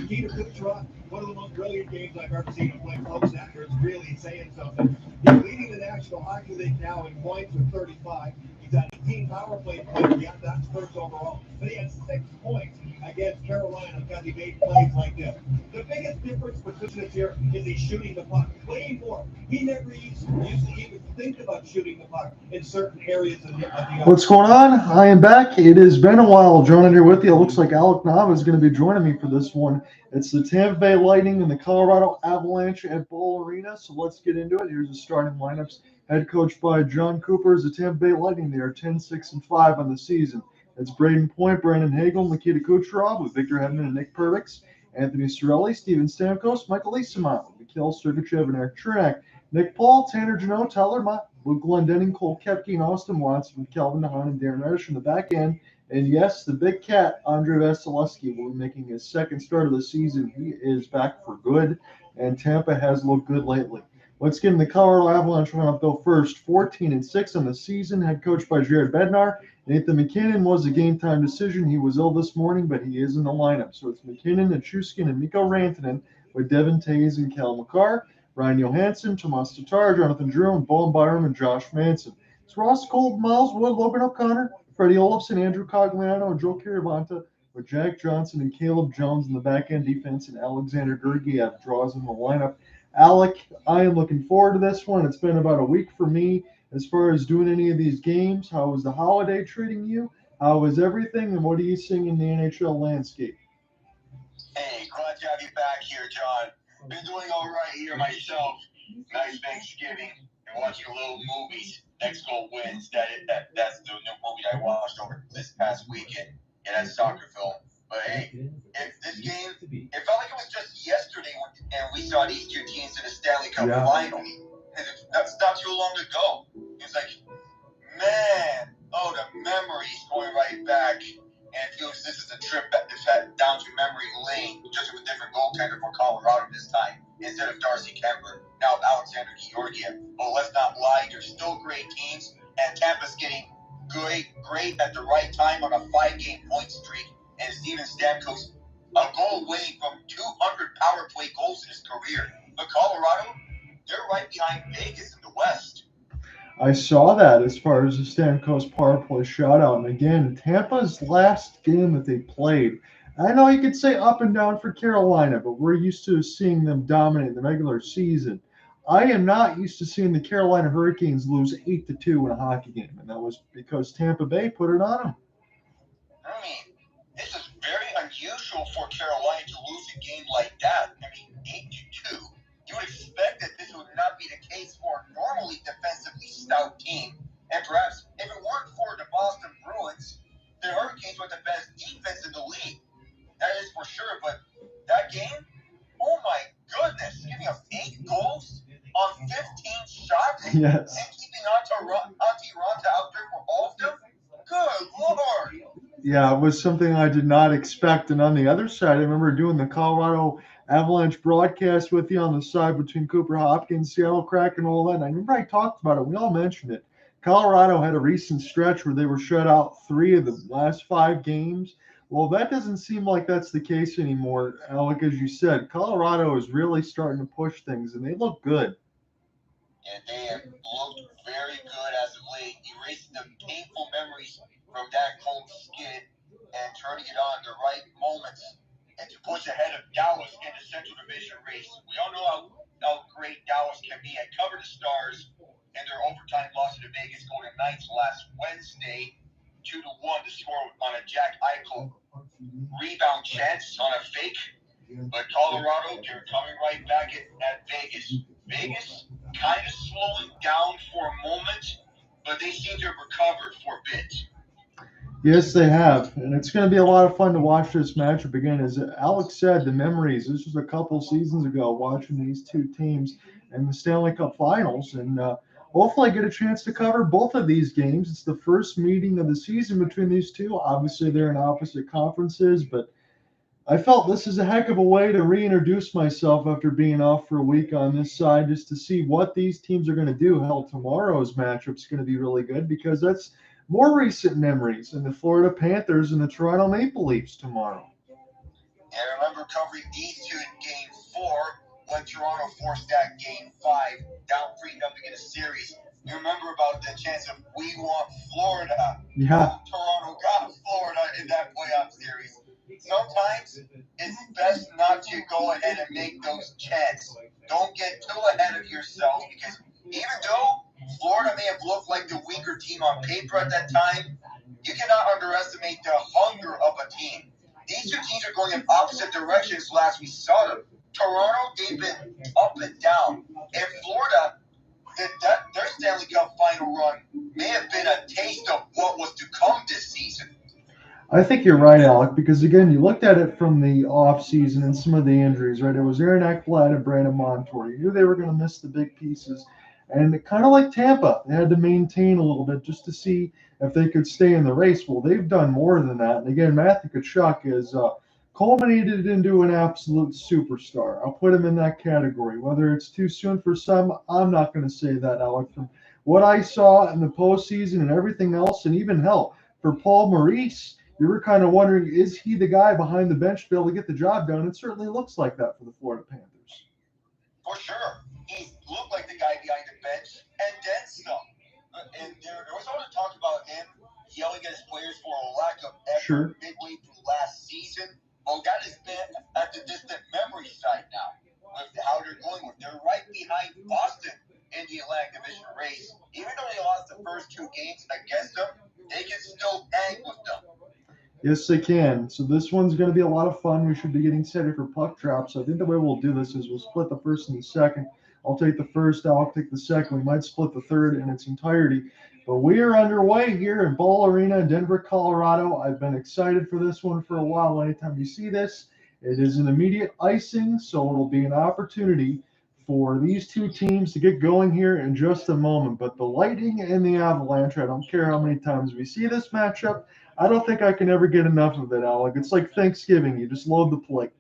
Nikita Kucherov, one of the most brilliant games I've ever seen him play. Close after, it's really saying something. He's leading the National Hockey League now in points with 35. He's at 18 power play points. Yeah, that's first overall. But he has 6 points against Carolina because he made plays like this. The biggest difference between this year is he's shooting the puck way more. He never used to even think about shooting the puck in certain areas of the What's going on? I am back. It has been a while. Joining here with you. It looks like Alec Nava is going to be joining me for this one. It's the Tampa Bay Lightning and the Colorado Avalanche at Ball Arena. So let's get into it. Here's the starting lineups. Head coached by John Cooper is the Tampa Bay Lightning. They are 10-6-5 on the season. It's Brayden Point, Brandon Hagel, Nikita Kucherov with Victor Hedman and Nick Pervix, Anthony Cirelli, Steven Stamkos, Michael Easton, Mikhail, Sergachev, and Eric Chernak, Nick Paul, Tanner Jeannot, Tyler Mott, Luke Goaltending, Cole Koepke, and Austin Watson, Calvin DeHaan, and Darren Reddish in the back end. And yes, the big cat, Andrei Vasilevskiy, will be making his second start of the season. He is back for good, and Tampa has looked good lately. Let's get in the Colorado Avalanche lineup, though, first. 14-6 on the season, head coached by Jared Bednar. Nathan MacKinnon was a game-time decision. He was ill this morning, but he is in the lineup. So it's MacKinnon, Nichushkin, and Mikko Rantanen with Devon Toews and Cale Makar, Ryan Johansson, Tomas Tatar, Jonathan Drouin, Bowen Byram, and Josh Manson. It's Ross Colton, Miles Wood, Logan O'Connor, Freddie Olofsson, Andrew Cogliano, and Joe Caravanta with Jack Johnson and Caleb Jones in the back-end defense, and Alexandar Georgiev draws in the lineup. Alec, I am looking forward to this one. It's been about a week for me as far as doing any of these games. How was the holiday treating you? How was everything, and what are you seeing in the NHL landscape? Hey, glad to have you back here, John. Been doing all right here myself. Nice Thanksgiving and watching a little movies. Next Goal Wins. That's the new movie I watched over this past weekend. Yeah, that's soccer film. But hey, if this game, it felt like it was just yesterday and we saw these two teams in the Stanley Cup final. And that's not too long ago. It's like, man, the memories going right back. And it feels this is a trip down to memory lane, just with a different goaltender for Colorado this time. Instead of Darcy Kemper, now Alexandar Georgiev. But let's not lie, they're still great teams. And Tampa's getting great at the right time on a 5-game point streak. And Steven Stamkos, a goal winning from 200 power play goals in his career. But Colorado, they're right behind Vegas in the West. I saw that as far as the Stamkos power play shutout. And again, Tampa's last game that they played, I know you could say up and down for Carolina, but we're used to seeing them dominate the regular season. I am not used to seeing the Carolina Hurricanes lose 8-2 in a hockey game, and that was because Tampa Bay put it on them. I mean, this is very unusual for Carolina to lose a game like that. I mean, 8-2. You would expect that this would not be the case for a normally defensively stout team. And perhaps if it weren't for the Boston Bruins, the Hurricanes were the best defense in the league. That is for sure. But that game, oh my goodness, giving up 8 goals on 15 shots Yes. and keeping Antti Ranta out there for all of them? Good Lord. Yeah, it was something I did not expect. And on the other side, I remember doing the Colorado Avalanche broadcast with you on the side between Cooper Hopkins, Seattle Kraken, and all that. And I remember I talked about it. We all mentioned it. Colorado had a recent stretch where they were shut out 3 of the last 5 games. Well, that doesn't seem like that's the case anymore, Alec, as you said. Colorado is really starting to push things, and they look good. And they have looked very good as of late, erasing the painful memories from that cold skid and turning it on the right moments and to push ahead of Dallas in the Central Division race. We all know how great Dallas can be. I covered the Stars and their overtime loss to the Vegas Golden Knights last Wednesday, 2-1 to score on a Jack Eichel rebound chance on a fake. But Colorado, they're coming right back at Vegas. Vegas kind of slowing down for a moment, but they seem to have recovered for a bit. Yes, they have. And it's going to be a lot of fun to watch this matchup again. As Alex said, the memories. This was a couple seasons ago watching these two teams in the Stanley Cup Finals. And hopefully I get a chance to cover both of these games. It's the first meeting of the season between these two. Obviously, they're in opposite conferences, but I felt this is a heck of a way to reintroduce myself after being off for a week on this side, just to see what these teams are going to do. Hell, tomorrow's matchup is going to be really good because that's more recent memories in the Florida Panthers and the Toronto Maple Leafs tomorrow. And I remember covering these two in Game 4 when Toronto forced that Game 5 down 3-0 in a series. You remember about the chance of we want Florida. Yeah. Toronto got Florida in that playoff series. Sometimes it's best not to go ahead and make those chants. Don't get too ahead of yourself because even though Florida may have looked like the weaker team on paper at that time, you cannot underestimate the hunger of a team. These two teams are going in opposite directions last we saw them. Toronto, they've been up and down. And Florida, their Stanley Cup final run may have been a taste of what was to come this season. I think you're right, Alec, because again, you looked at it from the off season and some of the injuries, right? It was Aaron Ekblad and Brandon Montour. You knew they were going to miss the big pieces. And kind of like Tampa, they had to maintain a little bit just to see if they could stay in the race. Well, they've done more than that. And again, Matthew Tkachuk has culminated into an absolute superstar. I'll put him in that category. Whether it's too soon for some, I'm not going to say that, Alec. From what I saw in the postseason and everything else, and even hell, for Paul Maurice, you were kind of wondering, is he the guy behind the bench to be able to get the job done? It certainly looks like that for the Florida Panthers. For sure. He looked like the guy behind the bench, and then some. And there was all the talk about him yelling at his players for a lack of effort midway through last season. Well, that has been at the distant memory side now with how they're going with. They're right behind Boston in the Atlantic Division race. Even though they lost the first 2 games against them, they can still hang with them. Yes, they can. So this one's going to be a lot of fun. We should be getting set for puck drops. So I think the way we'll do this is we'll split the first and the second. I'll take the first. I'll take the second. We might split the third in its entirety. But we are underway here in Ball Arena in Denver, Colorado. I've been excited for this one for a while. Anytime you see this, it is an immediate icing. So it'll be an opportunity for these two teams to get going here in just a moment. But the Lightning and the Avalanche, I don't care how many times we see this matchup, I don't think I can ever get enough of it, Alec. It's like Thanksgiving. You just load the plate.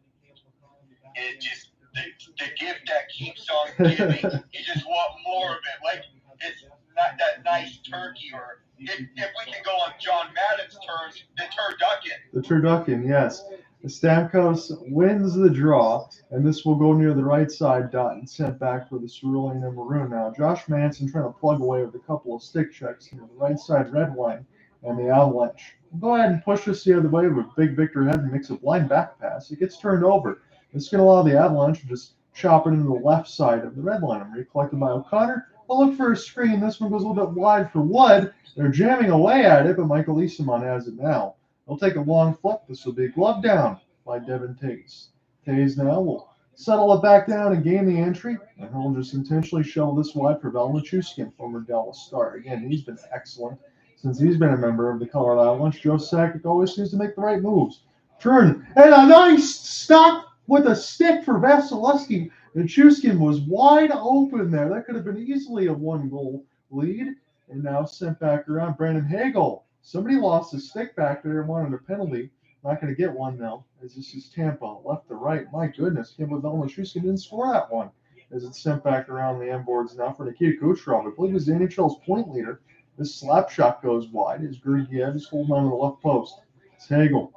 It just, the gift that keeps on giving. You just want more of it. Like, it's not that nice turkey, or if we can go on John Madden's terms, the turducken. The turducken, yes. Stamkos wins the draw, and this will go near the right side dot and sent back for the Cirelli and Maroon. Now, Josh Manson trying to plug away with a couple of stick checks near the right side red line, and the Avalanche. We'll go ahead and push this the other way with big Victor Hedman makes a blind back pass. It gets turned over. It's going to allow the Avalanche to just chop it into the left side of the red line. Recollected by O'Connor. We'll look for a screen. This one goes a little bit wide for Wood. They're jamming away at it, but Michael Eastman has it now. He'll take a long flip. This will be a glove down by Devon Toews. Toews now will settle it back down and gain the entry, and he'll just intentionally shovel this wide for Valeri Nichushkin, former Dallas Star. Again, he's been excellent since he's been a member of the Colorado Avalanche. Joe Sakic always seems to make the right moves. Turn, and a nice stop with a stick for Vasilevskiy. Nichushkin was wide open there. That could have been easily a 1-goal lead. And now sent back around. Brandon Hagel. Somebody lost a stick back there and wanted a penalty. Not going to get one now, as this is Tampa, left to right. My goodness, can't believe Nichushkin didn't score that one. As it's sent back around the end boards now for Nikita Kucherov. I believe he's the NHL's point leader. This slap shot goes wide as Georgiev is holding on to the left post. It's Hagel.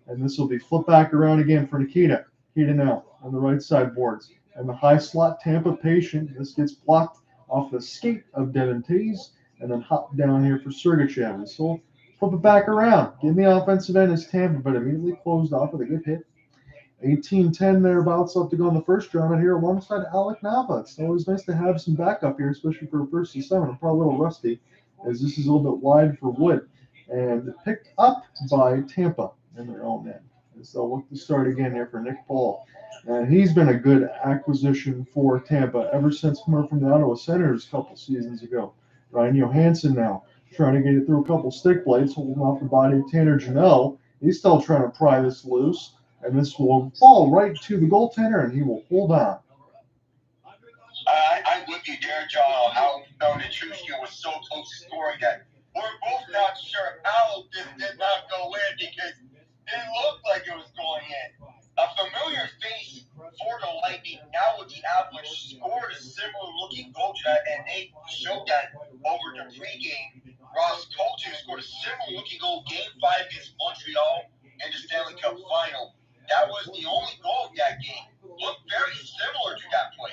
And this will be flipped back around again for Nikita. Nikita now on the right side boards. And the high slot Tampa patient. This gets blocked off the skate of Devon Toews. And then hop down here for Sergachev. And so flip it back around. Get in the offensive end is Tampa, but immediately closed off with a good hit. 18-10 thereabouts left to go in the first round here alongside Alec Nava. It's always nice to have some backup here, especially for a first and 7. I'm probably a little rusty, as this is a little bit wide for Wood. And picked up by Tampa in their own end. And so look to start again here for Nick Paul. And he's been a good acquisition for Tampa ever since coming from the Ottawa Senators a couple seasons ago. Ryan Johansson now trying to get it through a couple stick blades, holding off the body of Tanner Jeannot. He's still trying to pry this loose. And this will fall right to the goaltender, and he will hold on. I'm with you there, John, how Nichushkin was so close to scoring that. We're both not sure how this did not go in because it looked like it was going in. A familiar face for the Lightning now with the Avalanche scored a similar-looking goal to that, and they showed that over the pregame. Ross Colton scored a similar-looking goal Game 5 against Montreal in the Stanley Cup Final. That was the that game looked very similar to that play.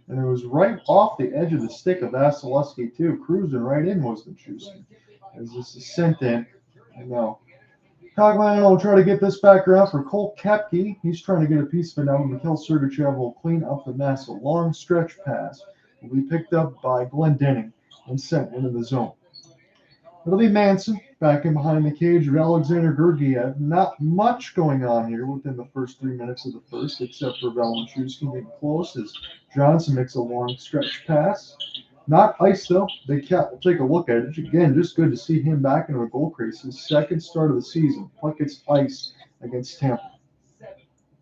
And it was right off the edge of the stick of Vasilevskiy, too. Cruising right in was Nichushkin. As this is sent in. I know. Cogliano will try to get this back around for Cole Koepke. He's trying to get a piece of it now. Mikhail Sergachev will clean up the mess. A long stretch pass will be picked up by Goaltending and sent into the zone. It'll be Manson back in behind the cage of Alexandar Georgiev. Not much going on here within the first 3 minutes of the first, except for Valeri Nichushkin getting close as Johnson makes a long stretch pass. Not ice, though. Big Cat will take a look at it. Again, just good to see him back into a goal crease. His second start of the season. Puck gets iced against Tampa.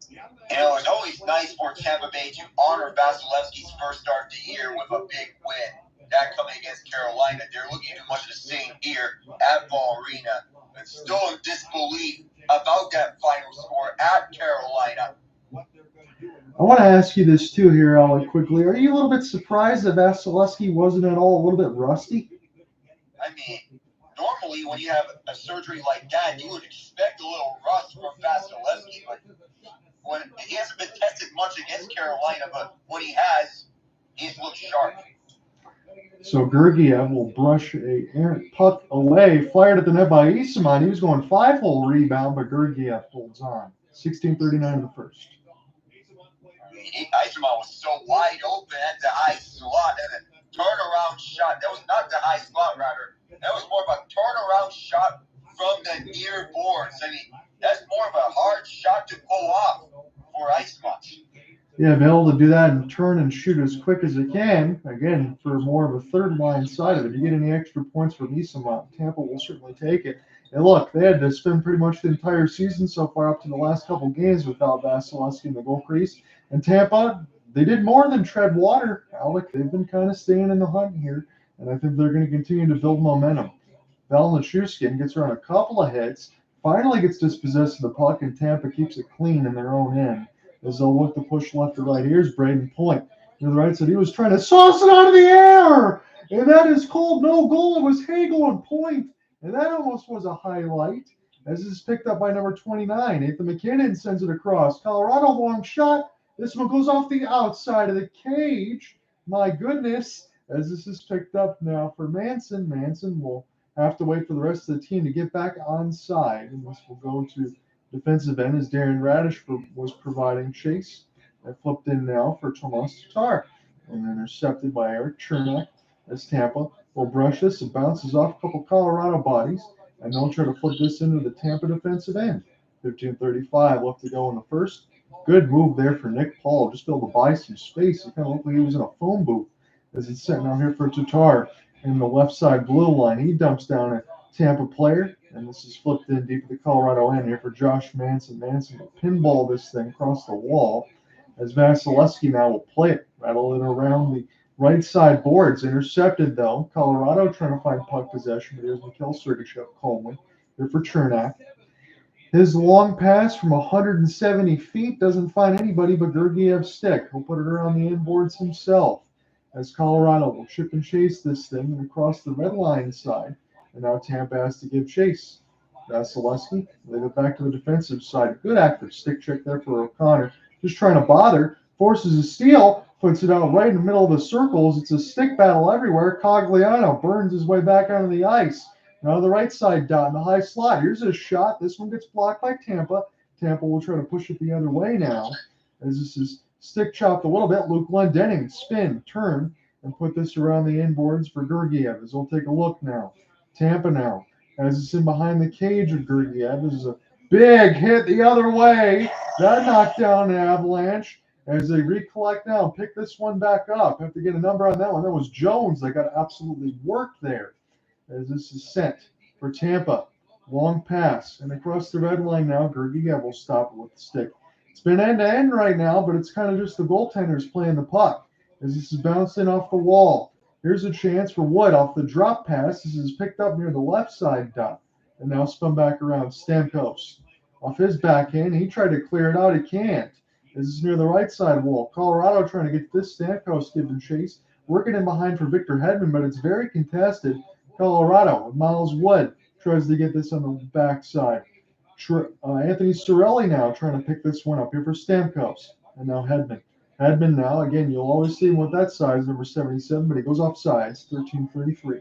You know, it's always nice for Tampa Bay to honor Vasilevskiy's first start of the year with a big win. That coming against Carolina. They're looking at much of the same here at Ball Arena. But still in disbelief about that final score at Carolina. I want to ask you this too here, Alec, quickly. Are you a little bit surprised that Vasilevskiy wasn't at all a little bit rusty? I mean, normally when you have a surgery like that, you would expect a little rust from Vasilevskiy, but when he hasn't been tested much against Carolina, but when he has, he's looked sharp. So Georgiev will brush a errant puck away, fired at the net by Iseman. He was going 5-hole rebound, but Georgiev holds on. 16:39 in the first. Iseman was so wide open at the high slot, and a turnaround shot. That was not the high slot, rather. That was more of a turnaround shot from the near boards. I mean, that's more of a hard shot to pull off for Iseman. Yeah, be able to do that and turn and shoot as quick as it can. Again, for more of a third line side of it. You get any extra points from Iseman, Tampa will certainly take it. And look, they had to spend pretty much the entire season so far up to the last couple games without Vasilevskiy in the goal crease. And Tampa, they did more than tread water, Alec. They've been kind of staying in the hunt here, and I think they're going to continue to build momentum. Valeri Nichushkin gets around a couple of hits, finally gets dispossessed of the puck, and Tampa keeps it clean in their own end. As they'll look to push left to right. Here's Brayden point. To the right side, he was trying to sauce it out of the air, and that is called no goal. It was Hagel on point, and that almost was a highlight. As this is picked up by number 29. Nathan MacKinnon sends it across. Colorado long shot. This one goes off the outside of the cage. My goodness. As this is picked up now for Manson. Manson will have to wait for the rest of the team to get back onside. And this will go to defensive end as Darren Radish was providing chase. That flipped in now for Tomas Tatar. And intercepted by Eric Chernak as Tampa will brush this. It bounces off a couple Colorado bodies. And they'll try to flip this into the Tampa defensive end. 15:35 left to go in the first. Good move there for Nick Paul. Just able to buy some space. It kind of looked like he was in a phone booth as it's sitting out here for Tatar in the left side blue line. He dumps down a Tampa player. And this is flipped in deep at the Colorado end here for Josh Manson. Manson will pinball this thing across the wall as Vasilevskiy now will play it. Rattle it around the right side boards. Intercepted, though. Colorado trying to find puck possession. But here's Mikhail Sergachev calmly. Here for Chernak. His long pass from 170 feet doesn't find anybody but Georgiev's stick. He'll put it around the inboards himself as Colorado will chip and chase this thing and across the red line side. And now Tampa has to give chase. Vasilevskiy, leave it back to the defensive side. Good active stick check there for O'Connor. Just trying to bother. Forces a steal. Puts it out right in the middle of the circles. It's a stick battle everywhere. Cogliano burns his way back onto the ice. Now to the right side dot in the high slot. Here's a shot. This one gets blocked by Tampa. Tampa will try to push it the other way now. As this is stick chopped a little bit. Luke Goaltending spin, turn, and put this around the inboards for Georgiev. As we'll take a look now. Tampa now. As it's in behind the cage of Georgiev. This is a big hit the other way. That knocked down an Avalanche. As they recollect now and pick this one back up. Have to get a number on that one. That was Jones that got absolutely worked there. As this is sent for Tampa. Long pass. And across the red line now, Georgiev will stop it with the stick. It's been end-to-end right now, but it's kind of just the goaltenders playing the puck. As this is bounced in off the wall. Here's a chance for Wood off the drop pass. This is picked up near the left side dot. And now spun back around. Stamkos. Off his backhand. He tried to clear it out. He can't. This is near the right side wall. Colorado trying to get this Stamkos given chase. Working in behind for Victor Hedman, but it's very contested. Colorado with Miles Wood tries to get this on the backside. Anthony Cirelli now trying to pick this one up here for Stamkos. And now Hedman. Hedman now, again, you'll always see him with that size, number 77, but he goes off sides, 1333.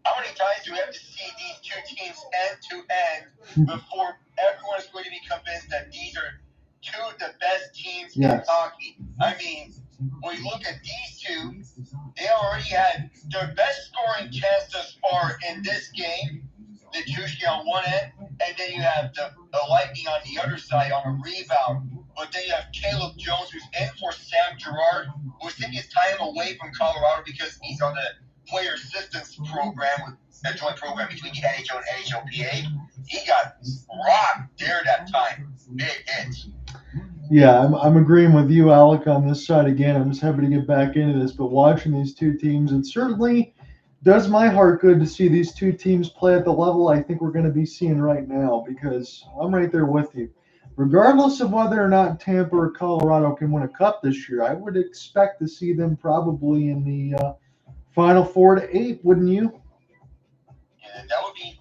How many times do we have to see these two teams end to end before everyone is going to be convinced that these are two of the best teams in hockey? I mean, when you look at these two, they already had their best scoring chance thus far in this game, the Nichushkin on one end, and then you have the Lightning on the other side on a rebound. But then you have Caleb Jones, who's in for Sam Girard, who's taking his time away from Colorado because he's on the player assistance program, a joint program between the NHL and NHLPA. He got rocked there that time. Big hits. Yeah, I'm agreeing with you, Alec, on this side again. I'm just happy to get back into this, but watching these two teams, it certainly does my heart good to see these two teams play at the level I think we're going to be seeing right now, because I'm right there with you. Regardless of whether or not Tampa or Colorado can win a cup this year, I would expect to see them probably in the final 4 to 8, wouldn't you? Yeah, that would be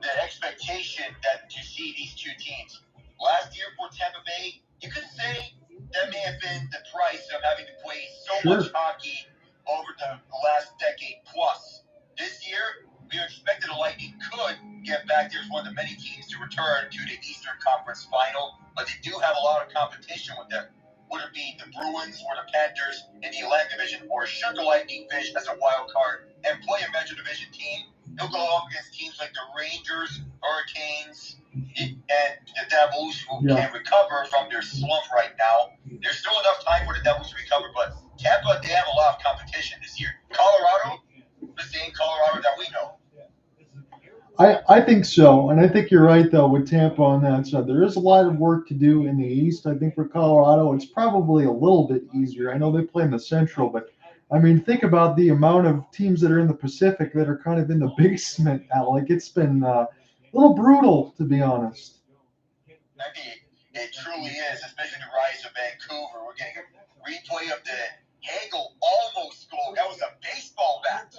the expectation that to see these two teams. Last year for Tampa Bay, you could say that may have been the price of having to play so much hockey over the last decade plus. This year, we expected the Lightning could get back there as one of the many teams to return to the Eastern Conference Final, but they do have a lot of competition with them. Would it be the Bruins or the Panthers in the Atlantic Division, or should the Lightning fish as a wild card and play a Metro Division team? He'll go up against teams like the Rangers, Hurricanes, and the Devils, who can't recover from their slump right now. There's still enough time for the Devils to recover, but Tampa, they have a lot of competition this year. Colorado, the same Colorado that we know. I think so, and I think you're right, though, with Tampa on that side. There is a lot of work to do in the East. I think for Colorado, it's probably a little bit easier. I know they play in the Central, but, I mean, think about the amount of teams that are in the Pacific that are kind of in the basement, Alec. It's been a little brutal, to be honest. I mean, it truly is, especially the rise of Vancouver. We're getting a replay of the Hagel almost goal. That was a baseball bat.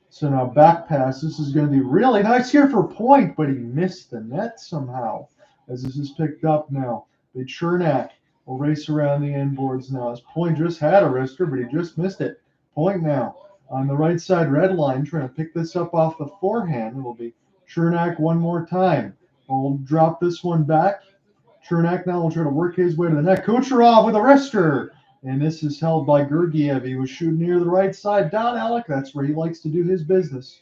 So now back pass. This is going to be really nice here for Point, but he missed the net somehow as this is picked up now. The Chernak will race around the end boards now as Point just had a wrister, but he just missed it. Point now on the right side red line trying to pick this up off the forehand. It will be Chernak one more time. We'll drop this one back. Chernak now will try to work his way to the net. Kucherov with a wrister. And this is held by Georgiev. He was shooting near the right side down, Alec. That's where he likes to do his business.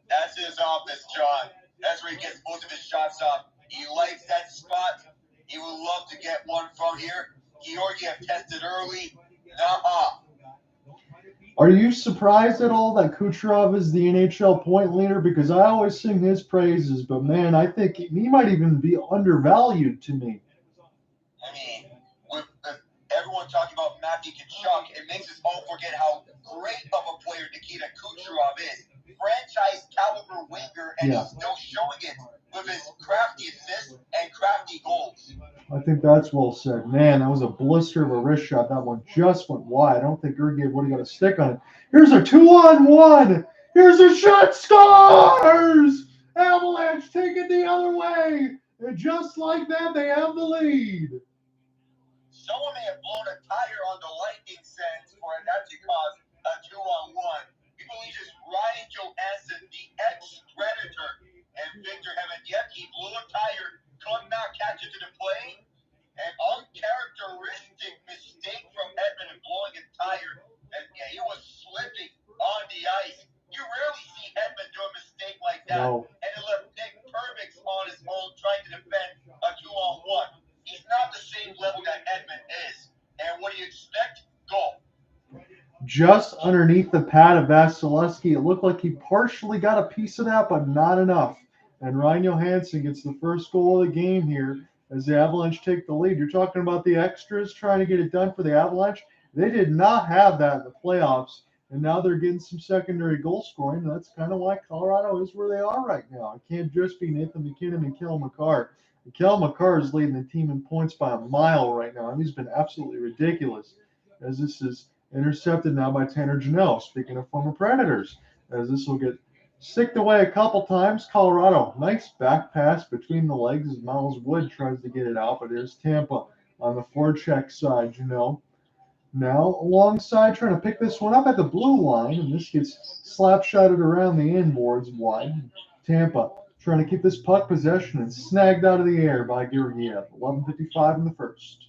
That's his office, John. That's where he gets most of his shots off. He likes that spot. He would love to get one from here. Georgiev tested early. Are you surprised at all that Kucherov is the NHL point leader? Because I always sing his praises, but man, I think he might even be undervalued to me. I mean, with everyone talking about Matthew Tkachuk, it makes us all forget how great of a player Nikita Kucherov is. Franchise caliber winger, and he's still showing it with his crafty assists and crafty goals. I think that's well said. Man, that was a blister of a wrist shot. That one just went wide. I don't think Georgiev would have got a stick on it. Here's a 2-on-1. Here's a shot. Scores! Avalanche take it the other way. And just like that, they have the lead. Someone may have blown a tire on the Lightning sense for it not to cause a 2-on-1. People believe it's Ryan Johansson, the ex-Predator, and Victor Hedman. Yep, he blew a tire, could not catch it to the plane. An uncharacteristic mistake from Hedman in blowing a tire. And he was slipping on the ice. You rarely see Hedman do a mistake like that. No. And it left Nick Perbix on his own trying to defend a 2-on-1. He's not the same level that Hedman is. And what do you expect? Goal. Just underneath the pad of Vasilevskiy. It looked like he partially got a piece of that, but not enough. And Ryan Johansson gets the first goal of the game here as the Avalanche take the lead. You're talking about the extras trying to get it done for the Avalanche. They did not have that in the playoffs, and now they're getting some secondary goal scoring. That's kind of why Colorado is where they are right now. It can't just be Nathan MacKinnon and Cale Makar. Cale Makar is leading the team in points by a mile right now, and he's been absolutely ridiculous as this is intercepted now by Tanner Jeannot, speaking of former Predators, as this will get Sticked away a couple times. Colorado, nice back pass between the legs as Miles Wood tries to get it out, but here's Tampa on the forecheck side, Jeannot. Now alongside trying to pick this one up at the blue line, and this gets slap-shotted around the inboards wide. Tampa trying to keep this puck possession and snagged out of the air by Georgiev. 11:55 in the first.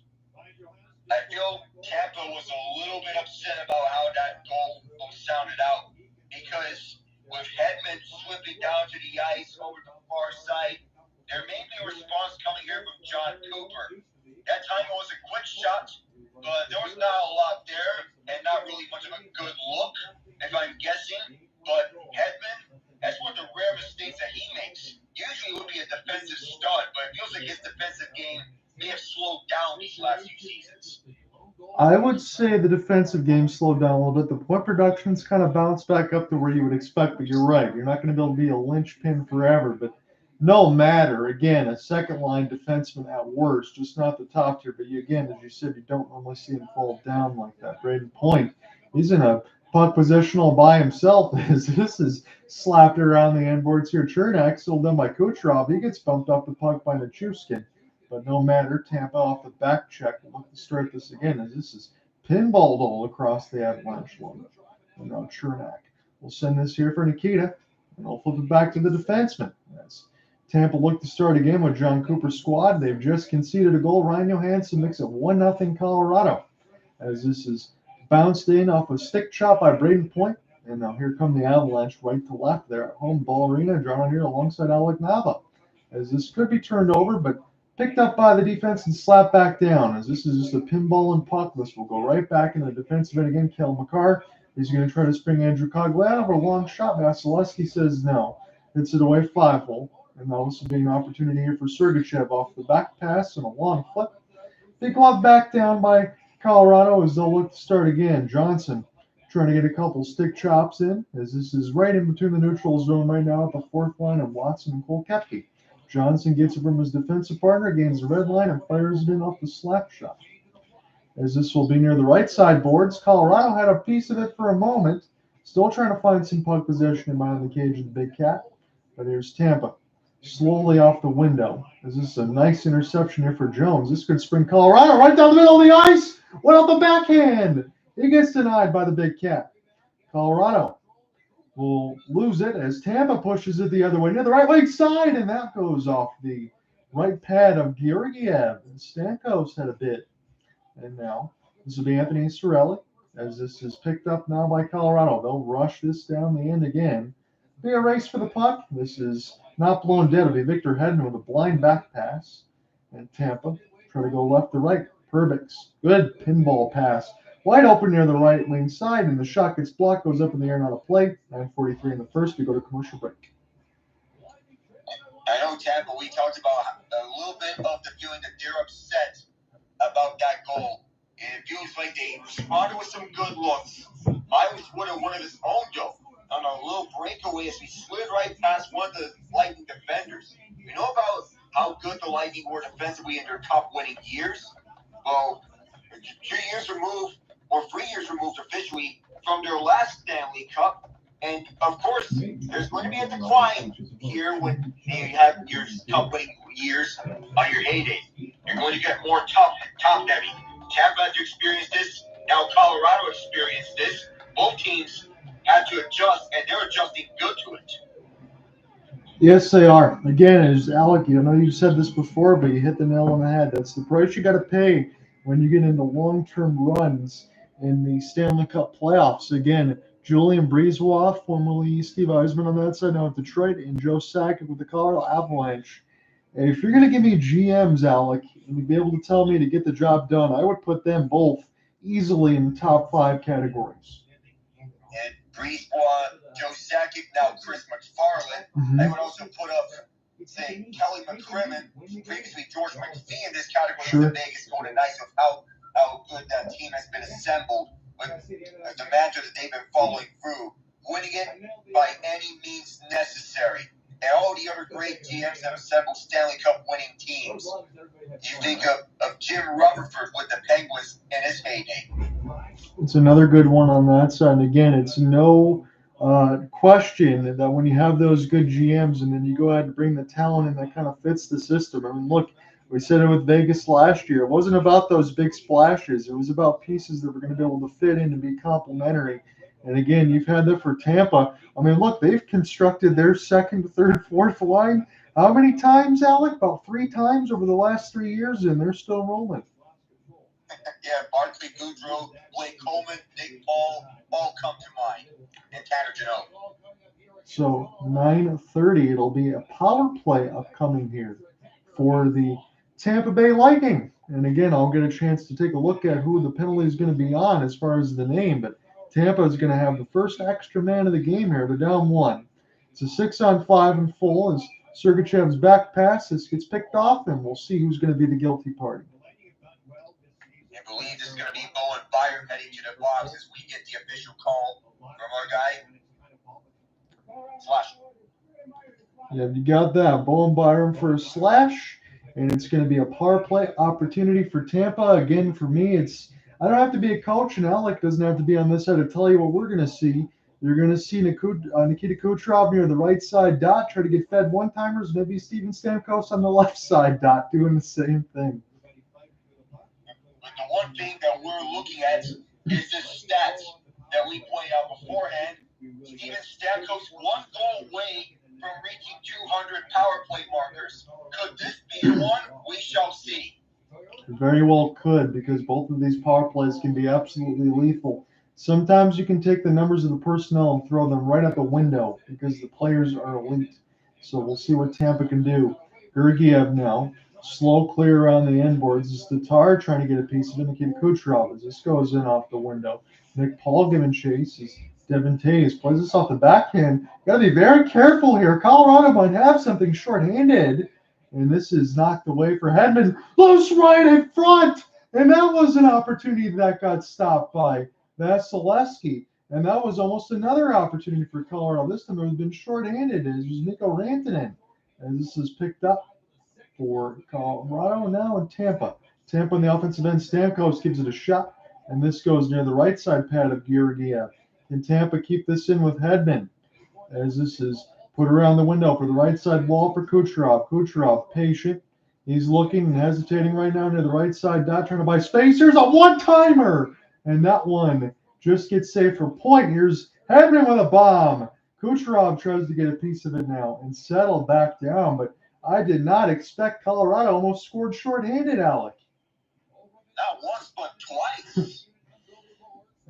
I feel Tampa was a little bit upset about how that goal sounded out because with Hedman slipping down to the ice over the far side, there may be a response coming here from John Cooper. That time it was a quick shot, but there was not a lot there and not really much of a good look, if I'm guessing. But Hedman, that's one of the rare mistakes that he makes. Usually it would be a defensive stud, but it feels like his defensive game may have slowed down these last few seasons. I would say the defensive game slowed down a little bit. The point production's kind of bounced back up to where you would expect, but you're right. You're not going to be able to be a linchpin forever, but no matter. Again, a second-line defenseman at worst, just not the top tier. But again, as you said, you don't normally see him fall down like that. Brayden Point, he's in a puck position all by himself. This is slapped around the end boards here. Chernak, still done by Kucherov. He gets bumped off the puck by Nichushkin. But no matter, Tampa off the back check. We'll look to start this again as this is pinballed all across the Avalanche logo. And now Chernak will send this here for Nikita, and I'll flip it back to the defenseman. As Tampa look to start again with John Cooper's squad. They've just conceded a goal. Ryan Johansson makes it 1-0 Colorado. As this is bounced in off a stick chop by Brayden Point. And now here come the Avalanche right to left there at home. Ball arena drawn here alongside Alexandar. As this could be turned over, but picked up by the defense and slapped back down. As this is just a pinball and puck. This will go right back in the defensive end again. Cale Makar is going to try to spring Andrew Cogliano over a long shot. Vasilevskiy says no. Hits it away 5-hole. And now this will be an opportunity here for Sergachev off the back pass and a long flip. Big glove back down by Colorado as they'll look to start again. Johnson trying to get a couple stick chops in as this is right in between the neutral zone right now at the fourth line of Watson and Cole Koepke. Johnson gets it from his defensive partner, gains the red line, and fires it in off the slap shot. As this will be near the right side boards, Colorado had a piece of it for a moment. Still trying to find some puck possession in behind the cage of the Big Cat. But here's Tampa, slowly off the window. As this is a nice interception here for Jones. This could spring Colorado right down the middle of the ice. Went out the backhand. He gets denied by the Big Cat. Colorado will lose it as Tampa pushes it the other way near the right wing side, and that goes off the right pad of Georgiev. And Stamkos had a bit. And now this will be Anthony Cirelli as this is picked up now by Colorado. They'll rush this down the end again. Be a race for the puck. This is not blown dead. It'll be Victor Hedman with a blind back pass. And Tampa try to go left to right. Perbix, good pinball pass. Wide open near the right wing side, and the shot gets blocked, goes up in the air, not a play. 9:43 in the first. We go to commercial break. I know Tampa, we talked about a little bit of the feeling that they're upset about that goal. And it feels like they responded with some good looks. Miles would have one of his own though on a little breakaway as we slid right past one of the Lightning defenders. You know about how good the Lightning were defensively in their cup-winning years? Well, 3 years removed, or 3 years removed officially, from their last Stanley Cup. And, of course, there's going to be a decline here when you have your cup-winning years on your heyday. You're going to get more top-heavy. Tampa had to experience this. Now Colorado experienced this. Both teams had to adjust, and they're adjusting good to it. Yes, they are. Again, as Alec, I know you said this before, but you hit the nail on the head. That's the price you got to pay when you get into long-term runs in the Stanley Cup playoffs. Again, Julian Breezewoff, formerly Steve Eisman on that side, now at Detroit, and Joe Sakic with the Colorado Avalanche. And if you're going to give me GMs, Alec, and you'd be able to tell me to get the job done, I would put them both easily in the top 5 categories. And Breezewoff, Joe Sakic, now Chris McFarland. I would also put up, say, Kelly McCrimmon, previously George McPhee in this category with the Vegas Golden Knights of how good that team has been assembled with the mantra that they've been following through, winning it by any means necessary. And all the other great GMs have assembled Stanley Cup winning teams. You think of Jim Rutherford with the Penguins in his heyday. It's another good one on that side. And again, it's no question that when you have those good GMs and then you go ahead and bring the talent in that kind of fits the system. I mean, look, we said it with Vegas last year. It wasn't about those big splashes. It was about pieces that were going to be able to fit in and be complementary. And again, you've had that for Tampa. I mean, look, they've constructed their second, third, fourth line. How many times, Alec? About 3 times over the last 3 years, and they're still rolling. Yeah, Barkley, Goudreau, Blake Coleman, Nick Paul, all come to mind. And Tanner Jeannot. So 9:30, it'll be a power play upcoming here for the Tampa Bay Lightning. And again, I'll get a chance to take a look at who the penalty is going to be on as far as the name. But Tampa is going to have the first extra man of the game here. They're down 1. It's a 6-on-5 and full as Sergachev's back pass. This gets picked off, and we'll see who's going to be the guilty party. I believe this is going to be Bowen Byron heading to the box as we get the official call from our guy. Slash. Yeah, you got that. Bowen Byram for a slash, and it's going to be a power play opportunity for Tampa. Again, for me, I don't have to be a coach, and Alec doesn't have to be on this side to tell you what we're going to see. You're going to see Nikita Kucherov near the right side dot try to get fed one-timers, maybe Steven Stamkos on the left side dot doing the same thing. But the one thing that we're looking at is the stats that we pointed out beforehand. Steven Stamkos 1 goal away from reaching 200 power play markers. Could this be the one? We shall see. It very well could, because both of these power plays can be absolutely lethal. Sometimes you can take the numbers of the personnel and throw them right out the window because the players are elite. So we'll see what Tampa can do. Georgiev now. Slow clear around the end boards. It's Tatar trying to get a piece of it. Nikita Kucherov as this goes in off the window. Nick Paul giving chase as Devon Toews plays this off the backhand. Got to be very careful here. Colorado might have something shorthanded. And this is knocked away for Hedman. Loose right in front. And that was an opportunity that got stopped by Vasilevskiy. And that was almost another opportunity for Colorado. This time it has been shorthanded. It was Mikko Rantanem. And this is picked up for Colorado now in Tampa. Tampa on the offensive end. Stamkos gives it a shot. And this goes near the right side pad of Georgiev. Can Tampa keep this in with Hedman? As this is put around the window for the right side wall for Kucherov. Kucherov patient. He's looking and hesitating right now near the right side dot, trying to buy space. Here's a one-timer. And that one just gets saved for point. Here's Hedman with a bomb. Kucherov tries to get a piece of it now and settle back down. But I did not expect Colorado almost scored shorthanded, Alec. Not once, but twice.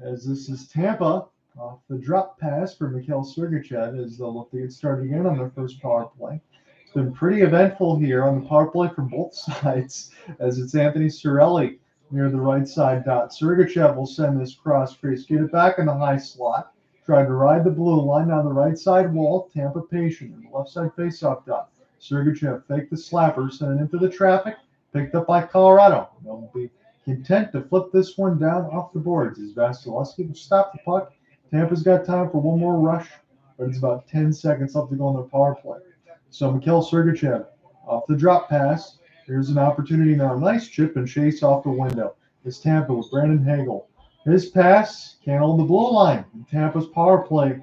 As this is Tampa off the drop pass for Mikhail Sergachev as they'll look to get started again on their first power play. It's been pretty eventful here on the power play from both sides as it's Anthony Cirelli near the right side dot. Sergachev will send this cross crease, get it back in the high slot, tried to ride the blue line down the right side wall. Tampa patient in the left side faceoff dot. Sergachev faked the slapper, sent it into the traffic, picked up by Colorado. They'll be content to flip this one down off the boards as Vasilevskiy will stop the puck. Tampa's got time for one more rush, but it's about 10 seconds left to go on their power play. So Mikhail Sergachev off the drop pass. Here's an opportunity now. Nice chip and chase off the window. It's Tampa with Brandon Hagel. His pass can't hold the blue line. And Tampa's power play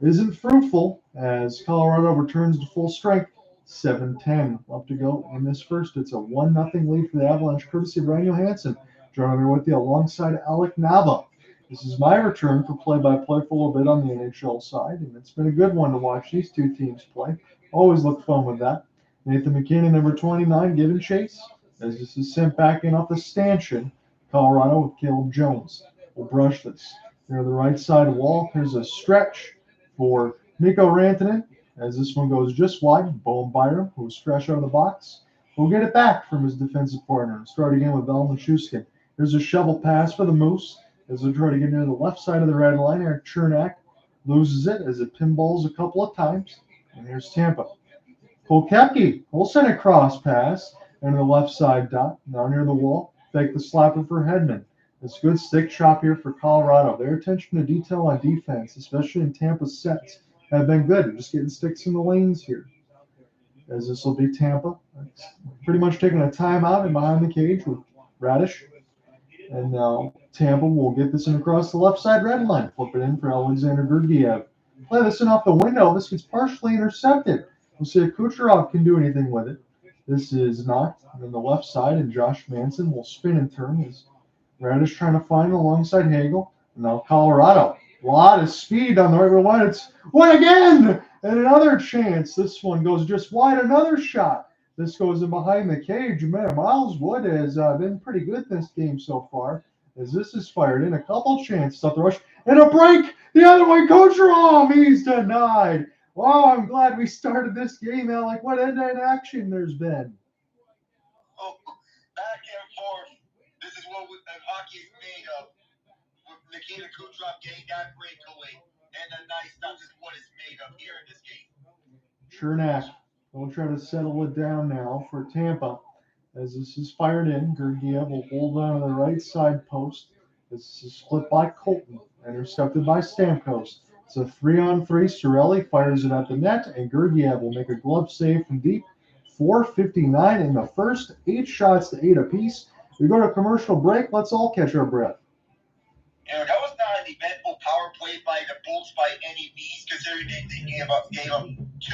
isn't fruitful as Colorado returns to full strength. 7:10 left to go in this first. It's a 1-0 lead for the Avalanche, courtesy of Ryan Johansson. Joining me with you alongside Alec Nava. This is my return for play-by-play for a little bit on the NHL side, and it's been a good one to watch these two teams play. Always look fun with that. Nathan MacKinnon, number 29, giving chase as this is sent back in off the stanchion. Colorado with Caleb Jones will brush this near the right side wall. Here's a stretch for Mikko Rantanen as this one goes just wide. Bowen Byram, who's fresh out of the box, will get it back from his defensive partner. Start again with Valeri Nichushkin. Here's a shovel pass for the Moose as they try to get near the left side of the red line. Eric Chernak loses it as it pinballs a couple of times. And here's Tampa. Kolkepke will send a cross pass into the left side dot. Now near the wall. Fake the slapper for Hedman. It's good stick chop here for Colorado. Their attention to detail on defense, especially in Tampa's sets, have been good. They're just getting sticks in the lanes here. As this will be Tampa. It's pretty much taking a timeout and behind the cage with Radish. And now Tampa will get this in across the left side red line. Flip it in for Alexandar Georgiev. Play this in off the window. This gets partially intercepted. We'll see if Kucherov can do anything with it. This is knocked on the left side, and Josh Manson will spin and turn as Radish trying to find alongside Hagel. And now Colorado. A lot of speed on the right wide. It's one again! And another chance. This one goes just wide. Another shot. This goes in behind the cage. Man, Miles Wood has been pretty good this game so far. As this is fired in. A couple chances off the rush. And a break! The other way, Kucherov! He's denied. Wow, I'm glad we started this game, Alec. What end-to-end action there's been. Oh, back and forth. This is what hockey is made of. With Nikita Kucherov getting that breakaway. And a nice stop is what it's made of here in this game. Sure enough. We'll try to settle it down now for Tampa. As this is fired in, Georgiev will hold on to the right side post. This is split by Colton, intercepted by Stamkos. It's a 3-on-3. Cirelli fires it at the net, and Georgiev will make a glove save from deep. 4:59 in the first. 8 shots to 8 apiece. We go to commercial break. Let's all catch our breath. That was not an eventful power play by the Bolts by any means, considering they gave up 2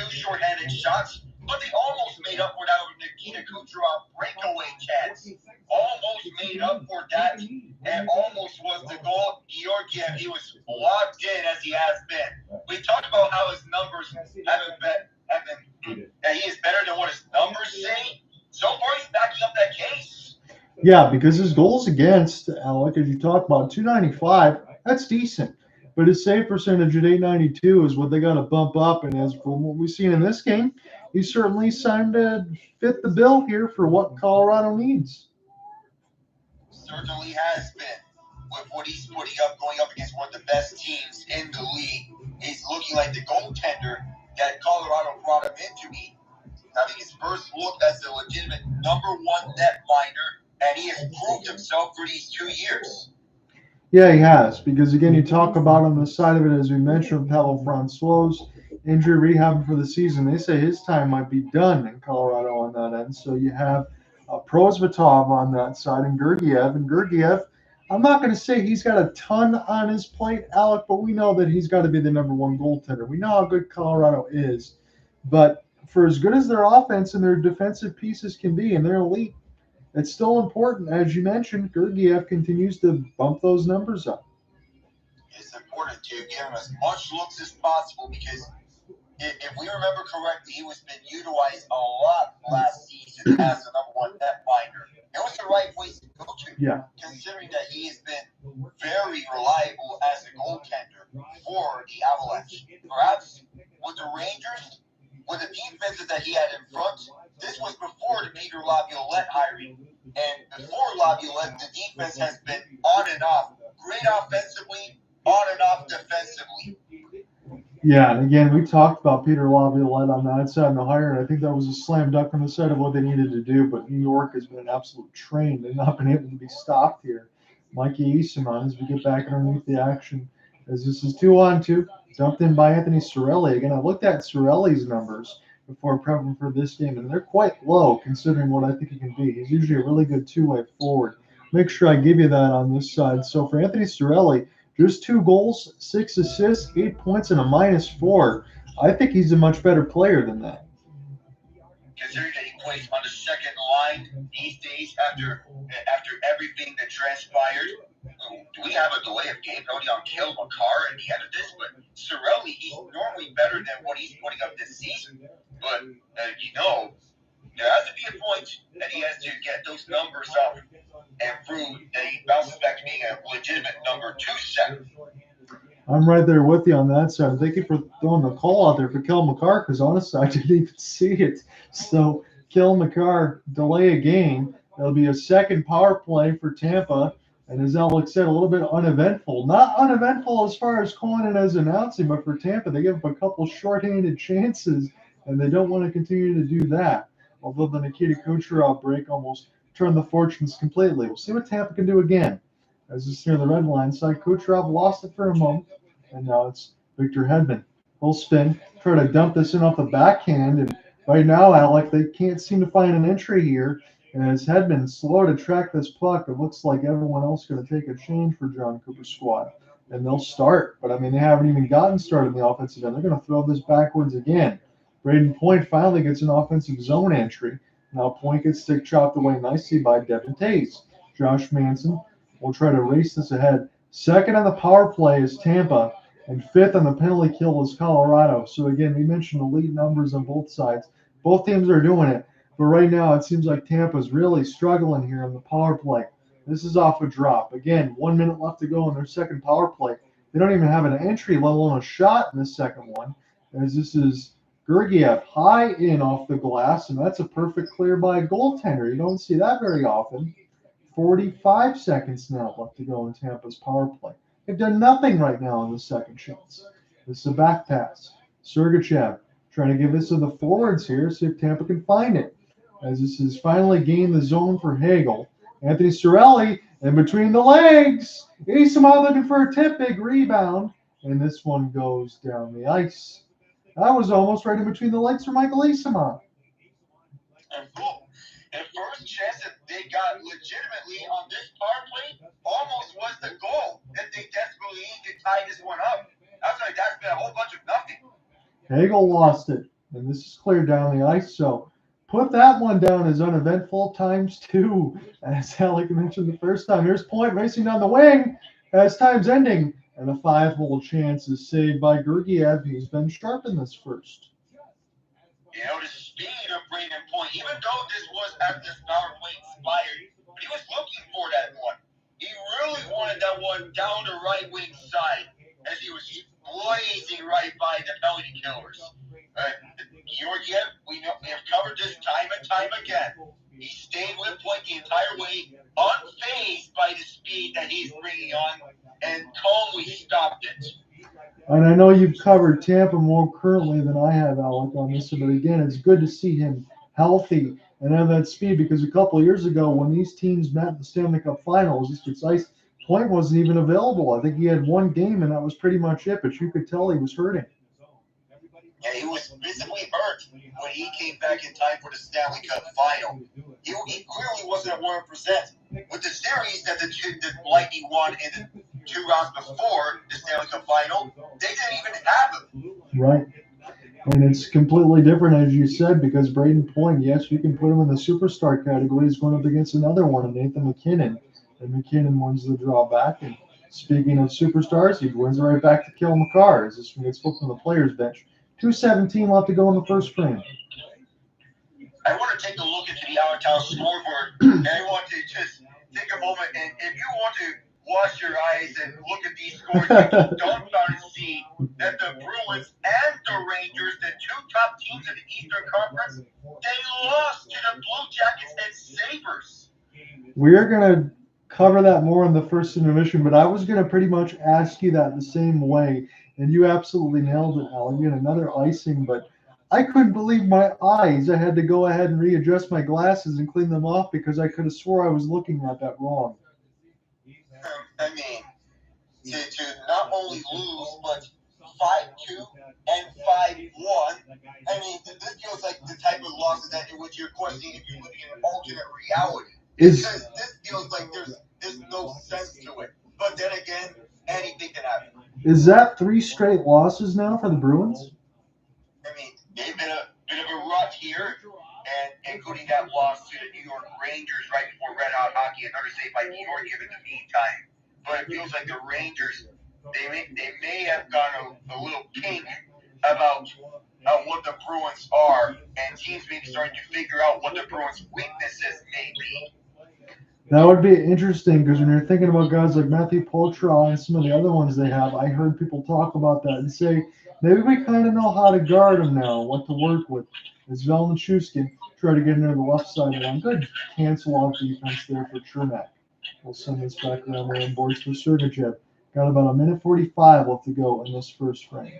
shorthanded shots, but they almost made up for that with Nikita Kucherov breakaway chance. Almost made up for that, and almost was the goal. Georgiev, he was locked in as he has been. We talked about how his numbers haven't been that he is better than what his numbers say. So far, he's backing up that case. Yeah, because his goals against, Alec, as you talk about, 295, that's decent. But his save percentage at 892 is what they got to bump up. And as from what we've seen in this game, he certainly signed to fit the bill here for what Colorado needs. Certainly has been. With what he's putting up, going up against one of the best teams in the league, he's looking like the goaltender that Colorado brought him in to be. Having his first look as a legitimate #1 netminder, and he has proved himself for these 2 years. Yeah, he has. Because, again, you talk about on the side of it, as we mentioned, Pavel Francois's injury rehab for the season. They say his time might be done in Colorado on that end. So you have Prosvetov on that side and Georgiev. And Georgiev, I'm not going to say he's got a ton on his plate, Alec, but we know that he's got to be the #1 goaltender. We know how good Colorado is. But for as good as their offense and their defensive pieces can be, and they're elite, it's still important. As you mentioned, Georgiev continues to bump those numbers up. It's important to give him as much looks as possible because if we remember correctly, he was been utilized a lot last season as the #1 netminder. It was the right place to go to, considering that he has been very reliable as a goaltender for the Avalanche. Perhaps with the Rangers, with the defenses that he had in front, this was before the Peter Laviolette hiring. And before Laviolette, the defense has been on and off. Great offensively, on and off defensively. Yeah, and again, we talked about Peter Laviolette on that side and the hire, and I think that was a slam dunk on the side of what they needed to do, but New York has been an absolute train. They've not been able to be stopped here. Mikey Eastman, as we get back underneath the action, as this is 2-on-2, dumped in by Anthony Cirelli. Again, I looked at Cirelli's numbers before prepping for this game, and they're quite low considering what I think he can be. He's usually a really good two-way forward. Make sure I give you that on this side. So for Anthony Cirelli, just 2 goals, 6 assists, 8 points, and a -4. I think he's a much better player than that. Considering that he plays on the second line these days after everything that transpired, do we have a delay of game penalty on Cale Makar at the end of this? But Cirelli, he's normally better than what he's putting up this season. But, there has to be a point that he has to get those numbers up and prove that he bounces back to being a legitimate #2 center. I'm right there with you on that side. Thank you for throwing the call out there for Cale Makar, because honestly, I didn't even see it. So Cale Makar, delay a game. There'll be a second power play for Tampa. And as Alex said, a little bit uneventful. Not uneventful as far as calling it as announcing, but for Tampa, they give up a couple shorthanded chances, and they don't want to continue to do that. Although the Nikita Kucherov break almost turned the fortunes completely. We'll see what Tampa can do again. As it's near the red line side, Kucherov lost it for a moment, and now it's Victor Hedman. Full spin, try to dump this in off the backhand, and right now, Alec, they can't seem to find an entry here. As Hedman slow to track this puck, it looks like everyone else is going to take a change for John Cooper's squad. and they'll start. But, I mean, they haven't even gotten started in the offensive end. They're going to throw this backwards again. Brayden Point finally gets an offensive zone entry. Now Point gets stick chopped away nicely by Devon Toews. Josh Manson will try to race this ahead. Second on the power play is Tampa, and fifth on the penalty kill is Colorado. So again, we mentioned elite numbers on both sides. Both teams are doing it, but right now it seems like Tampa's really struggling here on the power play. This is off a drop. Again, 1 minute left to go in their second power play. They don't even have an entry, let alone a shot in the second one, as this is Georgiev high in off the glass, and that's a perfect clear by a goaltender. You don't see that very often. 45 seconds now left to go in Tampa's power play. They've done nothing right now in the second shots. This is a back pass. Sergachev trying to give this to the forwards here, see if Tampa can find it. As this is finally gained the zone for Hagel. Anthony Cirelli in between the legs. Eyssimont looking for a tip, big rebound. And this one goes down the ice. That was almost right in between the legs for Michael Eyssimont. And boom, the first chance that they got legitimately on this power play almost was the goal that they desperately need to tie this one up. That's been a whole bunch of nothing. Hagel lost it, and this is cleared down the ice. So put that one down as uneventful times two, as Alec mentioned the first time. Here's Point racing down the wing as time's ending, and a 5-hole chance is saved by Georgiev. He's been sharp in this first. You know, the speed of Brayden Point, even though this was after this power play expired, he was looking for that one. He really wanted that one down the right wing side as he was blazing right by the penalty killers. Georgiev, we have covered this time and time again. He stayed with Point the entire way, unfazed by the speed that he's bringing on, and calmly stopped it. And I know you've covered Tampa more currently than I have, Alec, on this, but again, it's good to see him healthy and have that speed, because a couple of years ago when these teams met in the Stanley Cup Finals, this gets ice. Point wasn't even available. I think he had one game, and that was pretty much it, but you could tell he was hurting. Yeah, he was visibly hurt when he came back in time for the Stanley Cup Final. He clearly wasn't at 100%. With the series that the Lightning won in the 2 rounds before the Stanley Cup Final, they didn't even have him. Right. And it's completely different, as you said, because Brayden Point, yes, you can put him in the superstar category. He's going up against another one, Nathan MacKinnon. And MacKinnon wins the drawback. And speaking of superstars, he wins it right back to Cale Makar as this one gets flipped from the players' bench. 2:17 left to go in the first frame. I want to take a look into the Allentown scoreboard, and I want to just take a moment, and if you want to wash your eyes and look at these scores, you don't start to see that the Bruins and the Rangers, the two top teams in the Eastern Conference, they lost to the Blue Jackets and Sabres. We're going to cover that more in the first intermission, but I was going to pretty much ask you that the same way, and you absolutely nailed it, Alan. You had another icing, but I couldn't believe my eyes. I had to go ahead and readjust my glasses and clean them off because I could have swore I was looking at that wrong. I mean, to not only lose, but 5-2 and 5-1. I mean, this feels like the type of losses that in which you're questioning if you're living in an alternate reality. Because this feels like there's no sense to it. But then again, anything can happen. Is that 3 straight losses now for the Bruins? I mean, they've been a bit of a rut here, and including that loss to the New York Rangers right before Red Hot Hockey, another save by Georgiev in the meantime. But it feels like the Rangers, they may have gone a little pink about what the Bruins are, and teams may be starting to figure out what the Bruins' weaknesses may be. That would be interesting, because when you're thinking about guys like Matthew Poltra and some of the other ones they have, I heard people talk about that and say, maybe we kind of know how to guard them now, what to work with. As Valeri Nichushkin try to get into the left side of one. Good cancel off defense there for Chernak. We'll send this back around there and boards for Sergachev. Got about 1:45 left to go in this first frame.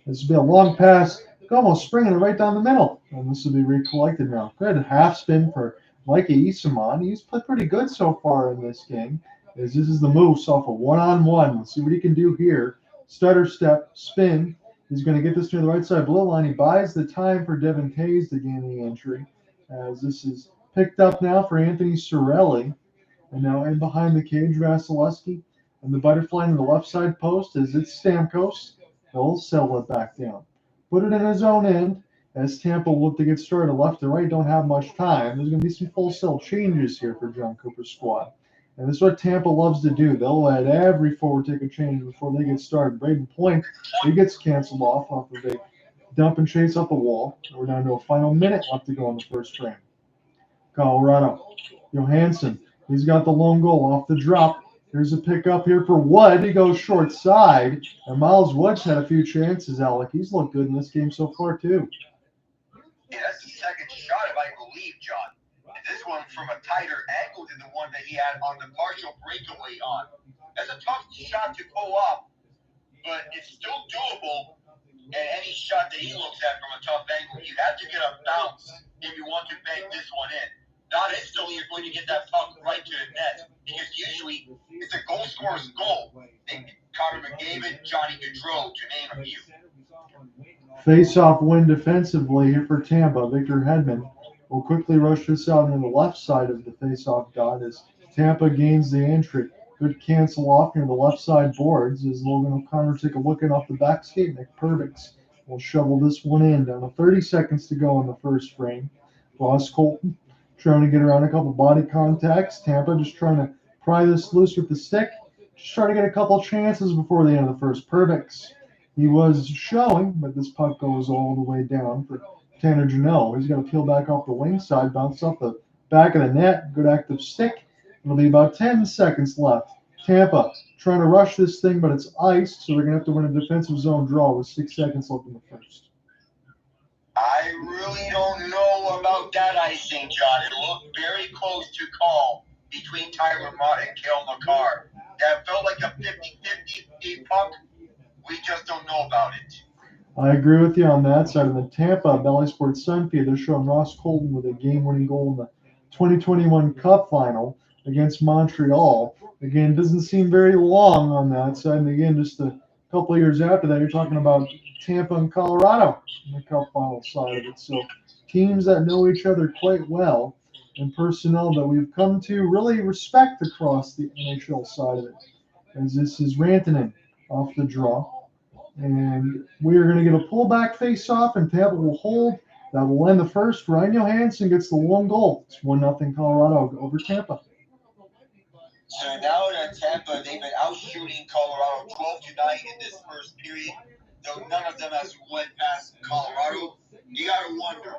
This will be a long pass, almost springing it right down the middle. And this will be recollected now. Good half spin for Mikhail Eyssimont. He's played pretty good so far in this game. As this is the moose off a one-on-one. Let's see what he can do here. Stutter step, spin. He's going to get this near the right side blue line. He buys the time for Devon Toews to gain the entry. As this is picked up now for Anthony Cirelli. And now in behind the cage, Vasilevskiy. And the butterfly in the left side post is it's Stamkos. He'll settle it back down. Put it in his own end as Tampa will look to get started left to right. Don't have much time. There's going to be some full cell changes here for John Cooper's squad. And this is what Tampa loves to do. They'll let every forward take a change before they get started. Brayden Point, he gets canceled off of a dump and chase up the wall. We're down to a final minute left to go in the first frame. Colorado. Johansson, he's got the lone goal off the drop. Here's a pickup here for Wood. He goes short side. And Miles Wood's had a few chances, Alec. He's looked good in this game so far, too. Yeah, that's the second shot, if I believe, John. And this one from a tighter angle than the one that he had on the partial breakaway on. That's a tough shot to pull off, but it's still doable. And any shot that he looks at from a tough angle, you have to get a bounce if you want to bank this one in. Not instantly you're going to get that puck right to the net, because usually it's a goal scorer's goal. Think Connor McDavid, Johnny Gaudreau, to name a few. Face-off win defensively here for Tampa. Victor Hedman will quickly rush this out on the left side of the face-off dot as Tampa gains the entry. Good cancel off near the left side boards as Logan O'Connor take a look in off the back skate. Nick Perbix will shovel this one in. Down to 30 seconds to go in the first frame. Ross Colton trying to get around a couple body contacts. Tampa just trying to pry this loose with the stick. Just trying to get a couple chances before the end of the first. Perbix, he was showing, but this puck goes all the way down for Tanner Jeannot. He's got to peel back off the wing side, bounce off the back of the net. Good active stick. It'll be about 10 seconds left. Tampa trying to rush this thing, but it's iced, so they're going to have to win a defensive zone draw with 6 seconds left in the first. I really don't know about that icing, John. It looked very close to call between Tyler Mott and Cale Makar. That felt like a 50-50 puck. We just don't know about it. I agree with you on that side. In the Tampa Bally Sports Sun feed, they're showing Ross Colton with a game-winning goal in the 2021 Cup Final against Montreal. Again, doesn't seem very long on that side. And again, just a couple of years after that, you're talking about Tampa and Colorado in the Cup Final side of it. So teams that know each other quite well and personnel that we've come to really respect across the NHL side of it. As this is Rantanen off the draw. And we are going to get a pullback face-off, and Tampa will hold. That will end the first. Ryan Johansson gets the one goal. It's 1-0 Colorado over Tampa. So now that Tampa, they've been out-shooting Colorado 12-9 in this first period, though none of them has went past Colorado. You got to wonder,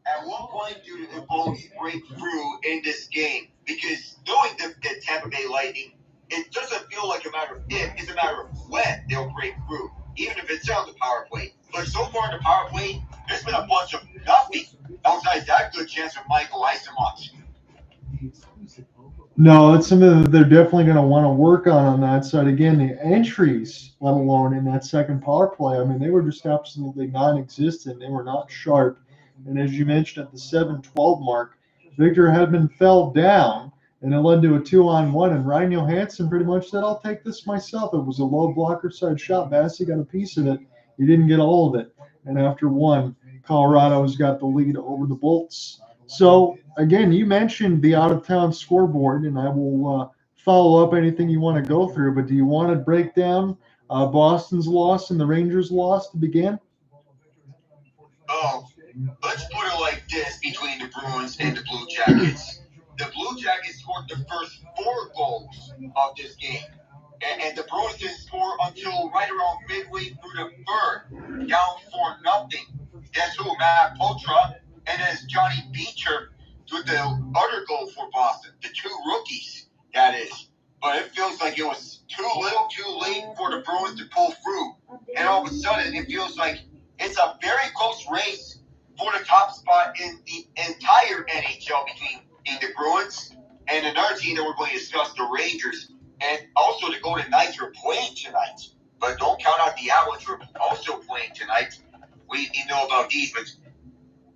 at what point do the goalies break through in this game? Because knowing the Tampa Bay Lightning, it doesn't feel like a matter of if, it's a matter of when they'll break through, even if it's on the power play. But so far in the power play, there's been a bunch of nothing outside that good chance from Michael Eissemont. No, it's something that they're definitely going to want to work on that side. Again, the entries, let alone in that second power play, I mean, they were just absolutely non-existent. They were not sharp. And as you mentioned at the 7-12 mark, Victor Hedman fell down, and it led to a 2-on-1. And Ryan Johansson pretty much said, I'll take this myself. It was a low blocker side shot. Bassey got a piece of it. He didn't get all of it. And after one, Colorado's got the lead over the Bolts. So, again, you mentioned the out-of-town scoreboard, and I will follow up anything you want to go through. But do you want to break down Boston's loss and the Rangers' loss to begin? Oh, let's put it like this between the Bruins and the Blue Jackets. The Blue Jackets scored the first 4 goals of this game. And the Bruins didn't score until right around midway through the third, down 4-0. That's who, Matt Poitras, and then Johnny Beecher with the other goal for Boston. The 2 rookies, that is. But it feels like it was too little, too late for the Bruins to pull through. And all of a sudden, it feels like it's a very close race for the top spot in the entire NHL between the Bruins and another team that we're going to discuss, the Rangers. And also the Golden Knights are playing tonight. But don't count out the Avalanche who are also playing tonight. We know about these, but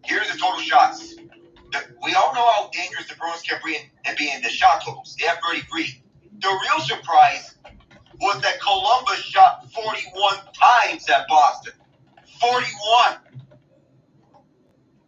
here's the total shots. We all know how dangerous the Bruins can be in the shot totals. They have 33. The real surprise was that Columbus shot 41 times at Boston. 41.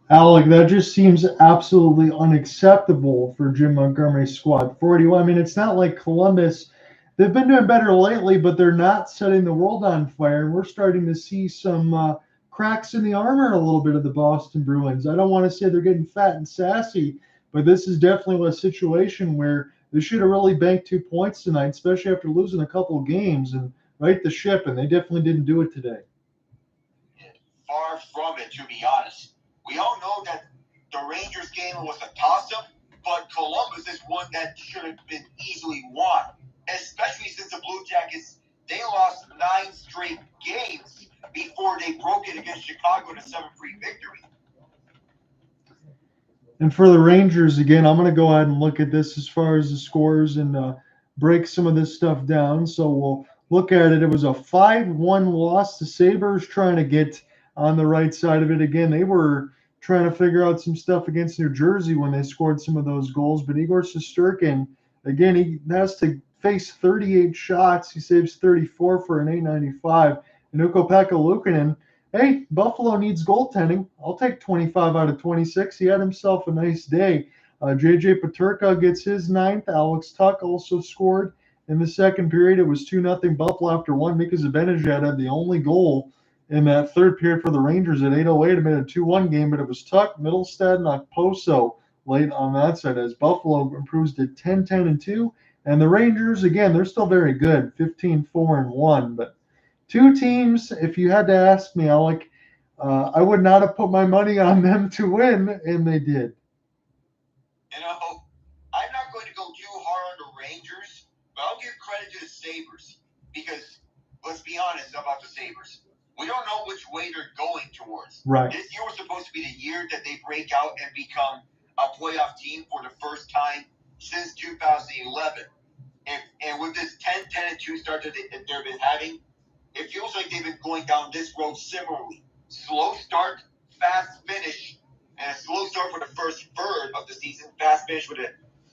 Alec, that just seems absolutely unacceptable for Jim Montgomery's squad. 41. I mean, it's not like Columbus they've been doing better lately, but they're not setting the world on fire. And we're starting to see some cracks in the armor a little bit of the Boston Bruins. I don't want to say they're getting fat and sassy, but this is definitely a situation where they should have really banked 2 points tonight, especially after losing a couple of games, and right the ship, and they definitely didn't do it today. Far from it, to be honest. We all know that the Rangers game was a toss-up, but Columbus is one that should have been easily won, especially since the Blue Jackets, they lost 9 straight games before they broke it against Chicago in a 7-3 victory. And for the Rangers, again, I'm going to go ahead and look at this as far as the scores and break some of this stuff down. So we'll look at it. It was a 5-1 loss. The Sabres trying to get on the right side of it. Again, they were trying to figure out some stuff against New Jersey when they scored some of those goals. But Igor Shesterkin, again, he has to face 38 shots. He saves 34 for an .895. And Ukko-Pekka Luukkonen, hey, Buffalo needs goaltending. I'll take 25 out of 26. He had himself a nice day. JJ Peterka gets his 9th. Alex Tuck also scored in the second period. It was 2-0 Buffalo after one. Mika Zibanejad had the only goal in that third period for the Rangers at 8:08. It made a 2-1 game, but it was Tuck, Middlestead, and Okposo late on that side as Buffalo improves to 10-10-2. And the Rangers, again, they're still very good, 15-4-1. But two teams, if you had to ask me, Alec, I would not have put my money on them to win, and they did. You know, I'm not going to go too hard on the Rangers, but I'll give credit to the Sabres because, let's be honest about the Sabres. We don't know which way they're going towards. Right. This year was supposed to be the year that they break out and become a playoff team for the first time since 2011. And with this 10-10-2 start that they've been having, it feels like they've been going down this road similarly. Slow start, fast finish, and a slow start for the first third of the season, fast finish for the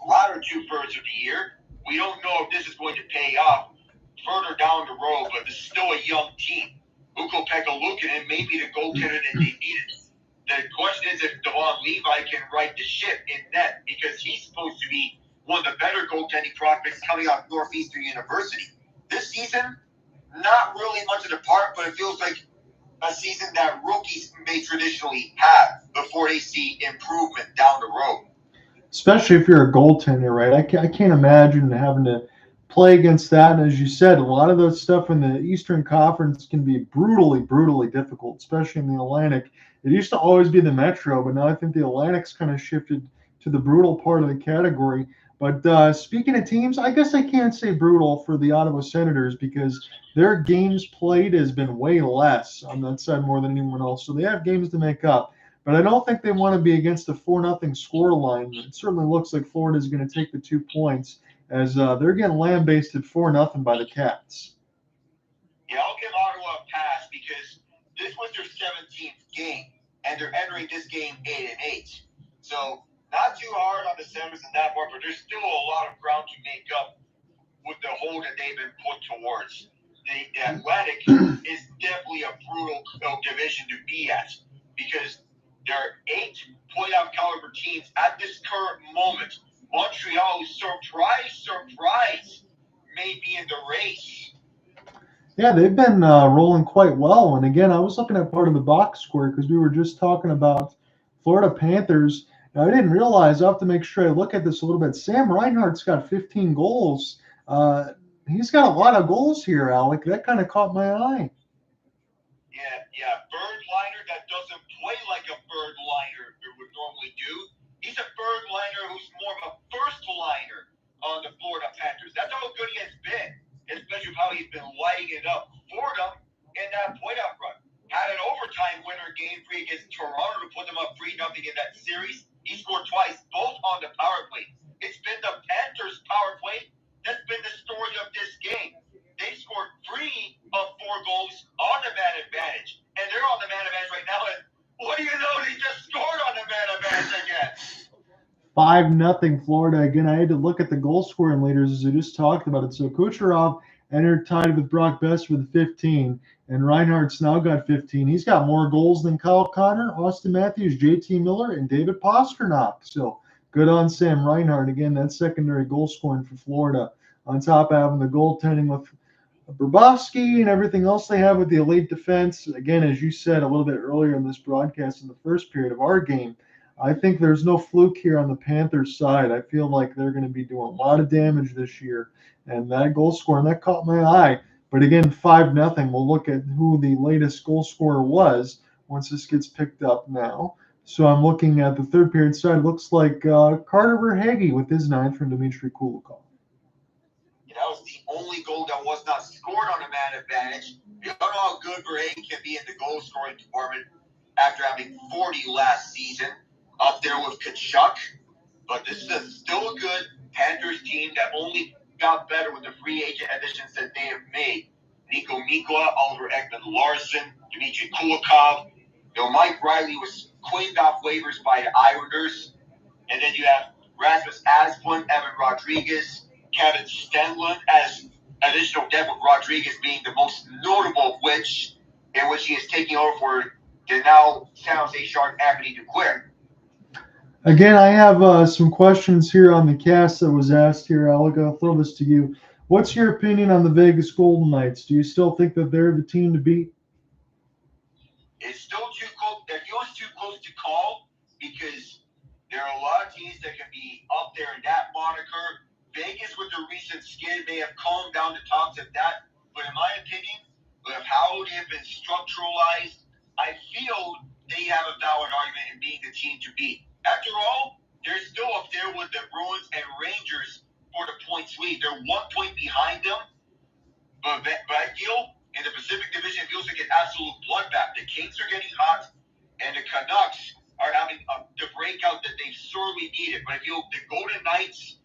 latter 2 thirds of the year. We don't know if this is going to pay off further down the road, but this is still a young team. Ukko-Pekka Luukkonen may be the goaltender that they needed. The question is if Devon Levi can right the ship in net because he's supposed to be one of the better goaltending prospects coming out of Northeastern University. This season, not really much of the part, but it feels like a season that rookies may traditionally have before they see improvement down the road. Especially if you're a goaltender, right? I can't imagine having to play against that. And as you said, a lot of those stuff in the Eastern Conference can be brutally, brutally difficult, especially in the Atlantic. It used to always be the Metro, but now I think the Atlantic's kind of shifted to the brutal part of the category. But speaking of teams, I guess I can't say brutal for the Ottawa Senators because their games played has been way less on that side more than anyone else. So they have games to make up. But I don't think they want to be against a 4-0 score line. It certainly looks like Florida is going to take the 2 points as they're getting lambasted 4-0 by the Cats. Yeah, I'll give Ottawa a pass because this was their 17th game, and they're entering this game 8-8. So not too hard on the Senators in that part, but there's still a lot of ground to make up with the hole that they've been put towards. The Atlantic is definitely a brutal division to be at because there are 8 playoff caliber teams at this current moment. Montreal, surprise, may be in the race. Yeah, they've been rolling quite well. And again, I was looking at part of the box score because we were just talking about Florida Panthers. Now, I didn't realize, I'll have to make sure I look at this a little bit. Sam Reinhart's got 15 goals. He's got a lot of goals here, Alec. That kind of caught my eye. Yeah. Bird liner that doesn't play like a bird liner would normally do. He's a bird liner who's more of a first liner on the Florida Panthers. That's how good he has been, especially how he's been lighting it up for them in that playoff run. Had an overtime winner game 3 against Toronto to put them up 3-0 in that series. He scored twice, both on the power play. It's been the Panthers' power play that's been the story of this game. They scored 3 of 4 goals on the man advantage, and they're on the man advantage right now. And what do you know? They just scored on the man advantage again. 5-0 Florida. Again, I had to look at the goal scoring leaders as I just talked about it. So Kucherov entered tied with Brock Besser with 15, and Reinhardt's now got 15. He's got more goals than Kyle Connor, Austin Matthews, JT Miller, and David Pastrnak. So good on Sam Reinhart. Again, that's secondary goal scoring for Florida. on top of having the goaltending with Bobrovsky and everything else they have with the elite defense. Again, as you said a little bit earlier in this broadcast in the first period of our game, I think there's no fluke here on the Panthers side. I feel like they're going to be doing a lot of damage this year. And that goal scoring, that caught my eye. But again, 5-0. We'll look at who the latest goal scorer was once this gets picked up now. So I'm looking at the third period side. Looks like Carter Verhaeghe with his 9th from Dmitry Kulikov. That was the only goal that was not scored on a man advantage. You don't know how good Brayden can be in the goal scoring department after having 40 last season, up there with Tkachuk. But this is still a good Panthers team that only got better with the free agent additions that they have made. Nico Mikkola, Oliver Ekman-Larsson, Dmitry Kulikov. Mike Riley was cleaned off waivers by the Islanders. And then you have Rasmus Asplund, Evan Rodriguez, Kevin Stenlund as additional depth, with Rodriguez being the most notable of which, in which he is taking over for the now San Jose Shark Anthony Duclair. Again, I have some questions here on the cast that was asked here. Alec, I'll throw this to you. What's your opinion on the Vegas Golden Knights? Do you still think that they're the team to beat? It's still too close. That feels too close to call because there are a lot of teams that can be up there in that moniker. Vegas, with the recent skid, may have calmed down the talks of that. But in my opinion, with how they have been structuralized, I feel they have a valid argument in being the team to beat. After all, they're still up there with the Bruins and Rangers for the points lead. They're 1 point behind them. But I feel in the Pacific Division, it feels like an absolute bloodbath. The Kings are getting hot, and the Canucks are having the breakout that they sorely needed. But I feel the Golden Knights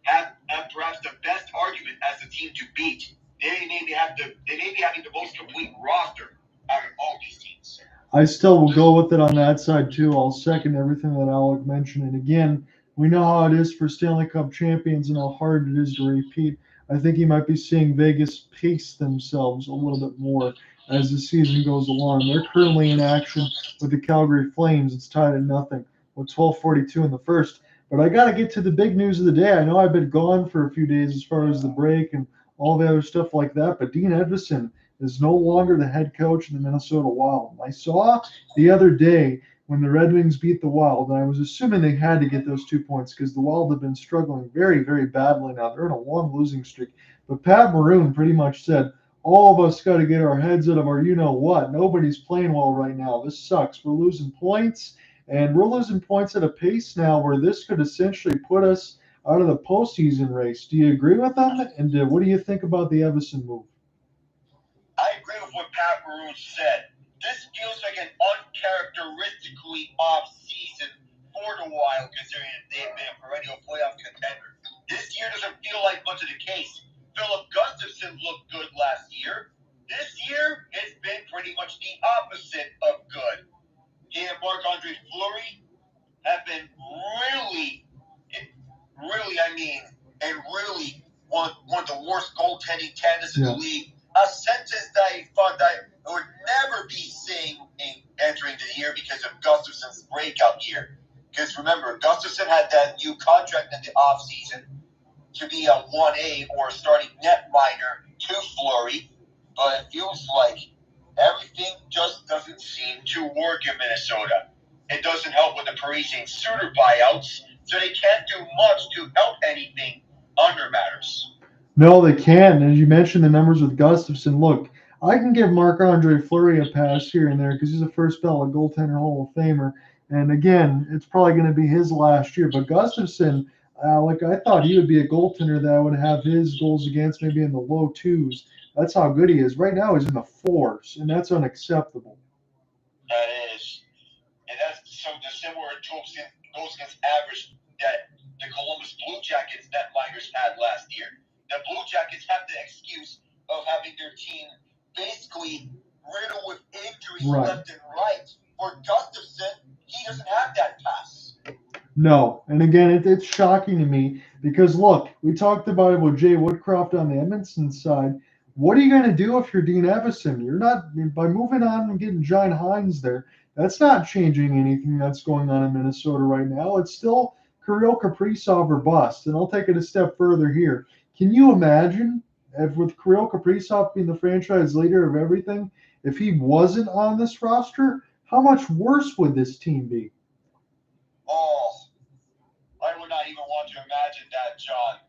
have perhaps the best argument as the team to beat. They may be having the most complete roster out of all these teams. I still will go with it on that side too. I'll second everything that Alec mentioned. And again, we know how it is for Stanley Cup champions and how hard it is to repeat. I think you might be seeing Vegas pace themselves a little bit more as the season goes along. They're currently in action with the Calgary Flames. It's tied at 0 with 12:42 in the first. But I got to get to the big news of the day. I know I've been gone for a few days as far as the break and all the other stuff like that, but Dean Edvison is no longer the head coach of the Minnesota Wild. I saw the other day when the Red Wings beat the Wild, and I was assuming they had to get those 2 points because the Wild have been struggling very, very badly now. They're in a long losing streak. But Pat Maroon pretty much said, all of us got to get our heads out of our you-know-what. Nobody's playing well right now. This sucks. We're losing points, and we're losing points at a pace now where this could essentially put us out of the postseason race. Do you agree with them? And what do you think about the Edvison move? I agree with what Pat Maroon said. This feels like an uncharacteristically off season for the Wild, considering they've been a perennial playoff contender. This year doesn't feel like much of the case. Philip Gustafson looked good last year. This year, it's been pretty much the opposite of good. He and Marc-Andre Fleury have been really one of the worst goaltending tandems in the league. A sentence that I thought that I would never be saying entering the year because of Gustafson's breakout year. Because remember, Gustafson had that new contract in the offseason to be a 1A or starting net minor to Fleury. But it feels like everything just doesn't seem to work in Minnesota. It doesn't help with the Parisian Suter buyouts, so they can't do much to help anything under matters. No, they can. As you mentioned, the numbers with Gustafson. Look, I can give Marc-Andre Fleury a pass here and there because he's a first ballot goaltender Hall of Famer. And again, it's probably going to be his last year. But Gustafson, I thought he would be a goaltender that would have his goals against maybe in the low 2s. That's how good he is. Right now, he's in the 4s, and that's unacceptable. That is. And that's the similar goals against average that the Columbus Blue Jackets netliners had last year. The Blue Jackets have the excuse of having their team basically riddled with injuries left and right. For Gustafson, he doesn't have that pass. No. And again, it's shocking to me because, look, we talked about it with Jay Woodcroft on the Edmonton side. What are you going to do if you're Dean Evison? You're not, by moving on and getting John Hines there, that's not changing anything that's going on in Minnesota right now. It's still Kirill Kaprizov or bust. And I'll take it a step further here. Can you imagine if with Kirill Kaprizov being the franchise leader of everything, if he wasn't on this roster, how much worse would this team be? Oh, I would not even want to imagine that, John.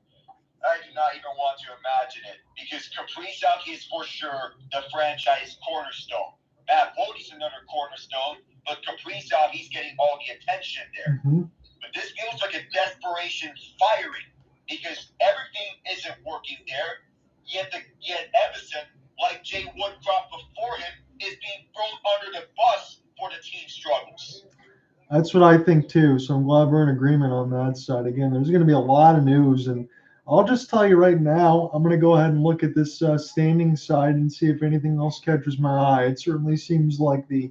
I do not even want to imagine it because Kaprizov is for sure the franchise cornerstone. Matt Bodie's another cornerstone, but Kaprizov, he's getting all the attention there. Mm-hmm. But this feels like a desperation firing because everything isn't working there. Yet Emerson, like Jay Woodcroft before him, is being thrown under the bus for the team struggles. That's what I think too. So I'm glad we're in agreement on that side. Again, there's going to be a lot of news, and I'll just tell you right now, I'm going to go ahead and look at this standing side and see if anything else catches my eye. It certainly seems like the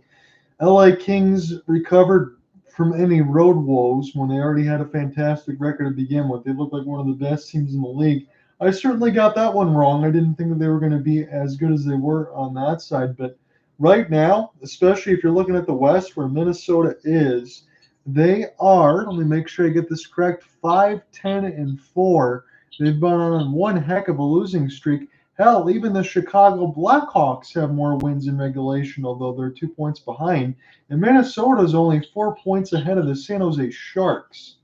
LA Kings recovered from any road woes when they already had a fantastic record to begin with. They look like one of the best teams in the league. I certainly got that one wrong. I didn't think that they were going to be as good as they were on that side. But right now, especially if you're looking at the West where Minnesota is, they are, let me make sure I get this correct, 5-10-4. They've been on one heck of a losing streak. Hell, even the Chicago Blackhawks have more wins in regulation, although they're 2 points behind. And Minnesota is only 4 points ahead of the San Jose Sharks.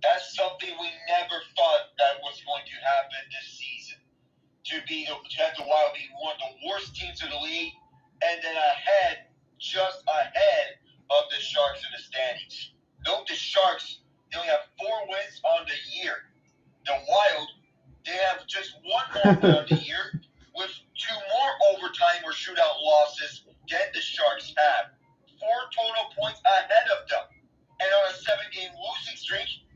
That's something we never thought that was going to happen this season. To have the Wild be one of the worst teams in the league, and then just ahead of the Sharks in the standings. Note the Sharks, they only have 4 wins on the year. The Wild, they have just 1 more win on the year, with 2 more overtime or shootout losses than the Sharks have. 4 total points ahead of them. And on a 7-game losing streak,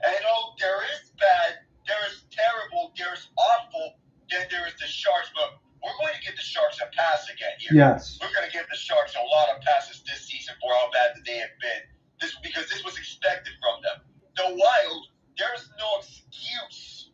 and there is bad, there is terrible, there is awful, then there is the Sharks, but we're going to give the Sharks a pass again here. Yes. We're going to give the Sharks a lot of passes this season for how bad that they have been. Because this was expected from them. The Wild, there's no excuse.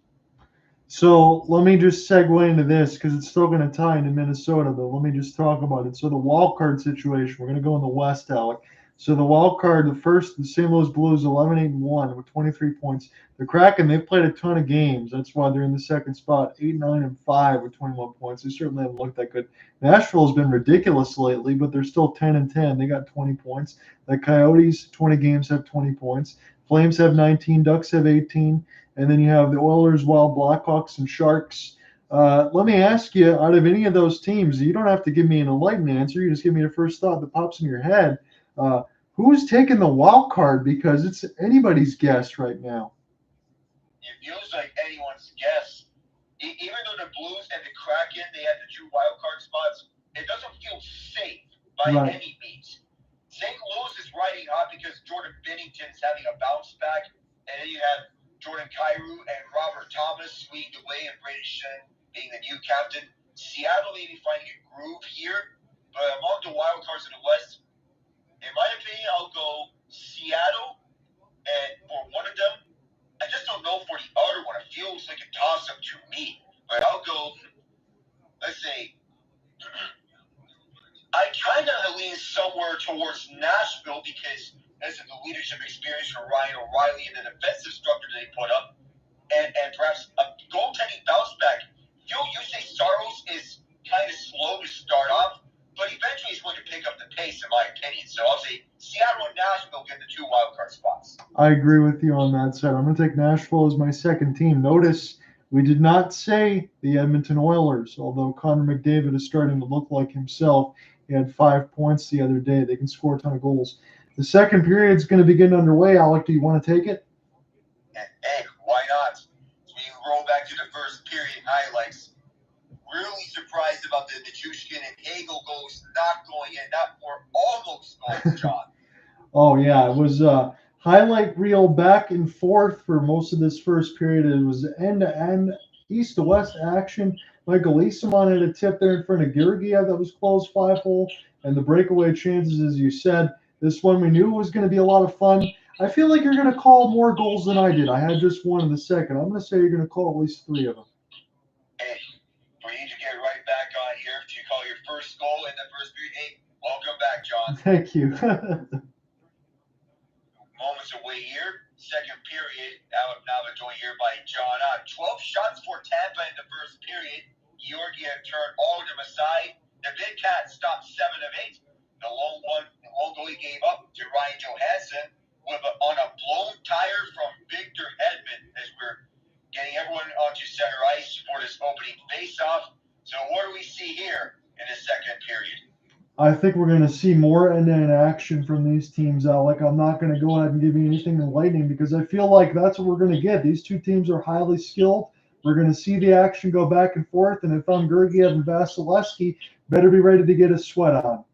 So let me just segue into this because it's still going to tie into Minnesota, but let me just talk about it. So the wild card situation, we're going to go in the West, Alec. So the wild card, the St. Louis Blues, 11-8-1 with 23 points. The Kraken, they've played a ton of games. That's why they're in the second spot, 8-9-5 with 21 points. They certainly haven't looked that good. Nashville has been ridiculous lately, but they're still 10-10. They got 20 points. The Coyotes, 20 games, have 20 points. Flames have 19. Ducks have 18. And then you have the Oilers, Wild, Blackhawks, and Sharks. Let me ask you, out of any of those teams, you don't have to give me an enlightened answer. You just give me your first thought that pops in your head. Who's taking the wild card? Because it's anybody's guess right now. It feels like anyone's guess. Even though the Blues and the Kraken, they had the 2 wild card spots, it doesn't feel safe by any means. St. Louis is riding hot because Jordan Binnington's having a bounce back, and then you have Jordan Kyrou and Robert Thomas leading the way, and Brayden being the new captain. Seattle may be finding a groove here, but among the wild cards in the West, in my opinion, I'll go Seattle, and for one of them, I just don't know for the other one. It feels like a toss-up to me, but I'll go, let's say, I kind of lean somewhere towards Nashville because this is the leadership experience for Ryan O'Reilly and the defensive structure they put up, and perhaps a goaltending bounce back. You say Saros is kind of slow to start off, but eventually he's going to pick up the pace, in my opinion. So I'll say Seattle and Nashville get the 2 wildcard spots. I agree with you on that side. I'm going to take Nashville as my second team. Notice we did not say the Edmonton Oilers, although Connor McDavid is starting to look like himself. He had 5 points the other day. They can score a ton of goals. The second period is going to begin underway. Alec, do you want to take it? Hey, why not? We roll back to the first period highlights. Really surprised about the Nichushkin and Hagel goals not going in, not for almost goals, John. Oh, yeah. It was highlight reel back and forth for most of this first period. It was end-to-end, east-to-west action. Michael Easemon had a tip there in front of Georgiev that was closed 5-hole. And the breakaway chances, as you said, this one we knew was going to be a lot of fun. I feel like you're going to call more goals than I did. I had just one in the second. I'm going to say you're going to call at least 3 of them. Hey, for you to get right back on here, to call your first goal in the first period, hey, welcome back, John. Thank you. Moments away here, second period, Now joined here by Jeannot. 12 shots for Tampa in the first period. Georgiev turned all of them aside. The Big Cats stopped 7 of 8. The lone goal he gave up to Ryan Johansson on a blown tire from Victor Hedman as we're getting everyone onto center ice for this opening face-off. So what do we see here in the second period? I think we're going to see more end-to-end action from these teams, Alec. I'm not going to go ahead and give you anything in Lightning because I feel like that's what we're going to get. These two teams are highly skilled. We're going to see the action go back and forth, and if I'm Georgiev and Vasilevskiy, better be ready to get a sweat on.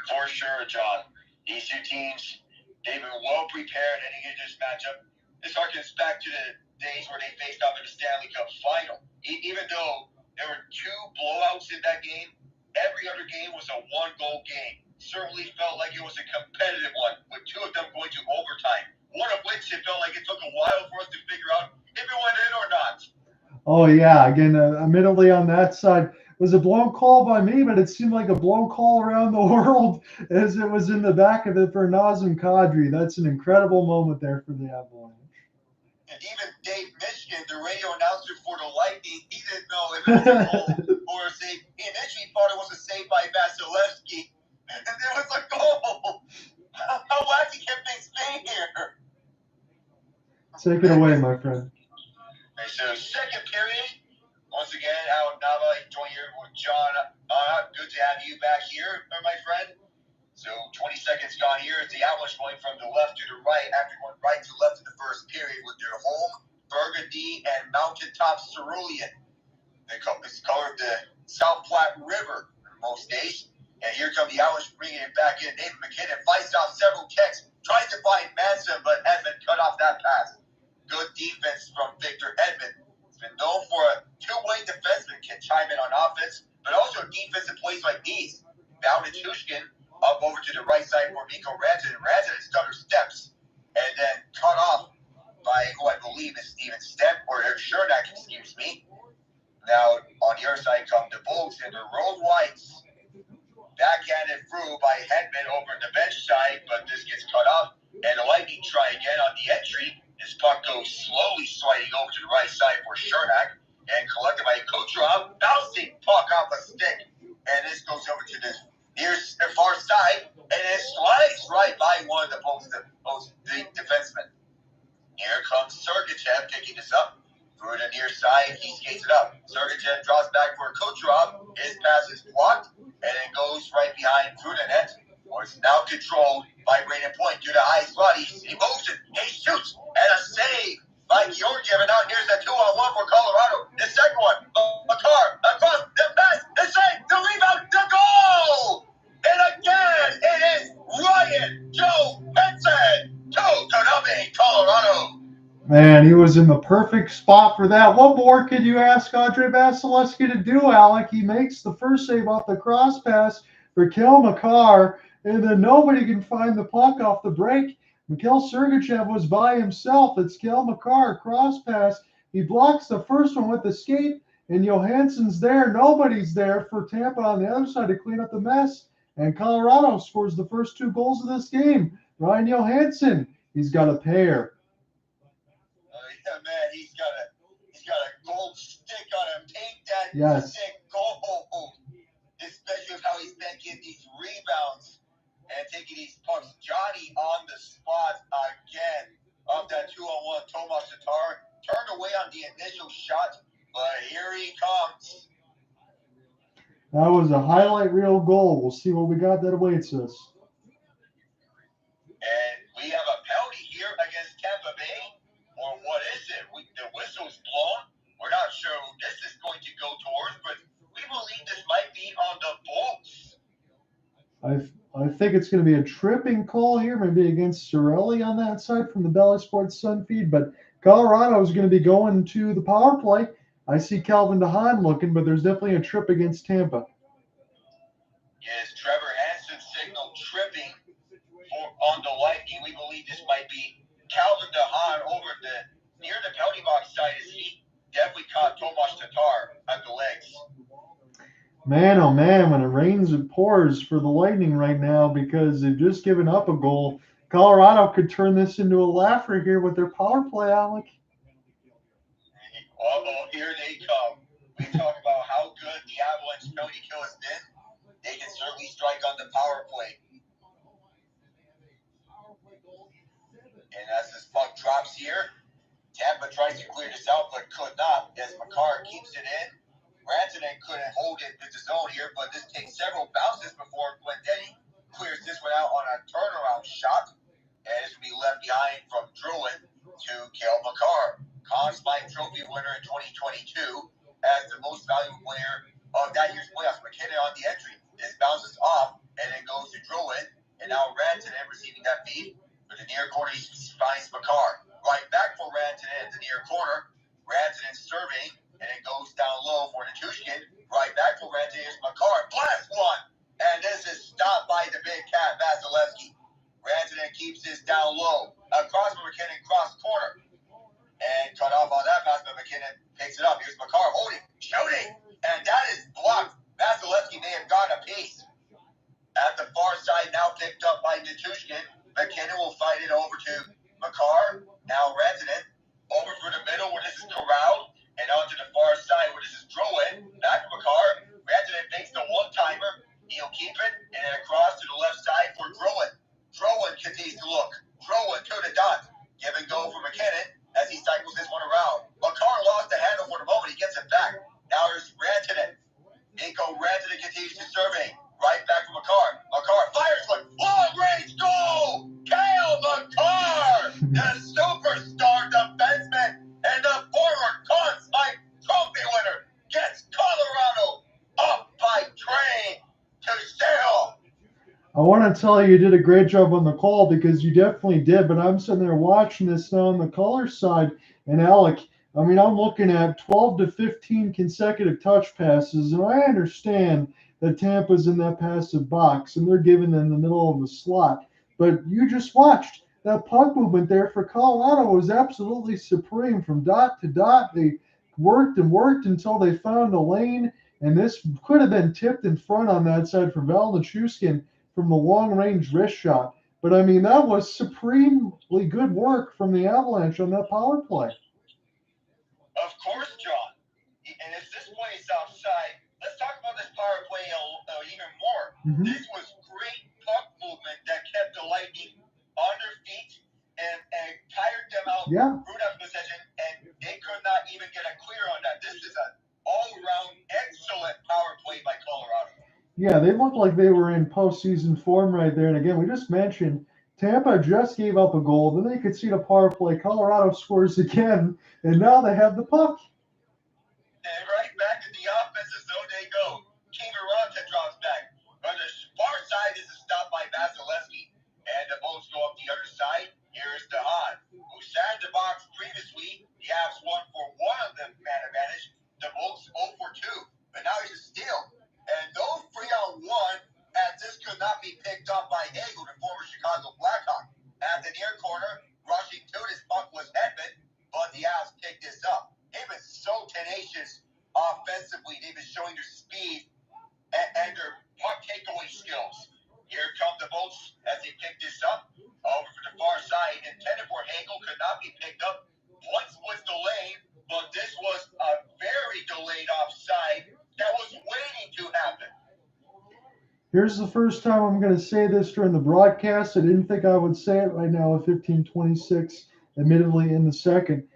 For sure, John. These two teams, they've been well prepared heading into this matchup. This harkens back to the days where they faced off in the Stanley Cup final. Even though there were 2 blowouts in that game, every other game was a 1-goal game. Certainly felt like it was a competitive one, with 2 of them going to overtime. One of which it felt like it took a while for us to figure out if it went in or not. Oh, yeah. Again, admittedly on that side, it was a blown call by me, but it seemed like a blown call around the world as it was in the back of it for Nazem Kadri. That's an incredible moment there for the Avalanche. And even Dave Michigan, the radio announcer for the Lightning, he didn't know if it was a goal or a save. He initially thought it was a save by Vasilevskiy, and it was a goal. How wacky can things be here? Take it away, my friend. Okay, so second period, once again, Alec Nava joined here with John. Good to have you back here, my friend. So 20 seconds gone here as the Avalanche going from the left to the right after going right to left in the first period with their home burgundy and mountaintop cerulean. It's colored the South Platte River most days. And here come the Avalanche bringing it back in. Nathan MacKinnon fights off several checks, tries to find Manson, but Hedman cut off that pass. Good defense from Victor Hedman. He's been known for a two-way defenseman, can chime in on offense, but also defensive plays like these. Now Nichushkin up over to the right side for Mikko Rantanem. Rantanem stutter steps and then cut off by who I believe is Steven Stemp or Jeannot, excuse me. Now on the other side come the Bulls and the Road Whites. Backhanded through by Hedman over the bench side, but this gets cut off. And the Lightning try again on the entry. This puck goes slowly sliding over to the right side for Jeannot and collected by Kucherov. Bouncing puck off a stick. And this goes over to the near far side. And it slides right by one of the Bulls defensemen. Here comes Sergachev picking this up. Through the near side, he skates it up. Sergachev draws back for Kucherov. His pass is blocked, and it goes right behind through the net. It's now controlled by Brayden to the high slot. He's in motion. He shoots, and a save by Georgiev. And now here's a 2-on-1 for Colorado. The second one, Makar across the pass, the save, the rebound, the goal! And again, it is Ryan Johansson. 2-0, Colorado. Man, he was in the perfect spot for that. What more could you ask Andrei Vasilevskiy to do, Alec? He makes the first save off the cross pass for Cale Makar, and then nobody can find the puck off the break. Mikhail Sergachev was by himself. It's Cale Makar, cross pass. He blocks the first one with the skate, and Johansson's there. Nobody's there for Tampa on the other side to clean up the mess. And Colorado scores the first 2 goals of this game. Ryan Johansson, he's got a pair. Yeah, man, he's got a gold stick on him. Paint that stick gold. Especially with how he's been getting these rebounds and taking these pucks. Johnny on the spot again of that 2-on-1. Tomas Tatar turned away on the initial shot, but here he comes. That was a highlight reel goal. We'll see what we got that awaits us. And we have a penalty here against Tampa Bay. Or what is it? The whistle's blown. We're not sure who this is going to go towards, but we believe this might be on the Bulls. I think it's going to be a tripping call here, maybe against Cirelli on that side from the Bally Sports Sun feed, but Colorado is going to be going to the power play. I see Calvin DeHaan looking, but there's definitely a trip against Tampa. Yes, Trevor Hansen signaled tripping on the Lightning. We believe this might be Calvin DeHaan over near the penalty box side as he definitely caught Tomas Tatar at the legs. Man, oh man, when it rains, it pours for the Lightning right now because they've just given up a goal Colorado could turn this into a laugher here with their power play, Alec. Uh-oh, here they come. We talk about how good the Avalanche penalty kill has been. They can certainly strike on the power play. And as this puck drops here, Tampa tries to clear this out, but could not, as Makar keeps it in. Rantanem couldn't hold it with his own here, but this takes several bounces before Goaltending clears this one out on a turnaround shot. And this will be left behind from Druin to Cale Makar. Conn Smythe Trophy winner in 2022 as the most valuable player of that year's playoffs. MacKinnon on the entry. This bounces off and then goes to Druin. And now Rantanem receiving that feed. To the near corner, he finds Makar. Right back for Rantanem at the near corner. Rantanem serving, and it goes down low for Nichushkin. Right back for Rantanem. Here's Makar. Blast one! And this is stopped by the big cat, Vasilevskiy. Rantanem keeps this down low. Across from MacKinnon, cross corner. And cut off on that pass, but MacKinnon picks it up. Here's Makar holding, shooting, and that is blocked. Vasilevskiy may have gone a piece. At the far side, now picked up by Nichushkin. MacKinnon will fight it over to Makar. Now Rantanem over for the middle where this is corralled. And onto the far side where this is Druin. Back to Makar. Rantanem makes the one-timer. He'll keep it. And then across to the left side for Druin. Druin continues to look. Druin to the dot. Give and go for MacKinnon as he cycles this one around. Makar lost the handle for the moment. He gets it back. Now there's Rantanem. Mikko Rantanem continues to survey. Right back to Makar. Makar fires one. Long range goal! Cale Makar! The superstar defenseman and the former Conn Smythe Trophy winner gets Colorado up by train to Seattle. I want to tell you did a great job on the call because you definitely did, but I'm sitting there watching this now on the color side, and Alec, I mean, I'm looking at 12 to 15 consecutive touch passes, and I understand that Tampa's in that passive box, and they're giving them the middle of the slot. But you just watched that puck movement there for Colorado was absolutely supreme from dot to dot. They worked and worked until they found a lane, and this could have been tipped in front on that side for Valeri Nichushkin from the long-range wrist shot. But, I mean, that was supremely good work from the Avalanche on that power play. Of course, John. And if this play is offside, let's talk about this power play even more. Mm-hmm. This was great puck movement that kept the Lightning on their feet and tired them out. Yeah. Root up possession, and they could not even get a clear on that. This is an all-around excellent power play by Colorado. Yeah, they looked like they were in postseason form right there. And again, we just mentioned Tampa just gave up a goal. Then they could see the power play. Colorado scores again, and now they have the puck. And right back in the offensive zone they go. Rantanem drops back. On the far side is a stop by Vasilevskiy. And the Bolts go up the other side. Here's DeHaan, who sat in the box previously. The Avs won for one of the man advantage. The Bolts 0 for 2. But now he's a steal. And those 3-on-1, as this could not be picked up by Hagel, the former Chicago Blackhawk. At the near corner, rushing to this puck was Hedman, but the Avs picked this up. They've been so tenacious offensively. They've been showing their speed and their puck takeaway skills. Here come the Bolts as they pick this up. Over for the far side, intended for Hagel, could not be picked up. Once was delayed, but this was a very delayed offside that was waiting to happen. Here's the first time I'm going to say this during the broadcast. I didn't think I would say it right now at 15:26, admittedly in the second.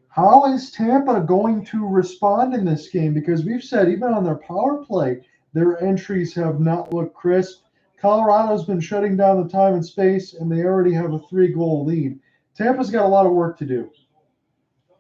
How is Tampa going to respond in this game? Because we've said even on their power play, their entries have not looked crisp. Colorado's been shutting down the time and space, and they already have a 3-goal lead. Tampa's got a lot of work to do.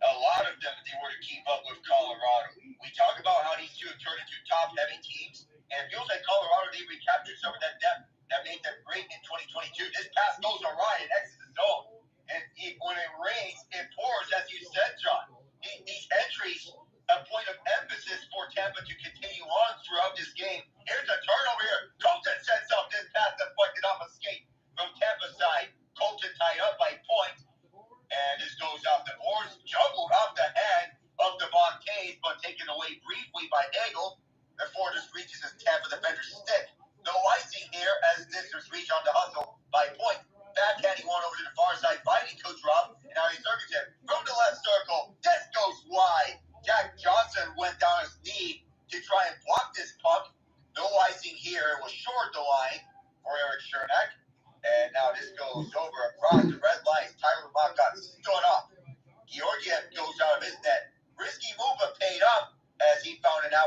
A lot of them, they were to keep up with Colorado. We talk about how these two have turned into top-heavy teams, and it feels like Colorado, they recaptured some of that depth that made them great in 2022. This pass goes awry and exits the zone. And when it rains, it pours, as you said, John. These entries, a point of emphasis for Tampa to continue on throughout this game. Here's a turnover here. Colton sets up this pass deflected off a skate from Tampa's side. Colton tied up by Point. And this goes off the boards, juggled off the hand of Devon Toews, but taken away briefly by Hagel before this reaches his Tampa defender's stick.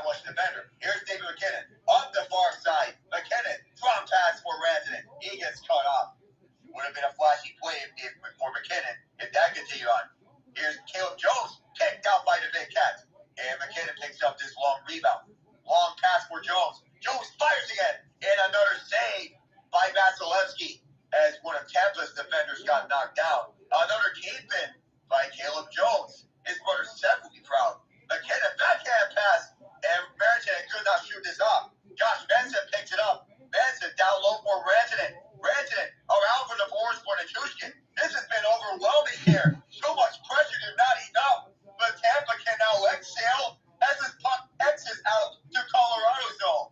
Avalanche defender. Here's David MacKinnon on the far side. MacKinnon, drop pass for Rantanem. He gets cut off. Would have been a flashy play for MacKinnon if that continued on. Here's Cale Jones, kicked out by the Big Cats. And MacKinnon picks up this long rebound. Long pass for Jones. Jones fires again. And another save by Vasilevskiy as one of Tampa's defenders got knocked down. Another keep-in by Caleb Jones. His brother Seth will be proud. MacKinnon backhand pass. And Rantanem could not shoot this off. Josh Benson picks it up. Benson down low for Rantanem. Rantanem around for the force for Nichushkin. This has been overwhelming here. So much pressure to not enough. But Tampa can now exhale as this puck exits out to Colorado zone.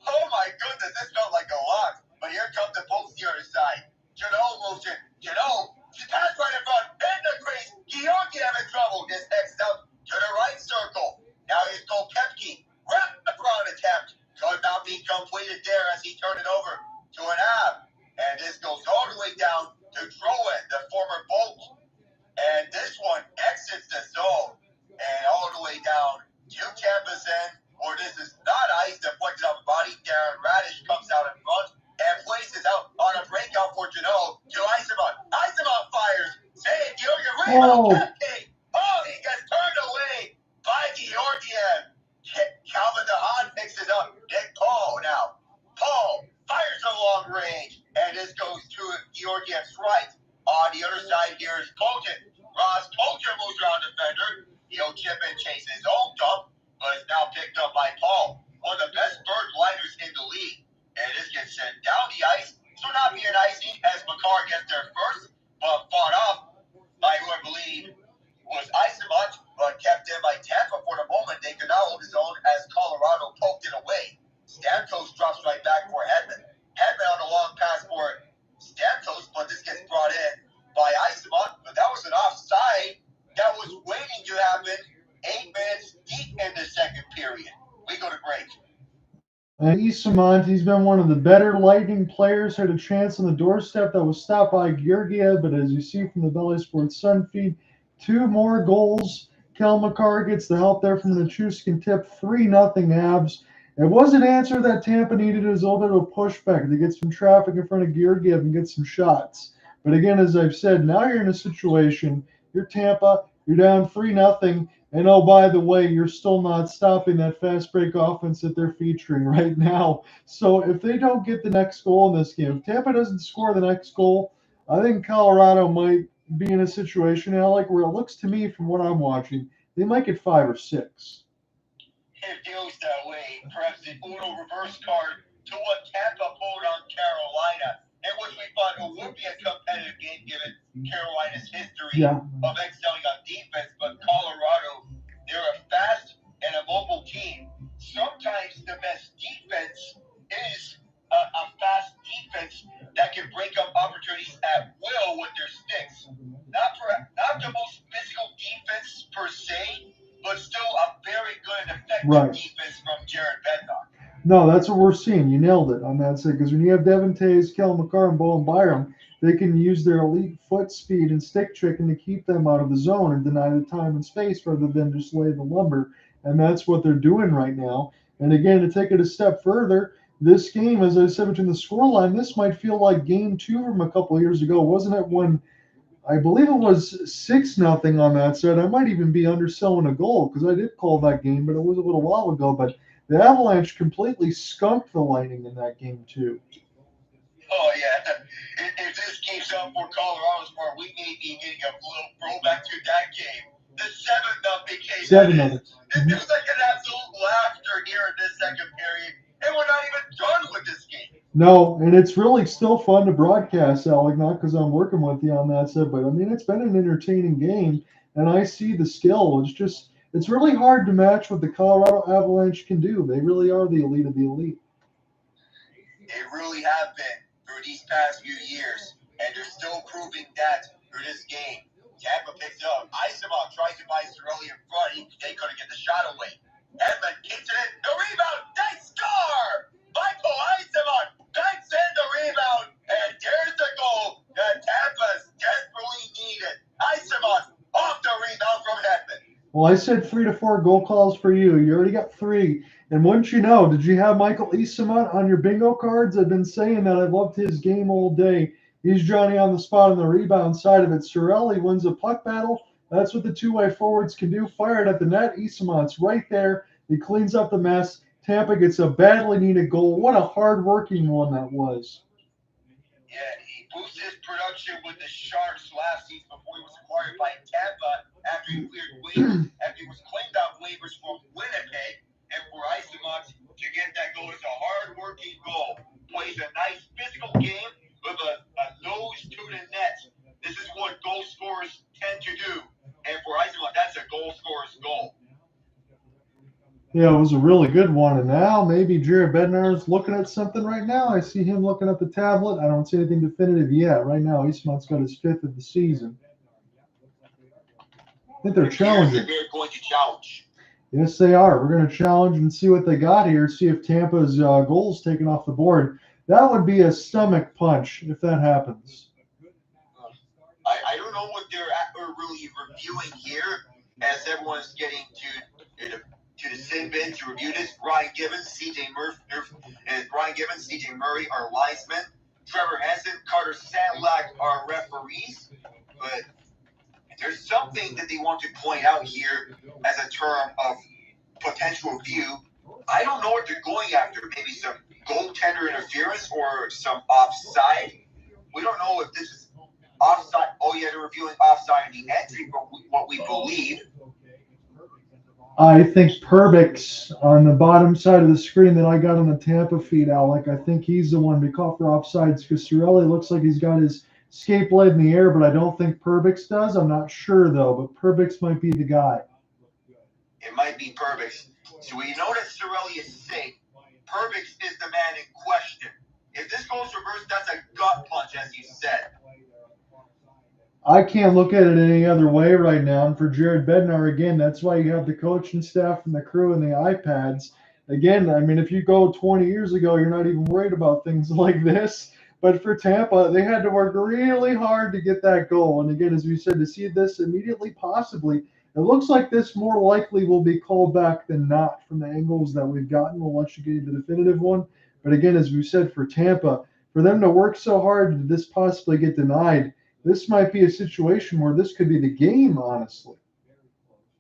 Oh my goodness, this felt like a lot. But here comes the post the other side. Jeannot motion. Jeannot, she passed right in front. In the crease. Georgiev in trouble. This exits out to the right circle. Now here's Goaltending. Wrap around attempt. Could not be completed there as he turned it over to an Av. And this goes all the way down to Troen, the former Bolt. And this one exits the zone and all the way down to Tampa's end, or this is not ice deflected off the body. Darren Radish comes out in front and places out on a breakout for Jeannot to Isamon. Isamon fires. Save Georgiev. Rebound. Captain. Oh, he gets turned away by Georgiev. Calvin DeHaan picks it up. Nick Paul now. Paul fires from long range, and this goes to Georgiev's right. On the other side here is Colton. Ross Colton moves around defender. He'll chip and chase his own dump, but it's now picked up by Paul, one of the best bird liners in the league. And this gets sent down the ice. So not being icing as Makar gets there first, but fought off by who I believe was Isamont, but kept in by Tampa for the moment. They could not hold his own as Colorado poked it away. Stamkos drops right back for Hedman. Hedman on a long pass for Stamkos, but this gets brought in by Isamont. But that was an offside that was waiting to happen 8 minutes deep in the second period. We go to break. And Isamont, he's been one of the better Lightning players. Had a chance on the doorstep that was stopped by Georgiev, but as you see from the Bally Sports Sun feed, 2 more goals. Cale Makar gets the help there from the Nichushkin tip, 3-0 Avs. It was an answer that Tampa needed as a little bit of a pushback to get some traffic in front of Georgiev and get some shots. But again, as I've said, now you're in a situation, you're Tampa, you're down 3-0, and oh, by the way, you're still not stopping that fast break offense that they're featuring right now. So if they don't get the next goal in this game, if Tampa doesn't score the next goal, I think Colorado might be in a situation, and I like where it looks to me from what I'm watching, they might get 5 or 6. It feels that way. Perhaps the Uno reverse card to what Tampa pulled on Carolina, in which we thought it would be a competitive game given Carolina's history of excelling on defense. But Colorado, they're a fast and a mobile team. Sometimes the best defense is a fast defense that can break up opportunities at will with their sticks. Not the most physical defense per se, but still a very good and effective defense from Jared Bednar. No, that's what we're seeing. You nailed it on that side. Because when you have Devon Toews, Cale Makar, and Bowen Byram, they can use their elite foot speed and stick tricking to keep them out of the zone and deny the time and space rather than just lay the lumber. And that's what they're doing right now. And again, to take it a step further, this game, as I said, between the scoreline, this might feel like game 2 from a couple of years ago. Wasn't it when I believe it was 6-0 on that side? I might even be underselling a goal because I did call that game, but it was a little while ago. But the Avalanche completely skunked the Lightning in that game too. Oh, yeah. If this keeps up for Colorado's part, we may be getting a little throwback to that game. The 7-0 game. 7-0. It feels like an absolute laughter here in this second period, and we're not even done with this game. No, and it's really still fun to broadcast, Alec, not because I'm working with you on that side, but I mean, it's been an entertaining game, and I see the skill. It's really hard to match what the Colorado Avalanche can do. They really are the elite of the elite. They really have been through these past few years, and they're still proving that through this game. Tampa picks it up. Isamont tries to buy Cirelli in front. They couldn't get the shot away. Hedman kicks it in. The rebound. They score! Michael Isamont banks in the rebound. And there's the goal that Tampa's desperately needed. Isamont off the rebound from Hedman. Well, I said 3 to 4 goal calls for you. You already got 3. And wouldn't you know, did you have Michael Eyssimont on your bingo cards? I've been saying that I loved his game all day. He's Johnny on the spot on the rebound side of it. Cirelli wins a puck battle. That's what the two-way forwards can do. Fire it at the net. Eysimont's right there. He cleans up the mess. Tampa gets a badly needed goal. What a hard-working one that was. Yeah, he boosted his production with the Sharks last season before he was acquired by Tampa after he was claimed on waivers from Winnipeg. And for Eyssimont to get that goal, it's a hard-working goal. Plays a nice physical game with a nose to the net. This is what goal scorers tend to do. And for Eyssimont, that's a goal scorer's goal. Yeah, it was a really good one. And now maybe Jared Bednar is looking at something right now. I see him looking at the tablet. I don't see anything definitive yet. Right now, Eastmont's got his 5th of the season. I think they're challenging. They're going to challenge. Yes, they are. We're going to challenge and see what they got here. See if Tampa's goal's taken off the board. That would be a stomach punch if that happens. I don't know what they're really reviewing here, as everyone's getting to the sin bin to review this. Ryan Gibbons, CJ Murray are linesmen. Trevor Henson, Carter Sandlack are referees. But there's something that they want to point out here as a term of potential review. I don't know what they're going after. Maybe some goaltender interference or some offside. We don't know if this is offside. Oh, yeah, they're reviewing offside in the entry, but what we believe. I think Perbix on the bottom side of the screen that I got on the Tampa feed, Alec. I think he's the one to be called for offsides because Cirelli looks like he's got his skate blade in the air, but I don't think Perbix does. I'm not sure, though, but Perbix might be the guy. It might be Perbix. So we know that Cirelli is safe. Perbix is the man in question. If this goes reverse, that's a gut punch, as you said. I can't look at it any other way right now. And for Jared Bednar, again, that's why you have the coaching staff and the crew and the iPads. Again, I mean, if you go 20 years ago, you're not even worried about things like this. But for Tampa, they had to work really hard to get that goal. And again, as we said, to see this immediately, possibly, it looks like this more likely will be called back than not from the angles that we've gotten. We'll let you get the definitive one. But again, as we said, for Tampa, for them to work so hard to this possibly get denied, this might be a situation where this could be the game, honestly.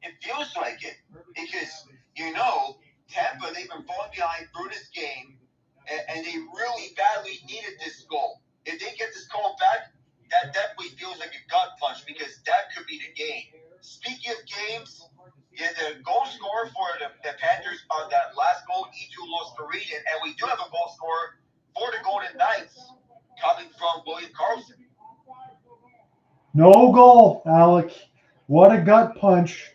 It feels like it because, Tampa, they've been falling behind through this game, and they really badly needed this goal. If they get this goal back, that definitely feels like a gut punch because that could be the game. Speaking of games, the goal scorer for the Panthers on that last goal, E2 lost to Brayden, and we do have a goal scorer for the Golden Knights coming from William Karlsson. No goal, Alec. What a gut punch.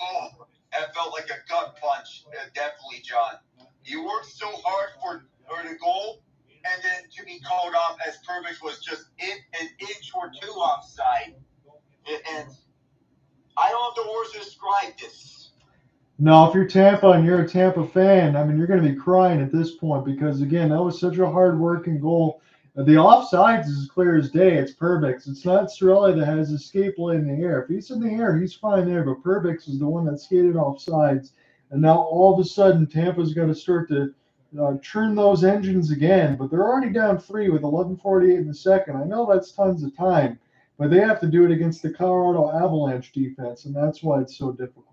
Oh, that felt like a gut punch. Definitely, John. You worked so hard for the goal, and then to be called off as Perbix was just an inch or two offside. And I don't have the words to describe this. No, if you're Tampa and you're a Tampa fan, I mean, you're going to be crying at this point because, again, that was such a hard-working goal. The offsides is as clear as day. It's Perbix. It's not Cirelli that has his skate blade in the air. If he's in the air, he's fine there, but Perbix is the one that skated offsides. And now all of a sudden, Tampa's got to start to churn those engines again. But they're already down 3 with 11:48 in the second. I know that's tons of time, but they have to do it against the Colorado Avalanche defense, and that's why it's so difficult.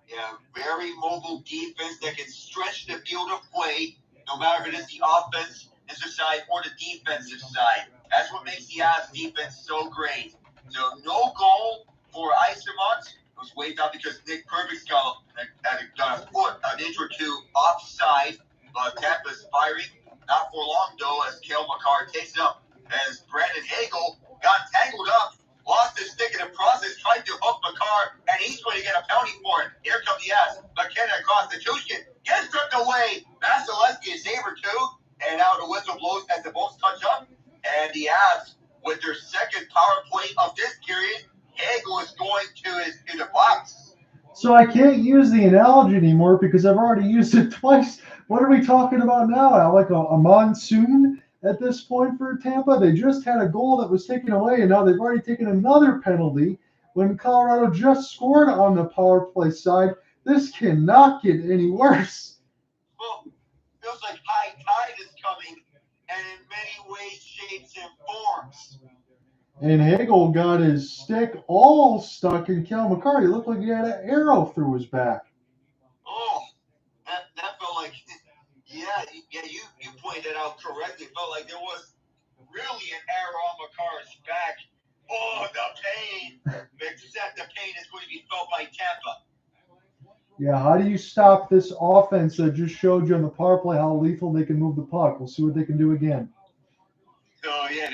Yeah, very mobile defense that can stretch the field of play, no matter if it is the offensive side or the defensive side. That's what makes the Avs defense so great. So no goal for Eyssimont. It was waved out because Nick Perbix got a foot, an inch or two offside. But Tampa's firing. Not for long, though, as Cale Makar takes it up. As Brandon Hagel got tangled up, lost his stick in the process, tried to hook Makar, and he's going to get a penalty for it. Here comes the Avs. MacKinnon across the Nichushkin. Gets stripped away. Vasilevskiy is saber too. And now the whistle blows as the boats touch up. And the Avs, with their second power play of this period, Hagel is going to the box. So I can't use the analogy anymore because I've already used it twice. What are we talking about now, Alec? A monsoon at this point for Tampa? They just had a goal that was taken away, and now they've already taken another penalty. when Colorado just scored on the power play side. This cannot get any worse. Well, feels like high tide is coming, and in many ways, shapes, and forms. And Hagel got his stick all stuck in Cale Makar. He looked like he had an arrow through his back. Oh, that felt like, you pointed it out correctly. It felt like there was really an arrow on Makar's back. Oh, the pain. Except the pain is going to be felt by Tampa. Yeah, how do you stop this offense that just showed you on the power play how lethal they can move the puck? We'll see what they can do again. So, yeah,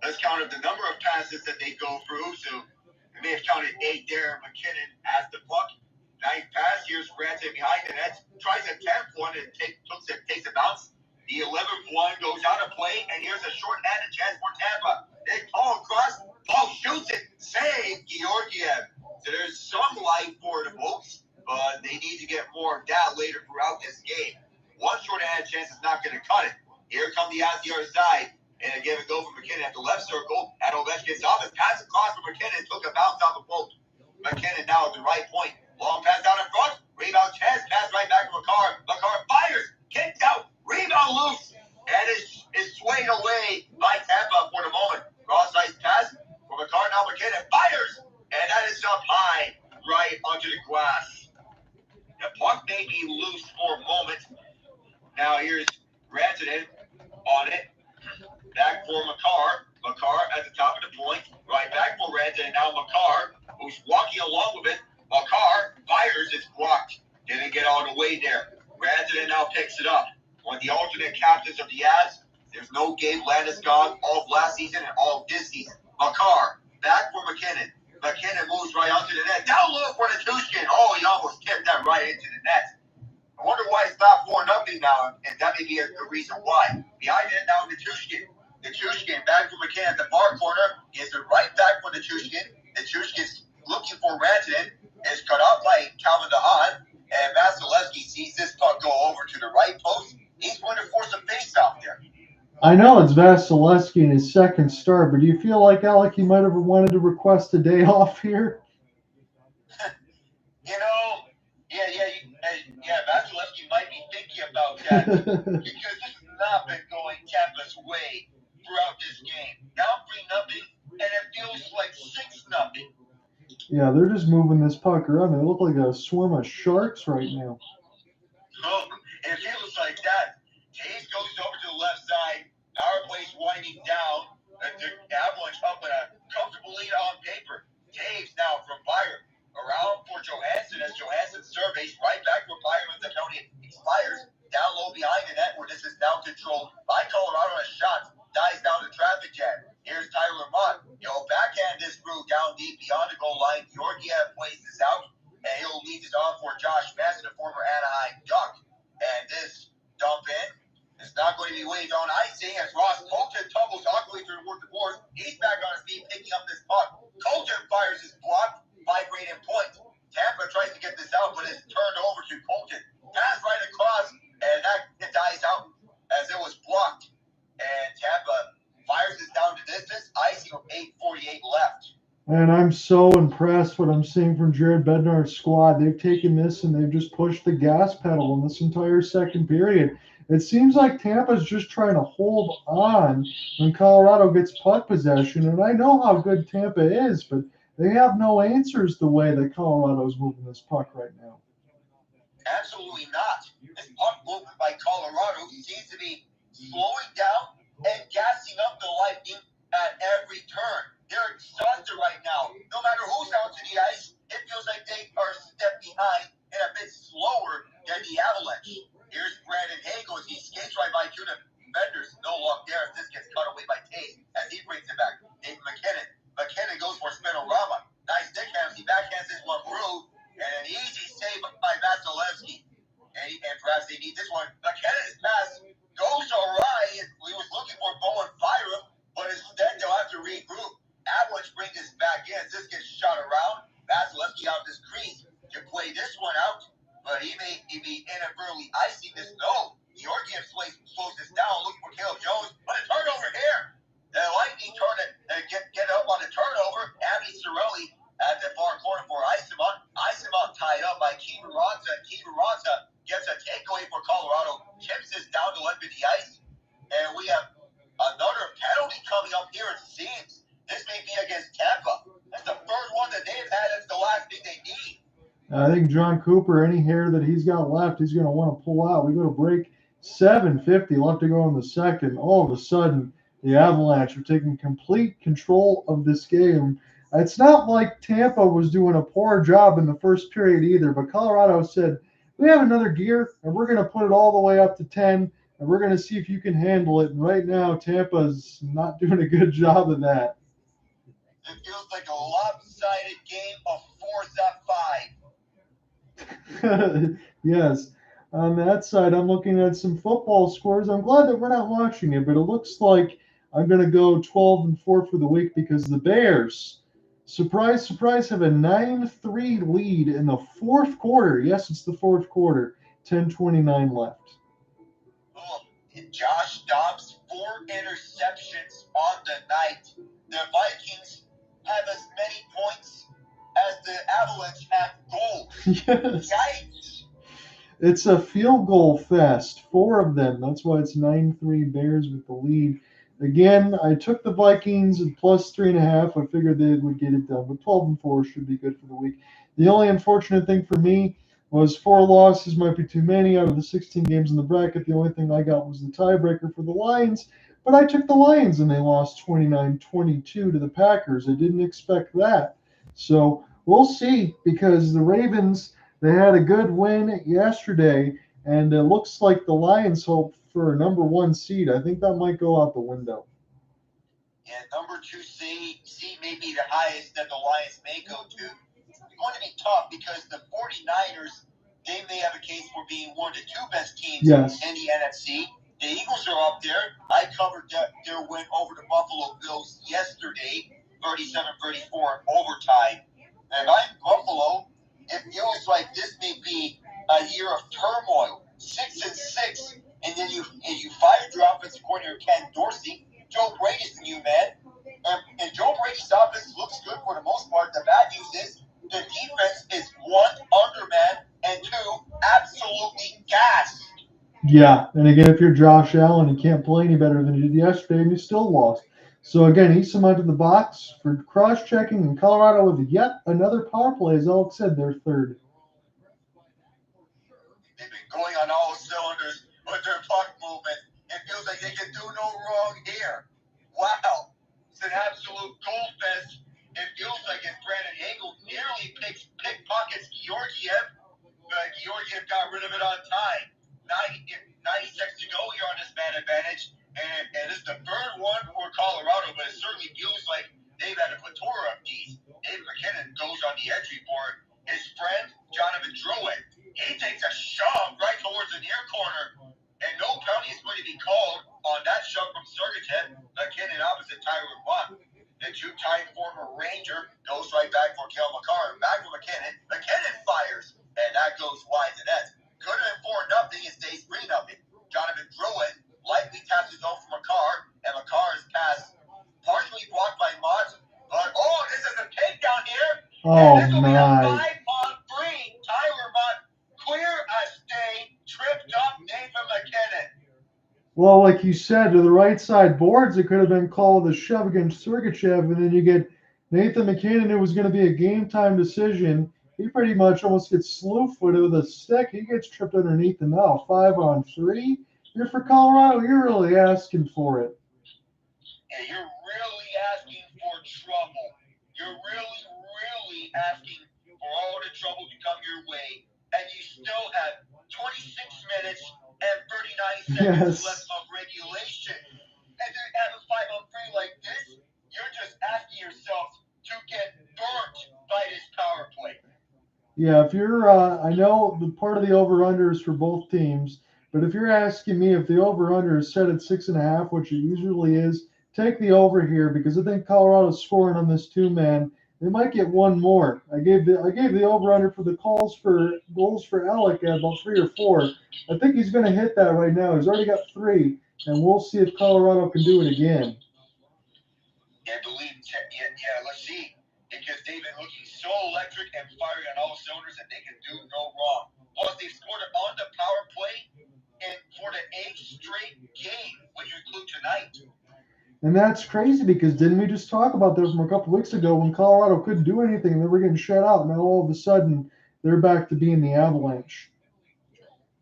let's count up the number of passes that they go through. So, they may have counted 8 there. MacKinnon has the puck. 9th pass. Here's Rantanem behind the net. Tries a 10th one and takes a bounce. The 11th one goes out of play, and here's a short-handed chance for Tampa. They call across. Paul shoots it. Save Georgiev. So there's some life for the folks, but they need to get more of that later throughout this game. One short-handed chance is not going to cut it. Here come the odds the other side. And a give and go from MacKinnon at the left circle. And Ovechkin gets off. His pass across from MacKinnon. Took a bounce off the post. MacKinnon now at the right point. Long pass down in front. Rebound chance. Pass right back to Makar. Makar fires. Kicked out. Rebound loose. And is swayed away by Tampa for the moment. Cross-ice pass from Makar. Now MacKinnon fires. And that is up high. Right onto the glass. The puck may be loose for a moment. Now here's Rantanem on it. Back for Makar. Makar at the top of the point. Right back for Rantanem. Now Makar, who's walking along with it. Makar fires. It's blocked. Didn't get all the way there. Rantanem now picks it up. One of the alternate captains of the Avs. There's no Gabe Landeskog all of last season and all of this season. Makar back for MacKinnon. MacKinnon moves right onto the net. Down low for Nichushkin. Oh, he almost tipped that right into the net. I wonder why it's not 4-0 now, and that may be a reason why. Behind it now, Nichushkin. Nichushkin back for MacKinnon at the far corner. Gives it right back for Nichushkin. Nichushkin's looking for Rantanem. Is cut off by Calvin DeHaan. And Vasilevskiy sees this puck go over to the right post. He's going to force a face-off there. I know it's Vasilevskiy in his second start, but do you feel like, Alec, he might have wanted to request a day off here? Vasilevskiy might be thinking about that because this has not been going Tampa's way throughout this game. Now 3-0, and it feels like 6-0. Yeah, they're just moving this puck around. They look like a swarm of sharks right now. Oh, it feels like that. Toews goes over to the left side. Power play's winding down. The Avalanche up with a comfortable lead on paper. Toews now from Fire. Around for Johansson as Johansson surveys right back for Fire when the penalty expires. Down low behind the net where this is now controlled by Colorado as shots. Dies down to traffic jam. Here's Tyler Mott. Backhand this through down deep beyond the goal line. Georgiev plays this out. And he'll lead this on for Josh Manson, the former Anaheim Duck. And this dump in is not going to be waved on icing as Ross Colton tumbles awkwardly through the boards. He's back on his feet picking up this puck. Colton fires his block by Brayden point. Tampa tries to get this out, but it's turned over to Colton. Pass right across, and that dies out as it was blocked. And Tampa fires this down to distance. Icing of 8:48 left. And I'm so impressed what I'm seeing from Jared Bednar's squad. They've taken this and they've just pushed the gas pedal in this entire second period. It seems like Tampa's just trying to hold on when Colorado gets puck possession. And I know how good Tampa is, but they have no answers the way that Colorado's moving this puck right now. Absolutely not. This puck movement by Colorado seems to be slowing down and gassing up the Lightning at every turn. They're exhausted right now. No matter who's out to the ice, it feels like they are a step behind and a bit slower than the Avalanche. Here's Brandon Hagel as he skates right by two defenders. No luck there as this gets cut away by Toews as he brings it back. Nathan MacKinnon. MacKinnon goes for Spinorama. Nice stick hands. He backhands this one through. And an easy save by Vasilevskiy. And perhaps they need this one. MacKinnon's pass goes awry. He was looking for Bowen Fire, but instead they'll have to regroup. Avalanche bring this back in. This gets shot around. Vasilevskiy out of this crease to play this one out. But he may be inadvertently icing this. No. Georgiev slows this down, looking for Cale Jones. But a turnover here. The Lightning turn it and get up on the turnover. Abby Cirelli at the far corner for Isamont. Isamont tied up by Kevin Ronza. Kevin Ronza gets a takeaway for Colorado. Chips is down to under the ice. And we have another penalty coming up here, it seems. This may be against Tampa. That's the first one that they've had. That's the last thing they need. I think John Cooper, any hair that he's got left, he's going to want to pull out. We go to break 7:50 left to go in the second. All of a sudden, the Avalanche are taking complete control of this game. It's not like Tampa was doing a poor job in the first period either, but Colorado said, we have another gear, and we're going to put it all the way up to 10, and we're going to see if you can handle it. And right now, Tampa's not doing a good job of that. It feels like a lopsided game of 4-5. Yes. On that side, I'm looking at some football scores. I'm glad that we're not watching it, but it looks like I'm going to go 12-4 for the week because the Bears, surprise, surprise, have a 9-3 lead in the fourth quarter. Yes, it's the fourth quarter. 10:29 left. Oh, Josh Dobbs, 4 interceptions on the night. The Vikings have as many points as the Avalanche have goals. Yes. Yikes. It's a field goal fest, 4 of them. That's why it's 9-3 Bears with the lead. Again, I took the Vikings at plus 3.5. I figured they would get it done, but 12-4 should be good for the week. The only unfortunate thing for me was 4 losses might be too many out of the 16 games in the bracket. The only thing I got was the tiebreaker for the Lions, but I took the Lions and they lost 29-22 to the Packers. I didn't expect that. So we'll see, because the Ravens, they had a good win yesterday, and it looks like the Lions hope for a number 1 seed. I think that might go out the window. Yeah, number 2 seed may be the highest that the Lions may go to. It's going to be tough because the 49ers, they may have a case for being one of the 2 best teams in the NFC. The Eagles are up there. I covered their win over the Buffalo Bills yesterday, 37-34 in overtime. And I'm Buffalo. It feels like this may be a year of turmoil. 6-6, and then you fired your offensive coordinator Ken Dorsey. Joe Brady's the new man, and Joe Brady's offense looks good for the most part. The bad news is the defense is 1 undermanned and 2 absolutely gassed. Yeah, and again, if you're Josh Allen, you can't play any better than you did yesterday, and you still lost. So again, he's cemented the box for cross-checking, and Colorado with yet another power play, as Alex said, they're third. They've been going on all cylinders with their puck movement. It feels like they can do no wrong here. Wow. It's an absolute goal fest. It feels like if Brandon Hagel nearly pickpockets Georgiev, Georgiev got rid of it on time. 90 seconds to go here on this man advantage. And it's the third one for Colorado, but it certainly feels like they've had a plethora of these. MacKinnon goes on the entry for his friend, Jonathan Drouin. He takes a shove right towards the near corner, and no penalty is going to be called on that shove from Sergachev. MacKinnon opposite Tyler Buck. The 2-time former Ranger goes right back for Cale Makar. Back for MacKinnon. MacKinnon fires, and that goes wide to net. Could have been 4-0. It stays 3-0. Jonathan Drouin lightly taps his own from Makar, and Makar is passed, partially blocked by Mott. But this is a takedown here. Oh, and this will be a my. 5-on-3. Tyler Mott clear as day, tripped up Nathan MacKinnon. Well, like you said, to the right side boards, it could have been called a shove against Sergachev, and then you get Nathan MacKinnon, it was going to be a game-time decision. He pretty much almost gets slew-footed with a stick. He gets tripped underneath, and now 5-on-3. You're for Colorado. You're really asking for it. Yeah, you're really asking for trouble. You're really asking for all the trouble to come your way, and you still have 26 minutes and 39 seconds left of regulation. And to have a 5-on-3 like this, you're just asking yourself to get burnt by this power play. Yeah, if you're, I know the part of the over-under is for both teams, but if you're asking me if the over-under is set at 6.5, which it usually is, take the over here because I think Colorado's scoring on this 2-man. They might get one more. I gave the over-under for the goals for Alec at about 3 or 4. I think he's going to hit that right now. He's already got 3, and we'll see if Colorado can do it again. Yeah, let's see, because they've been looking so electric and firing on all cylinders that they can do no wrong. Plus, they've scored on the power play and for the 8th straight game when you include tonight. And that's crazy because didn't we just talk about this from a couple weeks ago when Colorado couldn't do anything and they were getting shut out? Now all of a sudden they're back to being the Avalanche.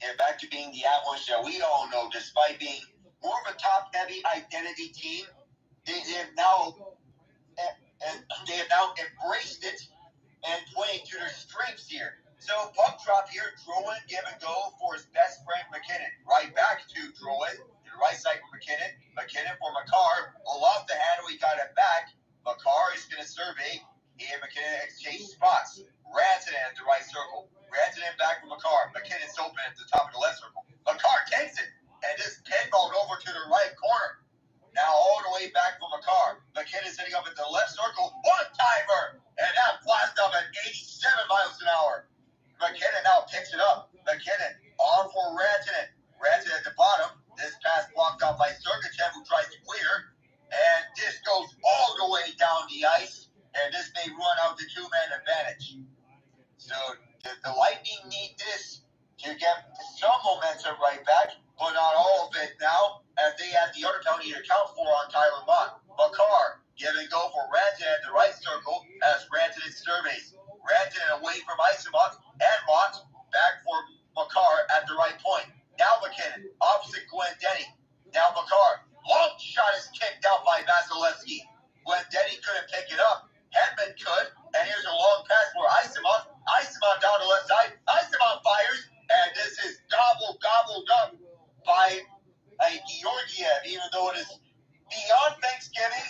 And back to being the Avalanche that we all know, despite being more of a top-heavy identity team, they have now embraced it and playing to their strengths here. So puck drop here, Drouin give and go for his best friend MacKinnon. Right back to Drouin, to the right side for MacKinnon. MacKinnon for Makar. Off the handle, he got it back. Makar is going to survey. He and MacKinnon exchange spots. Rantanem at the right circle. Rantanem back for Makar. MacKinnon's open at the top of the left circle. Makar takes it and just pinballed over to the right corner. Now all the way back for Makar. MacKinnon sitting up at the left circle. One-timer! And that blast up at 87 miles an hour. MacKinnon now picks it up. MacKinnon on for Rantanen. Rantanen at the bottom. This pass blocked off by Sergachev, who tries to clear. And this goes all the way down the ice. And this may run out the two-man advantage. So the Lightning need this to get some momentum right back, but not all of it now, as they have the other penalty to account for on Tyler Mott. Makar give and go for Rantanen at the right circle as Rantanen surveys. Rantanen away from Isamont and Mott back for Makar at the right point. Now MacKinnon, opposite Goaltending. Now Makar. Long shot is kicked out by Vasilevskiy. Goaltending couldn't pick it up. Hedman could. And here's a long pass for Isamont. Isamont down the left side. Isamont fires. And this is gobbled up by Georgiev. Even though it is beyond Thanksgiving,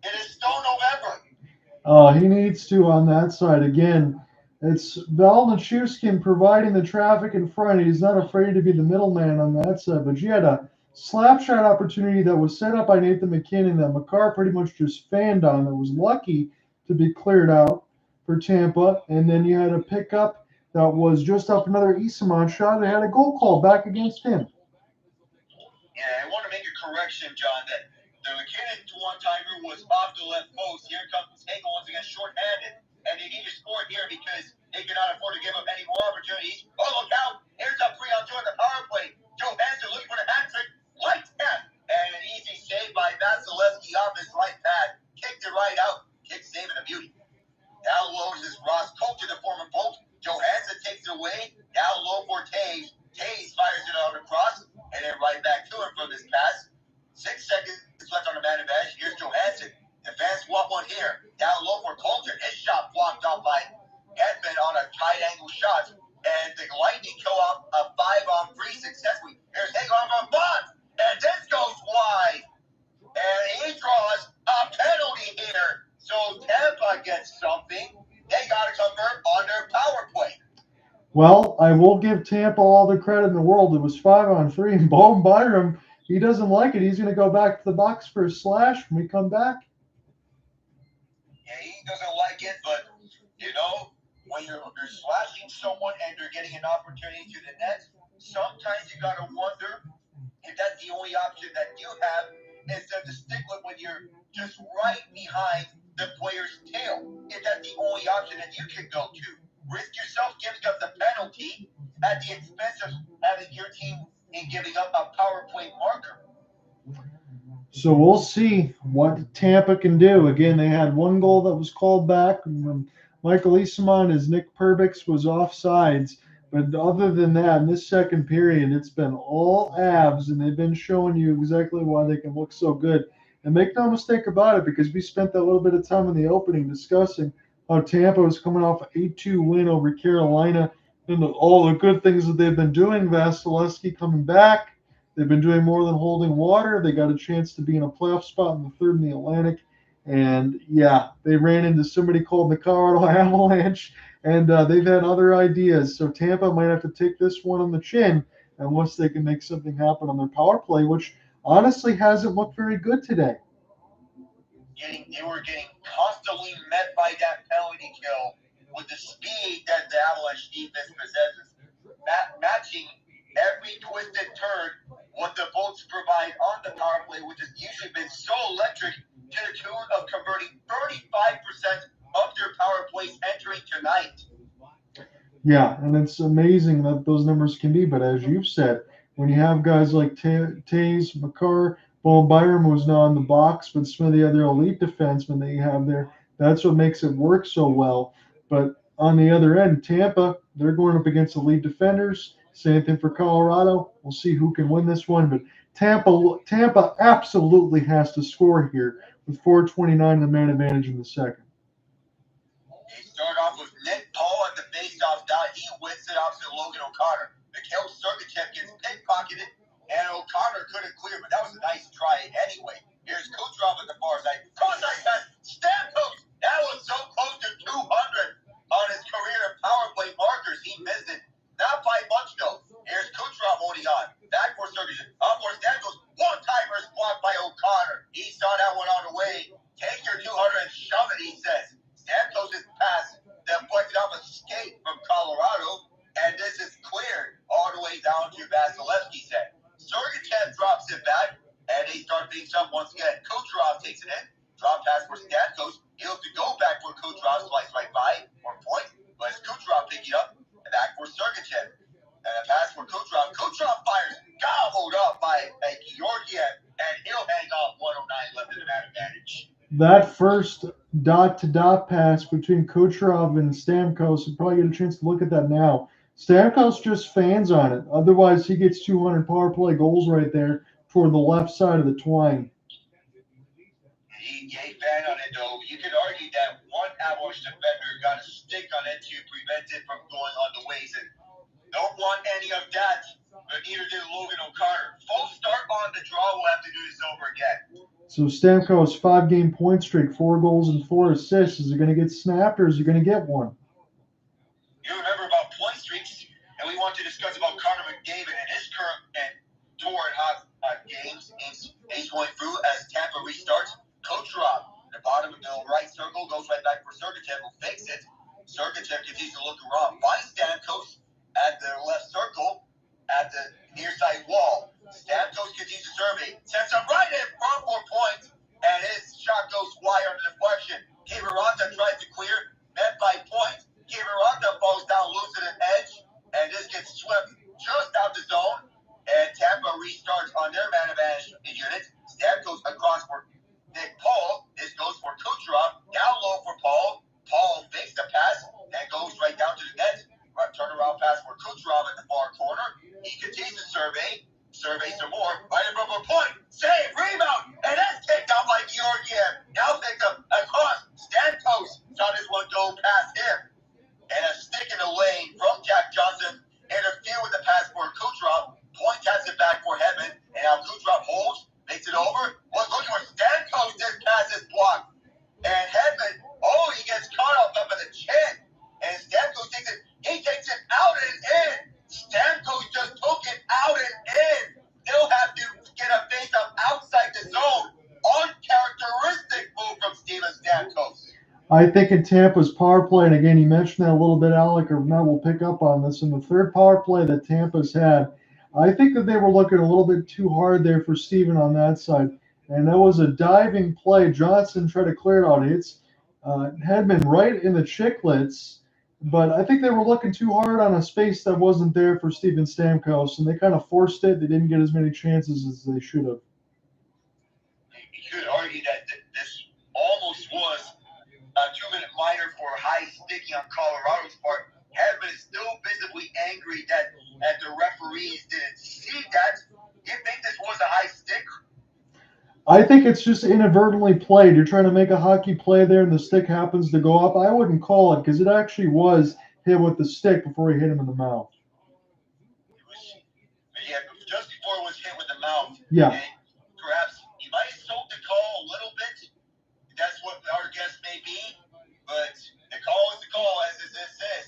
it is still November. He needs to on that side. Again, it's Valeri Nichushkin providing the traffic in front. He's not afraid to be the middleman on that side. But you had a slap shot opportunity that was set up by Nathan MacKinnon that Makar pretty much just fanned on. That was lucky to be cleared out for Tampa. And then you had a pickup that was just up another Isamont shot. They had a goal call back against him. Yeah, I want to make a correction, John, that the MacKinnon one-timer was off the left post. Here comes Hagel once again short-handed, and they need to score here because they cannot afford to give up any more opportunities. Oh, look out! Here's a 3-on-2 on the power play. Johansson looking for the hat trick. Light tap, and an easy save by Vasilevskiy off his right pad. Kicked it right out. Kick saving a beauty. Down low is Ross Colton, the former Bolt. Johansson takes it away. Down low for Toews. Toews fires it on the cross, and then right back to him from this pass. 6 seconds left on the man advantage. Here's Johansson. The fans want one here. Down low for Colton. His shot blocked off by Hedman on a tight angle shot. And the Lightning go up a 5-on-3 successfully. Here's Hagel on a bot. And this goes wide. And he draws a penalty here. So Tampa gets something. They got to convert on their power play. Well, I will give Tampa all the credit in the world. It was 5-on-3, and Bowen Byram, he doesn't like it. He's going to go back to the box for a slash when we come back. Yeah, he doesn't like it, but, you know, when you're slashing someone and you're getting an opportunity to the net, sometimes you got to wonder if that's the only option that you have instead of stick with when you're just right behind the player's tail. If that's the only option that you can go to. Risk yourself giving up the penalty at the expense of having your team in giving up a power play marker. So we'll see what Tampa can do. Again, they had one goal that was called back from Michael Eastman as Nick Perbix was offsides. But other than that, in this second period, it's been all Avs, and they've been showing you exactly why they can look so good. And make no mistake about it, because we spent that little bit of time in the opening discussing how Tampa is coming off an 8-2 win over Carolina and all the good things that they've been doing. Vasilevskiy coming back. They've been doing more than holding water. They got a chance to be in a playoff spot in the third in the Atlantic. And, yeah, they ran into somebody called the Colorado Avalanche, and they've had other ideas. So Tampa might have to take this one on the chin unless they can make something happen on their power play, which honestly hasn't looked very good today. They were getting constantly met by that penalty kill with the speed that the Avalanche defense possesses, matching every twisted turn what the Bolts provide on the power play, which has usually been so electric to the tune of converting 35% of their power plays entering tonight. Yeah, and it's amazing that those numbers can be. But as you've said, when you have guys like Toews, Makar, Bo Byram, who's not in the box, but some of the other elite defensemen that you have there, that's what makes it work so well. But on the other end, Tampa, they're going up against elite defenders. Same thing for Colorado. We'll see who can win this one. But Tampa absolutely has to score here with 4:29 in the man advantage in the second. They start off with Nick Paul at the faceoff dot. He wins it opposite Logan O'Connor. Mikhail Sergachev gets pickpocketed, and O'Connor couldn't clear, but that was a nice try anyway. Here's Kucherov at the far side. Cross-side pass. Stamkos. That was so close to 200 on his career power play markers. He missed it. Not by much, though. Here's Kucherov holding on. Back for Sergachev. Up for Stamkos. One-timer blocked by O'Connor. He saw that one on the way. Take your 200 and shove it, he says. Stamkos' pass deflected off a skate from Colorado, and this is cleared all the way down to Vasilevskiy's head. Sergachev drops it back, and they start things up once again. Kucherov takes it in. Drop pass for Stamkos. He'll have to go back for Kucherov, slice right by, or point. But it's Kucherov picking up, and back for Sergachev. And a pass for Kucherov. Kucherov fires, gobbled up by Georgiev, and he'll hang off 109 left in the man advantage. That first dot-to-dot pass between Kucherov and Stamkos, you probably get a chance to look at that now. Stamkos just fans on it. Otherwise, he gets 200 power play goals right there toward the left side of the twine. He fan on it, though. You could argue that one Avalanche defender got a stick on it to prevent it from going on the ways, and don't want any of that, but neither did Logan O'Connor. Full start on the draw. We'll have to do this over again. So Stamkos, 5-game point streak, 4 goals and 4 assists. Is it going to get snapped or is he going to get one? You remember about point streaks, and we want to discuss about Connor McDavid and his current and torn hot games. He's going through as Tampa restarts. Kucherov, the bottom of the right circle, goes right back for Sergachev, who fakes it. Sergachev continues to look around. Finds Stamkos at the left circle at the near side wall. Stamkos continues to survey. Sends him right in front for points, and his shot goes wide on the deflection. Rantanem tries to clear, met by points. Rantanem falls down, losing an edge, and this gets swept just out the zone. And Tampa restarts on their man advantage unit. Stamkos across for Nick Paul. This goes for Kucherov. Down low for Paul. Paul fakes the pass and goes right down to the net. Turnaround pass for Kucherov at the far corner. He continues to survey some more. Right above a point. Save, rebound, and that's kicked out by Georgiev. Now picked up across. Stamkos saw this one go past him. And a stick in the lane from Jack Johnson. Interfere with the pass for Kucherov. Point has it back for Hedman. And now Kucherov holds, makes it over. Was looking for Stamkos. This pass is blocked. And Hedman, he gets caught up in the chin. And Stamkos takes it. He takes it out and in. Stamkos just took it out and in. They'll have to get a face-up outside the zone. Uncharacteristic move from Steven Stamkos. I think in Tampa's power play, and again, you mentioned that a little bit, Alec, or Matt will pick up on this, in the third power play that Tampa's had, I think that they were looking a little bit too hard there for Steven on that side. And that was a diving play. Johnson tried to clear it out. It's Hedman right in the chicklets. But I think they were looking too hard on a space that wasn't there for Steven Stamkos, and they kind of forced it. They didn't get as many chances as they should have. You could argue that this almost was a 2-minute minor for high sticking on Colorado's part. Hedman is still visibly angry that the referees didn't see that. Do you think this was a high stick? I think it's just inadvertently played. You're trying to make a hockey play there, and the stick happens to go up. I wouldn't call it because it actually was hit with the stick before he hit him in the mouth. Just before it was hit with the mouth. Yeah. And perhaps he might have sold the call a little bit. That's what our guess may be. But the call is the call, as this is.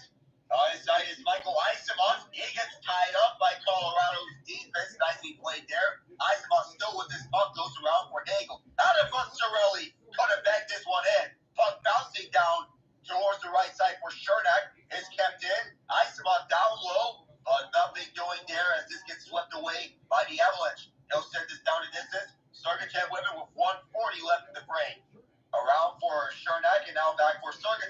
On his side is Michael Eissaman. He gets tied up by Colorado's defense. Nicely played there. Eissaman still with his puck, goes around for Hagel. Out in front, Cirelli could have backed this one in. Puck bouncing down towards the right side for Jeannot. Is kept in. Eissaman down low, but nothing doing there as this gets swept away by the Avalanche. He'll send this down a distance. Sergachev with it with 1:40 left in the frame. Around for Jeannot and now back for Sergachev.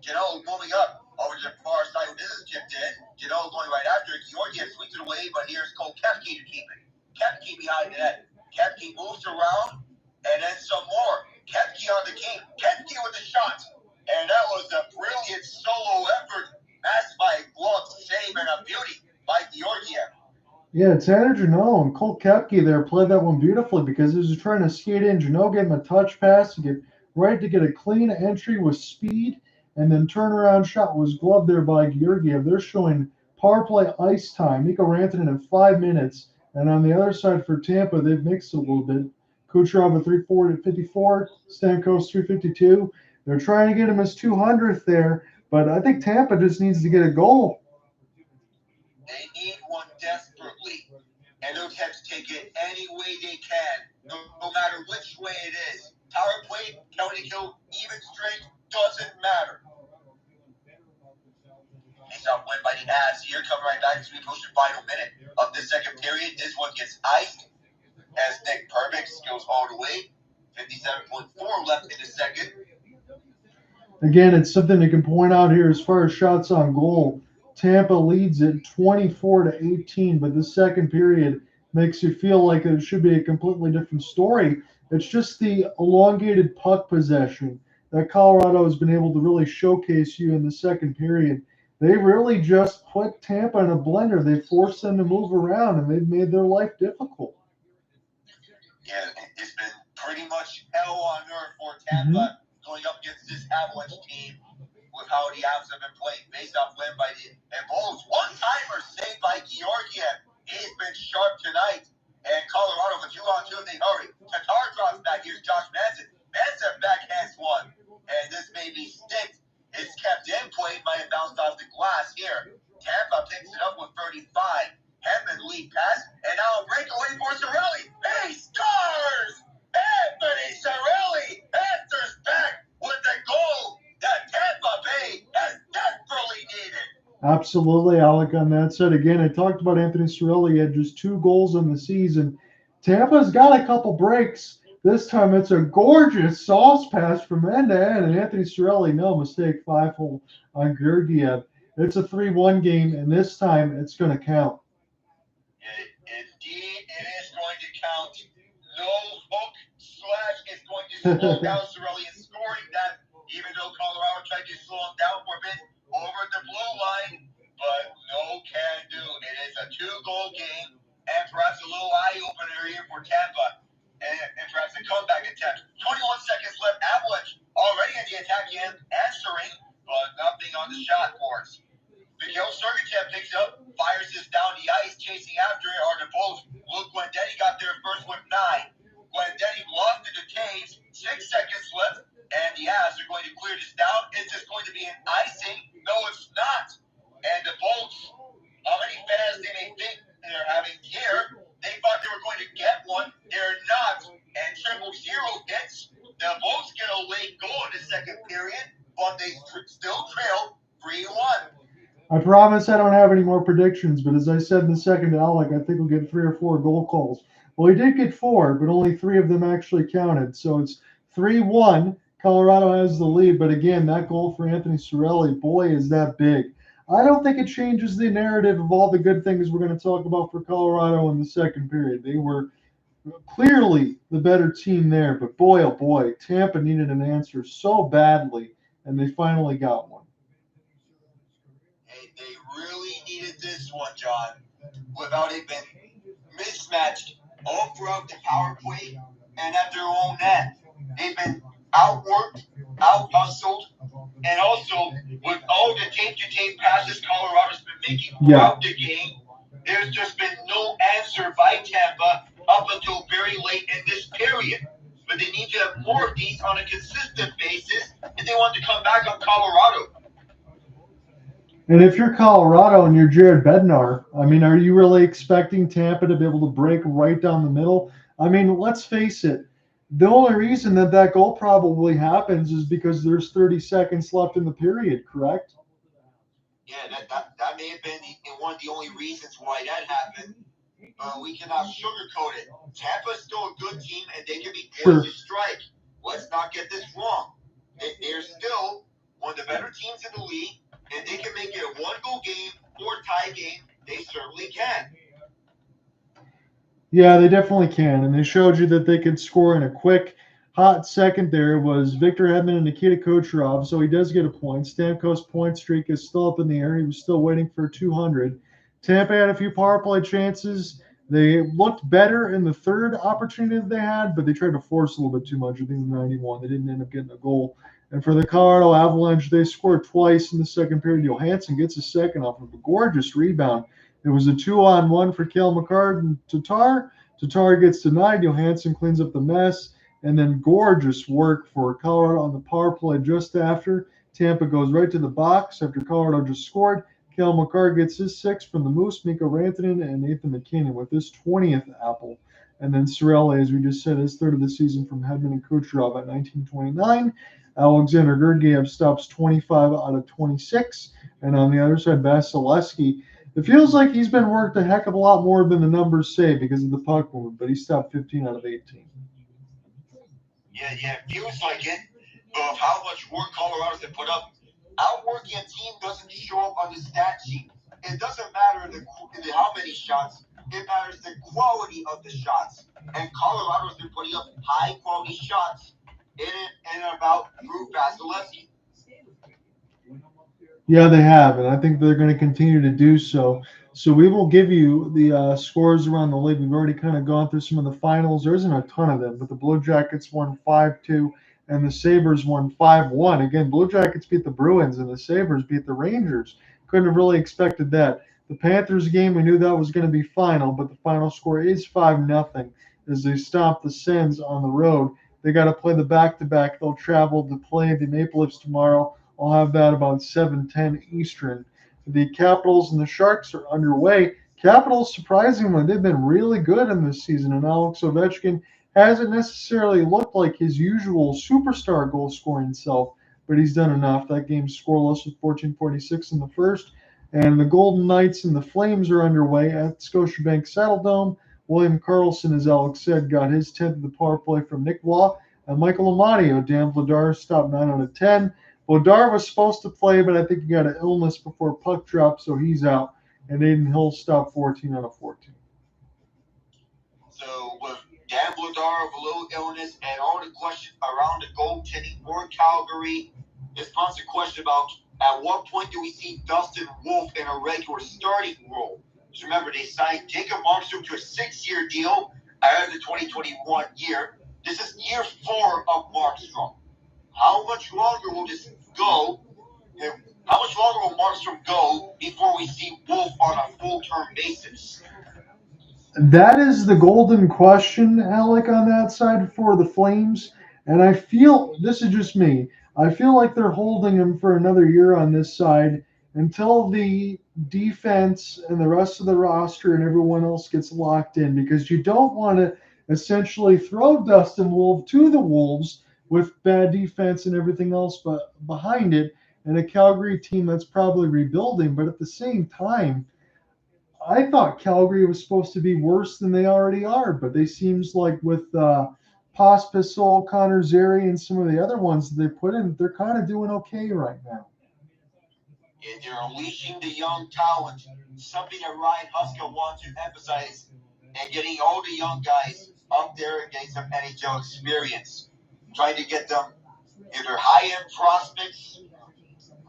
Jeannot moving up over to the far side. This is chipped in. Jeannot going right after it. Georgiev sweeps it away, but here's Cole Kepke to keep it. Kepke behind the net. Kepke moves around, and then some more. Kepke on the game. Kepke with the shot. And that was a brilliant solo effort, matched by a glove save and a beauty by Georgiev. Yeah, Tanner Jeannot and Cole Kepke there played that one beautifully because he was trying to skate in. Jeannot gave him a touch pass to get a clean entry with speed, and then turnaround shot was gloved there by Georgiev. They're showing power play ice time. Mikko Rantanem in 5 minutes, and on the other side for Tampa, they've mixed a little bit. Kucherov at 354, Stamkos 352. They're trying to get him his 200th there, but I think Tampa just needs to get a goal. They need one desperately, and they'll have to take it any way they can, no matter which way it is. Power play, county kill, even strength, doesn't matter. He's up win by the Avs here, coming right back as we push the final minute of the second period. This one gets iced as Nick Perbix goes all the way. 57.4 left in the second. Again, it's something you can point out here as far as shots on goal. Tampa leads it 24-18, but the second period makes you feel like it should be a completely different story. It's just the elongated puck possession that Colorado has been able to really showcase you in the second period. They really just put Tampa in a blender. They forced them to move around, and they've made their life difficult. Yeah, it's been pretty much hell on earth for Tampa going up against this Avalanche team with how the Avs have been playing. Face-off win by the Bulls. One-timer saved by Georgiev. He's been sharp tonight. And Colorado for 2-on-2 they hurry. Tatar drops back. Here's Josh Manson. Manson backhands one. And this maybe stinks. It's kept in play, might have bounced off the glass here. Tampa picks it up with 35. Hedman lead pass. And now a breakaway for Cirelli. He scores! Anthony Cirelli answers back with the goal that Tampa Bay has desperately needed. Absolutely, Alec, on that side. Again, I talked about Anthony Cirelli. He had just 2 goals in the season. Tampa's got a couple breaks. This time it's a gorgeous sauce pass from end to end, and Anthony Cirelli, no mistake, 5-hole on Georgiev. It's a 3-1 game, and this time it's going to count. Indeed, it is going to count. No hook slash is going to slow down Cirelli in scoring that, even though Colorado tried to slow him down for a bit over the blue line, but no can do. It is a 2-goal game, and perhaps a little eye-opener here for Tampa, and perhaps a comeback attempt. 21 seconds left. Avalanche already in the attack end, answering, but nothing on the shot for us. Mikhail Sergachev picks it up, fires this down the ice, chasing after it are the Bulls. Luke Goaltending got there first with 9. Goaltending lost to the Toews, 6 seconds left, and the Avs are going to clear this down. Is this going to be an icing? No, it's not. And the Bulls, how many fans they may think they're having here, they thought they were going to get one. They're not. And 0-0 hits. The Bulls get a late goal in the second period, but they still trail 3-1. I promise I don't have any more predictions, but as I said in the second to Alec, I think we'll get 3 or 4 goal calls. Well, he did get 4, but only 3 of them actually counted. So it's 3-1. Colorado has the lead, but again, that goal for Anthony Cirelli, boy, is that big. I don't think it changes the narrative of all the good things we're going to talk about for Colorado in the second period. They were clearly the better team there, but boy, oh boy, Tampa needed an answer so badly, and they finally got one. Hey, they really needed this one, John, without it being mismatched all throughout the power play and at their own net. They've been outworked, out-hustled, and also with all the tape-to-tape passes Colorado's been making throughout the game, there's just been no answer by Tampa up until very late in this period. But they need to have more of these on a consistent basis if they want to come back on Colorado. And if you're Colorado and you're Jared Bednar, I mean, are you really expecting Tampa to be able to break right down the middle? I mean, let's face it. The only reason that goal probably happens is because there's 30 seconds left in the period, correct? Yeah, that may have been one of the only reasons why that happened. We cannot sugarcoat it. Tampa's still a good team, and they can be poised to strike. Let's not get this wrong. They're still one of the better teams in the league, and they can make it a one-goal game or tie game. They certainly can. Yeah, they definitely can. And they showed you that they could score in a quick, hot second there. Was Victor Hedman and Nikita Kucherov, so he does get a point. Stamkos' point streak is still up in the air. He was still waiting for 200. Tampa had a few power play chances. They looked better in the third opportunity that they had, but they tried to force a little bit too much. I think in 91, they didn't end up getting a goal. And for the Colorado Avalanche, they scored twice in the second period. Johansson gets a second off of a gorgeous rebound. It was a 2-on-1 for Cale Makar and Tatar. Tatar gets denied. Johansson cleans up the mess. And then gorgeous work for Colorado on the power play just after. Tampa goes right to the box after Colorado just scored. Cale Makar gets his sixth from the Moose, Mikko Rantanem, and Nathan MacKinnon with his 20th apple. And then Cirelli, as we just said, his third of the season from Hedman and Kucherov at 1929. Alexandar Georgiev stops 25 out of 26. And on the other side, Vasilevskiy. It feels like he's been worked a heck of a lot more than the numbers say because of the puck movement, but he stopped 15 out of 18. Yeah, it feels like it. But of how much work Colorado's have put up, outworking a team doesn't show up on the stat sheet. It doesn't matter how many shots. It matters the quality of the shots. And Colorado's been putting up high-quality shots in and about through Vasilevskiy. Yeah, they have, and I think they're going to continue to do so. So we will give you the scores around the league. We've already kind of gone through some of the finals. There isn't a ton of them, but the Blue Jackets won 5-2, and the Sabres won 5-1. Again, Blue Jackets beat the Bruins, and the Sabres beat the Rangers. Couldn't have really expected that. The Panthers game, we knew that was going to be final, but the final score is 5-0 as they stop the Sens on the road. They got to play the back-to-back. They'll travel to play the Maple Leafs tomorrow. I'll have that about 7:10 Eastern. The Capitals and the Sharks are underway. Capitals, surprisingly, they've been really good in this season, and Alex Ovechkin hasn't necessarily looked like his usual superstar goal-scoring self, but he's done enough. That game's scoreless with 14:46 in the first. And the Golden Knights and the Flames are underway at Scotiabank Saddledome. William Karlsson, as Alex said, got his 10th of the power play from Nick Waugh. And Michael Amadio, Dan Vladar, stopped 9 out of 10. Vladar was supposed to play, but I think he got an illness before puck drop, so he's out. And Aiden Hill stopped 14 out of 14. So with Dan Vladar with a little illness and all the questions around the goaltending for Calgary, this prompts a question about at what point do we see Dustin Wolf in a regular starting role? Because remember, they signed Jacob Markstrom to a 6-year deal out of the 2021 year. This is year 4 of Markstrom. How much longer will this go? How much longer will Markstrom go before we see Wolf on a full-term basis? That is the golden question, Alec, on that side for the Flames. And I feel, this is just me, I feel like they're holding him for another year on this side until the defense and the rest of the roster and everyone else gets locked in, because you don't want to essentially throw Dustin Wolf to the Wolves with bad defense and everything else but behind it, and a Calgary team that's probably rebuilding. But at the same time, I thought Calgary was supposed to be worse than they already are, but they seems like with Pospisil, Connor Zary, and some of the other ones that they put in, they're kind of doing okay right now. And they're unleashing the young talent, something that Ryan Huska wants to emphasize, and getting all the young guys up there and getting some NHL experience. Trying to get them either high-end prospects,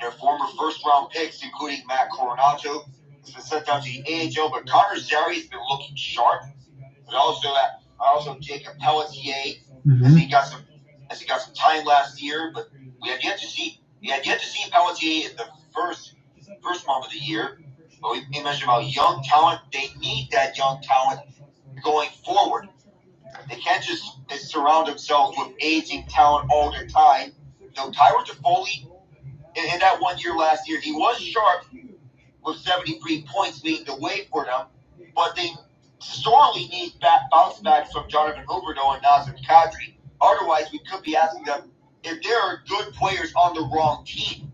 their former first-round picks, including Matt Coronato, has been sent down to the AHL, but Connor Zary has been looking sharp. But also Jacob Pelletier, as he got some time last year, but we had yet to see Pelletier in the first month of the year. But we mentioned about young talent. They need that young talent going forward. They can't just surround themselves with aging talent all the time. So Tyler Toffoli, in that 1 year last year, he was sharp with 73 points leading the way for them, but they sorely need bounce backs from Jonathan Huberdeau and Nazem Kadri. Otherwise, we could be asking them if there are good players on the wrong team.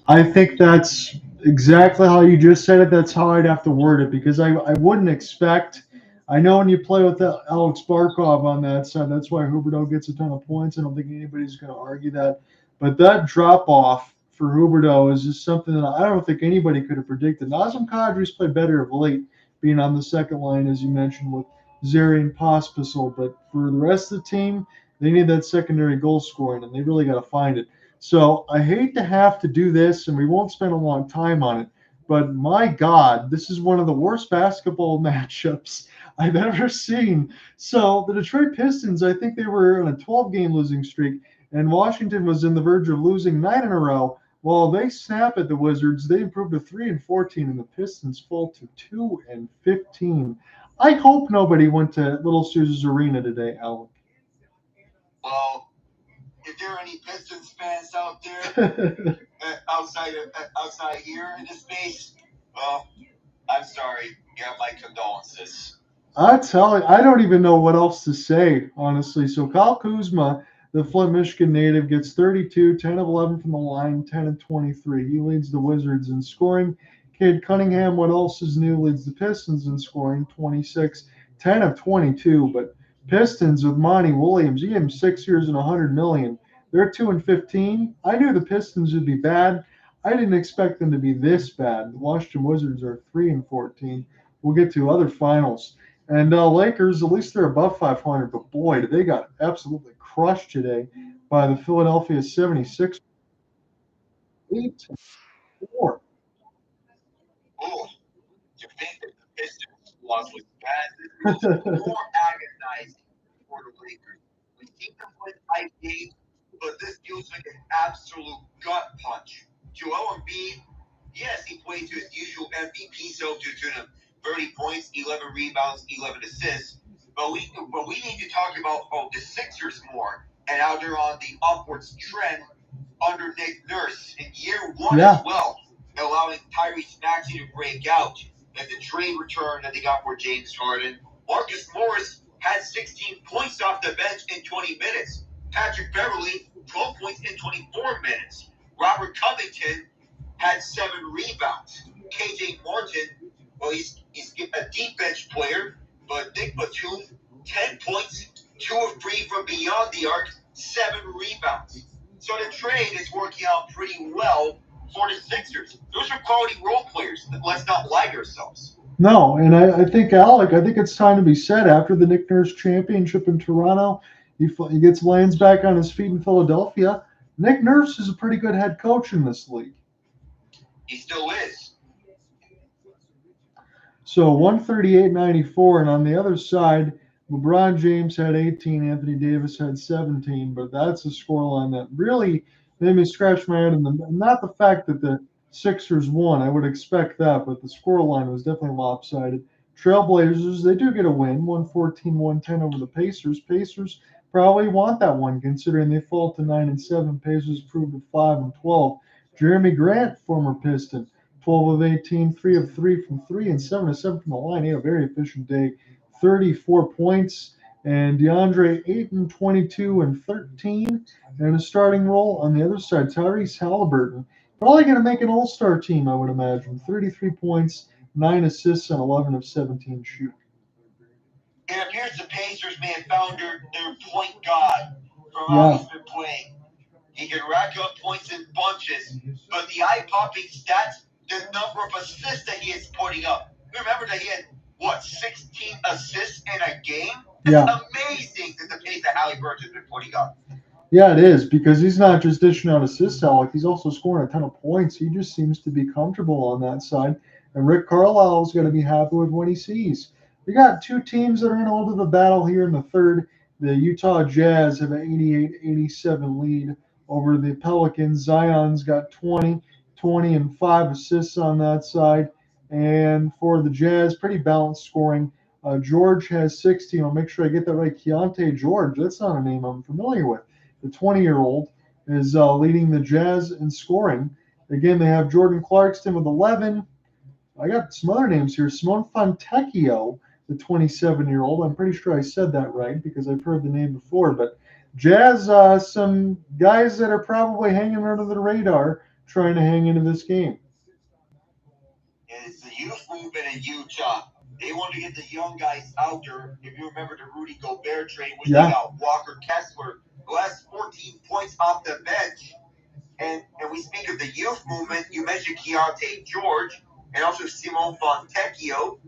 I think that's exactly how you just said it. That's how I'd have to word it, because I wouldn't expect. I know when you play with Alex Barkov on that side, that's why Huberdeau gets a ton of points. I don't think anybody's going to argue that. But that drop off for Huberdeau is just something that I don't think anybody could have predicted. Nazem Kadri's played better of late, being on the second line, as you mentioned, with Zary and Pospisil. But for the rest of the team, they need that secondary goal scoring, and they really got to find it. So I hate to have to do this, and we won't spend a long time on it. But my God, this is one of the worst basketball matchups I've ever seen. So the Detroit Pistons, I think they were on a 12-game losing streak, and Washington was in the verge of losing 9 in a row. While they snap at the Wizards, they improved to 3-14, and the Pistons fall to 2-15. I hope nobody went to Little Caesars Arena today, Alec. Well, if there are any Pistons fans out there outside here in this space, well, I'm sorry. You have my condolences. I tell you, I don't even know what else to say, honestly. So Kyle Kuzma, the Flint, Michigan native, gets 32, 10 of 11 from the line, 10 of 23. He leads the Wizards in scoring. Cade Cunningham, what else is new, leads the Pistons in scoring, 26, 10 of 22. But Pistons with Monty Williams, he gave him 6 years and $100 million. They're 2-15. I knew the Pistons would be bad. I didn't expect them to be this bad. The Washington Wizards are 3-14. We'll get to other finals. And Lakers, at least they're above 500, but boy, they got absolutely crushed today by the Philadelphia 76ers. 8-4. Oh, to think that the Pistons loss was bad, this was more agonizing for the Lakers. We seen them win 5 games, but this feels like an absolute gut punch. Joel Embiid, yes, he played to his usual MVP self to the tune of 30 points, 11 rebounds, 11 assists. But we need to talk about the Sixers more and how they're on the upwards trend under Nick Nurse in year 1 as well, allowing Tyrese Maxey to break out. And the trade return that they got for James Harden. Marcus Morris had 16 points off the bench in 20 minutes. Patrick Beverley, 12 points in 24 minutes. Robert Covington had 7 rebounds. KJ Martin, well, he's a deep bench player, but Nick Batum, 10 points, 2 of 3 from beyond the arc, 7 rebounds. So the trade is working out pretty well for the Sixers. Those are quality role players. Let's not lie to ourselves. No, and I think, Alec, I think it's time to be said after the Nick Nurse championship in Toronto, he gets Lance back on his feet in Philadelphia. Nick Nurse is a pretty good head coach in this league. He still is. So 138-94, and on the other side, LeBron James had 18, Anthony Davis had 17, but that's a scoreline that really made me scratch my head. And not the fact that the Sixers won, I would expect that, but the scoreline was definitely lopsided. Trailblazers, they do get a win, 114-110 over the Pacers. Pacers probably want that one, considering they fall to 9-7. Pacers proved at 5-12. Jeremy Grant, former Piston, 12 of 18, 3 of 3 from 3, and 7 of 7 from the line. He had a very efficient day, 34 points. And DeAndre, 8 and 22 and 13, and a starting role on the other side. Tyrese Halliburton, probably going to make an all-star team, I would imagine. 33 points, 9 assists, and 11 of 17 shooting. It appears the Pacers may have found their point god from how he's been playing. He can rack up points in bunches, but the eye-popping stats, the number of assists that he is putting up. Remember that he had, 16 assists in a game? It's amazing that the pace that Halliburton has been putting up. Yeah, it is, because he's not just dishing out assists, Alec. He's also scoring a ton of points. He just seems to be comfortable on that side. And Rick Carlisle's going to be happy with what he sees. We got 2 teams that are in a little bit of a battle here in the third. The Utah Jazz have an 88-87 lead over the Pelicans. Zion's got 20 and 5 assists on that side. And for the Jazz, pretty balanced scoring. George has 16. I'll make sure I get that right. Keontae George. That's not a name I'm familiar with. The 20-year-old is leading the Jazz in scoring. Again, they have Jordan Clarkson with 11. I got some other names here. Simone Fontecchio, the 27-year-old. I'm pretty sure I said that right because I've heard the name before. But Jazz, some guys that are probably hanging under the radar trying to hang into this game. It's the youth movement in Utah. They want to get the young guys out there. If you remember the Rudy Gobert trade, when they got Walker Kessler, who has 14 points off the bench. And we speak of the youth movement. You mentioned Keontae George and also Simon Fontecchio.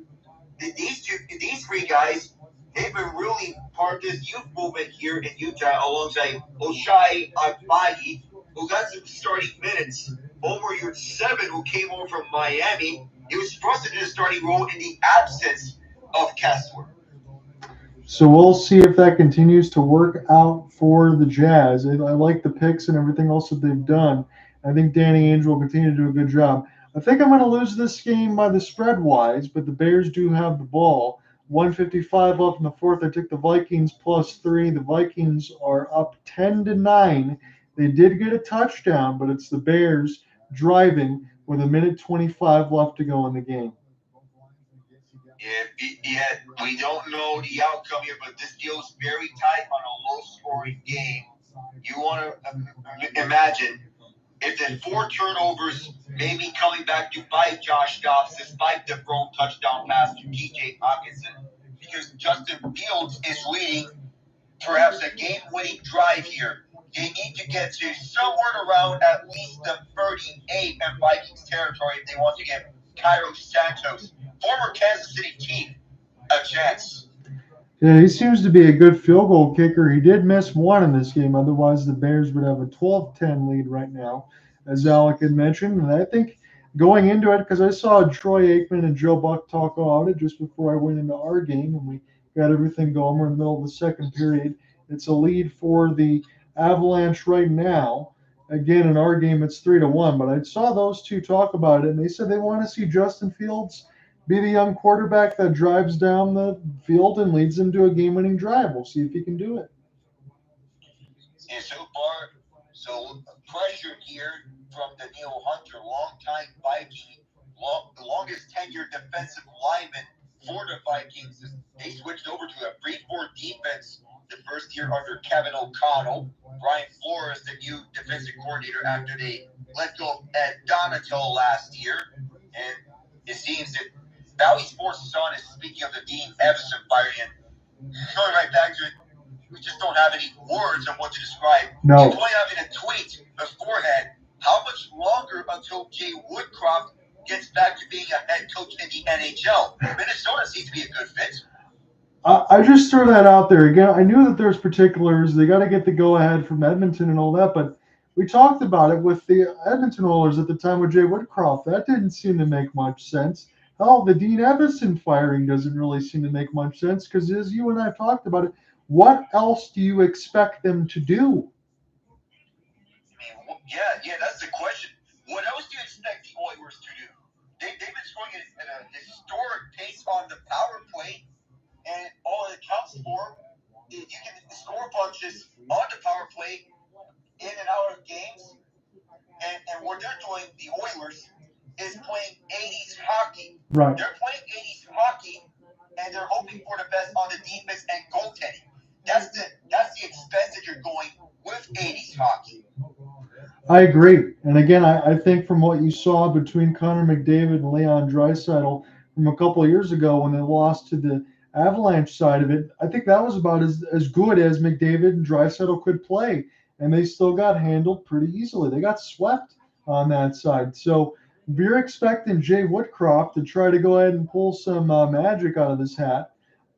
These three guys, they've been really part of this youth movement here in Utah alongside Oshai Agbayi, who got some starting minutes. Over your 7, who came over from Miami, he was trusted in a starting role in the absence of Kessler. So we'll see if that continues to work out for the Jazz. I like the picks and everything else that they've done. I think Danny Ainge will continue to do a good job. I think I'm going to lose this game by the spread wise, but the Bears do have the ball. 155 left in the fourth. I took the Vikings +3. The Vikings are up 10-9. They did get a touchdown, but it's the Bears driving with 1:25 left to go in the game. Yeah, we don't know the outcome here, but this feels very tight on a low-scoring game. You want to imagine if the 4 turnovers may be coming back to bite Josh Dobbs despite the thrown touchdown pass to TJ Hawkinson, because Justin Fields is leading perhaps a game-winning drive here. They need to get to somewhere around at least the 38 in Vikings territory if they want to get Cairo Santos, former Kansas City team, a chance. Yeah, he seems to be a good field goal kicker. He did miss one in this game. Otherwise, the Bears would have a 12-10 lead right now, as Alec had mentioned. And I think going into it, because I saw Troy Aikman and Joe Buck talk about it just before I went into our game, and we got everything going. We're in the middle of the second period. It's a lead for the Avalanche right now. Again, in our game, it's 3-1. But I saw those two talk about it, and they said they want to see Justin Fields be the young quarterback that drives down the field and leads them to a game-winning drive. We'll see if he can do it. And so far, pressure here from Daniil Hunter, longtime Viking, the longest tenured defensive lineman for the Vikings. They switched over to a 3-4 defense the first year under Kevin O'Connell. Brian Flores, the new defensive coordinator, after they let go of Ed Donato last year. And it seems that Valley Sports Sun is speaking of the Dean Evison firing. And going right back to it, we just don't have any words on what to describe. No. You point out in a tweet beforehand, how much longer until Jay Woodcroft gets back to being a head coach in the NHL? Minnesota seems to be a good fit. I just threw that out there. Again, I knew that there's particulars. They got to get the go-ahead from Edmonton and all that, but we talked about it with the Edmonton Oilers at the time with Jay Woodcroft. That didn't seem to make much sense. Hell, the Dean Evison firing doesn't really seem to make much sense because, as you and I talked about it, what else do you expect them to do? Yeah, that's the question. What else do you expect the Oilers to do? They've been scoring at a historic pace on the power play, and all it counts for is you can score bunches on the power play in and out of games. And what they're doing, the Oilers, is playing 80s hockey. Right. They're playing 80s hockey, and they're hoping for the best on the defense and goaltending. That's the expense that you're going with 80s hockey. I agree. And again, I think from what you saw between Connor McDavid and Leon Draisaitl from a couple of years ago when they lost to the Avalanche side of it, I think that was about as good as McDavid and Draisaitl could play. And they still got handled pretty easily. They got swept on that side. So if you're expecting Jay Woodcroft to try to go ahead and pull some magic out of this hat,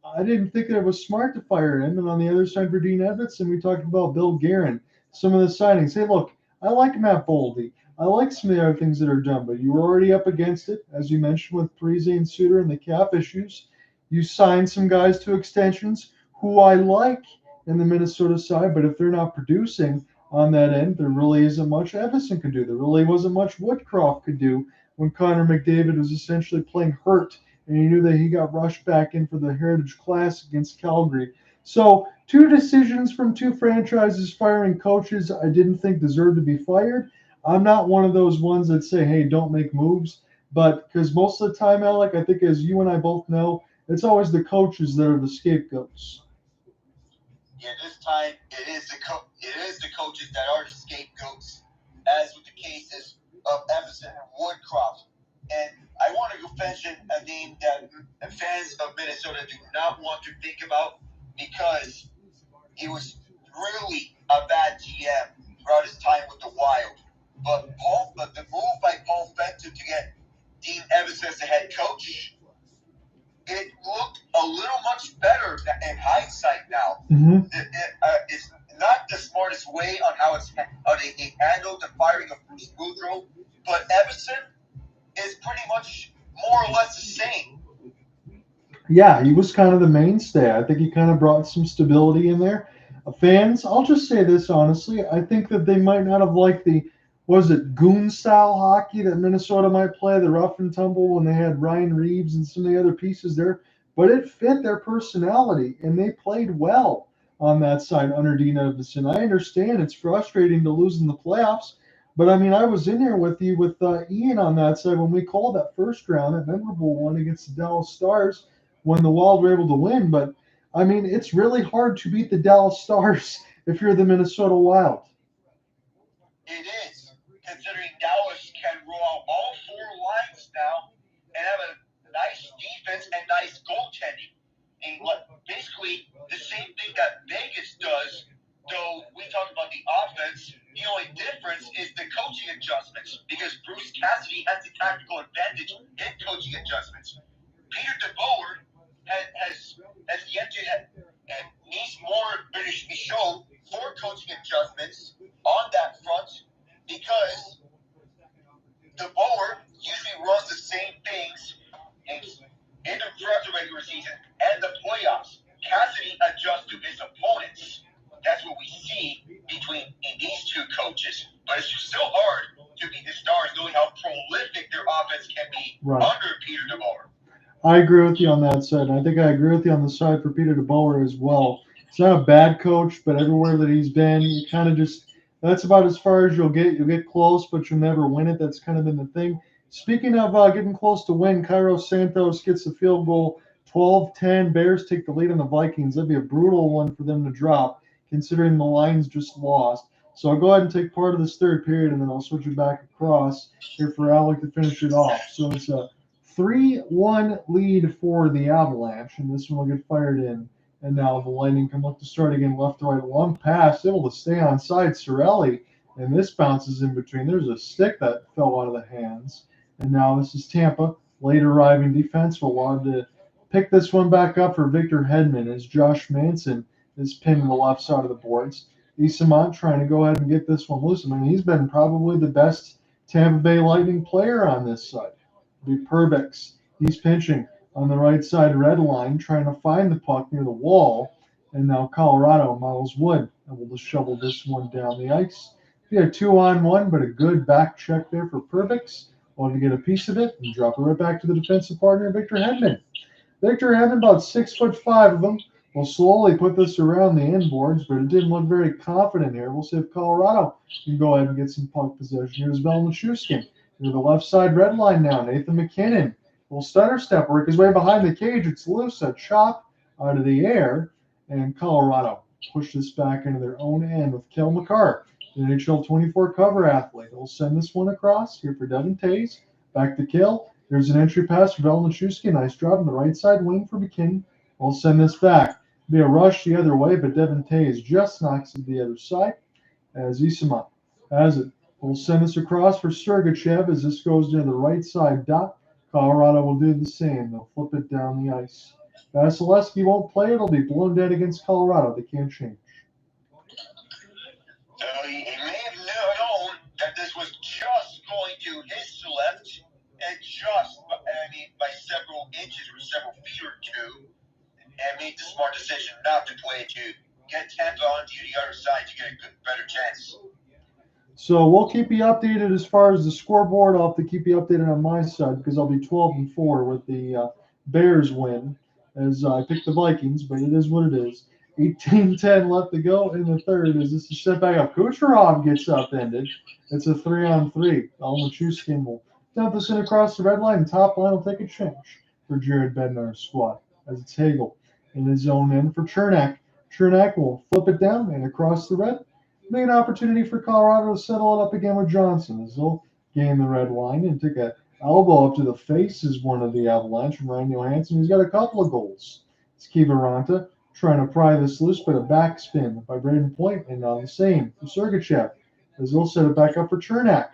I didn't think it was smart to fire him. And on the other side for Dean Evison, we talked about Bill Guerin, some of the signings. Hey, look, I like Matt Boldy. I like some of the other things that are done, but you were already up against it, as you mentioned, with Parise and Suter and the cap issues. You signed some guys to extensions who I like in the Minnesota side, but if they're not producing on that end, there really isn't much Evison could do. There really wasn't much Woodcroft could do when Connor McDavid was essentially playing hurt, and you knew that he got rushed back in for the Heritage Classic against Calgary. So 2 decisions from 2 franchises firing coaches I didn't think deserved to be fired. I'm not one of those ones that say, hey, don't make moves. But because most of the time, Alec, I think as you and I both know, it's always the coaches that are the scapegoats. Yeah, this time it is the coaches that are the scapegoats, as with the cases of Evison and Woodcroft. And I want to mention a name that fans of Minnesota do not want to think about because he was really a bad GM throughout his time with the Wild. But the move by Paul Fenton to get Dean Evason as the head coach, it looked a little much better in hindsight now. Mm-hmm. It's not the smartest way on how they handled the firing of Bruce Boudreau, but Evason is pretty much more or less the same. Yeah, he was kind of the mainstay. I think he kind of brought some stability in there. Fans, I'll just say this honestly. I think that they might not have liked the, was it goon style hockey that Minnesota might play, the rough and tumble when they had Ryan Reeves and some of the other pieces there, but it fit their personality and they played well on that side under Dean Evason. I understand it's frustrating to lose in the playoffs, but I mean, I was in there with you with Ian on that side when we called that first round, that memorable one against the Dallas Stars when the Wild were able to win. But I mean, it's really hard to beat the Dallas Stars if you're the Minnesota Wild. It is, considering Dallas can roll out all four lines now and have a nice defense and nice goaltending. And basically the same thing that Vegas does, though we talk about the offense, the only difference is the coaching adjustments, because Bruce Cassidy has the tactical advantage in coaching adjustments. Peter DeBoer has the engine and needs more British show for coaching adjustments on that front, because DeBoer usually runs the same things in the regular season and the playoffs. Cassidy adjusts to his opponents. That's what we see in these two coaches. But it's still hard to beat the Stars, knowing how prolific their offense can be under Peter DeBoer. I agree with you on that side. I think I agree with you on the side for Peter DeBoer as well. He's not a bad coach, but everywhere that he's been, you kind of just, that's about as far as you'll get. You'll get close, but you'll never win it. That's kind of been the thing. Speaking of getting close to win, Cairo Santos gets the field goal, 12-10. Bears take the lead on the Vikings. That'd be a brutal one for them to drop, considering the Lions just lost. So I'll go ahead and take part of this third period, and then I'll switch it back across here for Alec to finish it off. So it's a 3-1 lead for the Avalanche, and this one will get fired in. And now the Lightning can look to start again left to right. A long pass, able to stay on side. Cirelli, and this bounces in between. There's a stick that fell out of the hands. And now this is Tampa. Late arriving defense will want to pick this one back up for Victor Hedman as Josh Manson is pinned to the left side of the boards. Esamont trying to go ahead and get this one loose. I mean, he's been probably the best Tampa Bay Lightning player on this side. It'll be Perbix. He's pinching on the right side red line, trying to find the puck near the wall. And now Colorado, Miles Wood, able to shovel this one down the ice. Be a 2-on-1, but a good back check there for Perbix. Wanted to get a piece of it and drop it right back to the defensive partner, Victor Hedman. Victor Hedman, about 6'5" of them, will slowly put this around the end boards, but it didn't look very confident here. We'll see if Colorado can go ahead and get some puck possession. Here's Valeri Nichushkin near the left side red line now. Nathan MacKinnon will stutter step, work his way behind the cage. It's loose, a chop out of the air, and Colorado push this back into their own end with Cale Makar, the NHL 24 cover athlete. He'll send this one across here for Devon Toews. Back to Cale. There's an entry pass for Valeri Nichushkin. Nice drop on the right side wing for McKinnon. We'll send this back. Be a rush the other way, but Devon Toews just knocks it the other side as Esamont has it. We'll send this across for Sergachev as this goes near the right side dot. Colorado will do the same. They'll flip it down the ice. Vasilevskiy won't play. It'll be blown dead against Colorado. They can't change. He may have known that this was just going to his left, and just, by several inches or several feet or two, and made the smart decision not to play, to get Tampa onto the other side to get a better chance. So we'll keep you updated as far as the scoreboard. I'll have to keep you updated on my side because I'll be 12-4 with the Bears win as I picked the Vikings, but it is what it is. 18-10 left to go in the third as this is set back up. Kucherov gets upended. It's a 3-on-3. Nichushkin will dump this in across the red line. Top line will take a change for Jared Bednar's squad as it's Hagel in his own end for Chernak. Chernak will flip it down and across the red. Be an opportunity for Colorado to settle it up again with Johnson as they'll gain the red line and take a elbow up to the face is one of the Avalanche from Ryan Johansson. He's got a couple of goals. It's Kiviranta trying to pry this loose, but a backspin by Brayden Point, and now the same for Sergachev. as they'll set it back up for Chernak.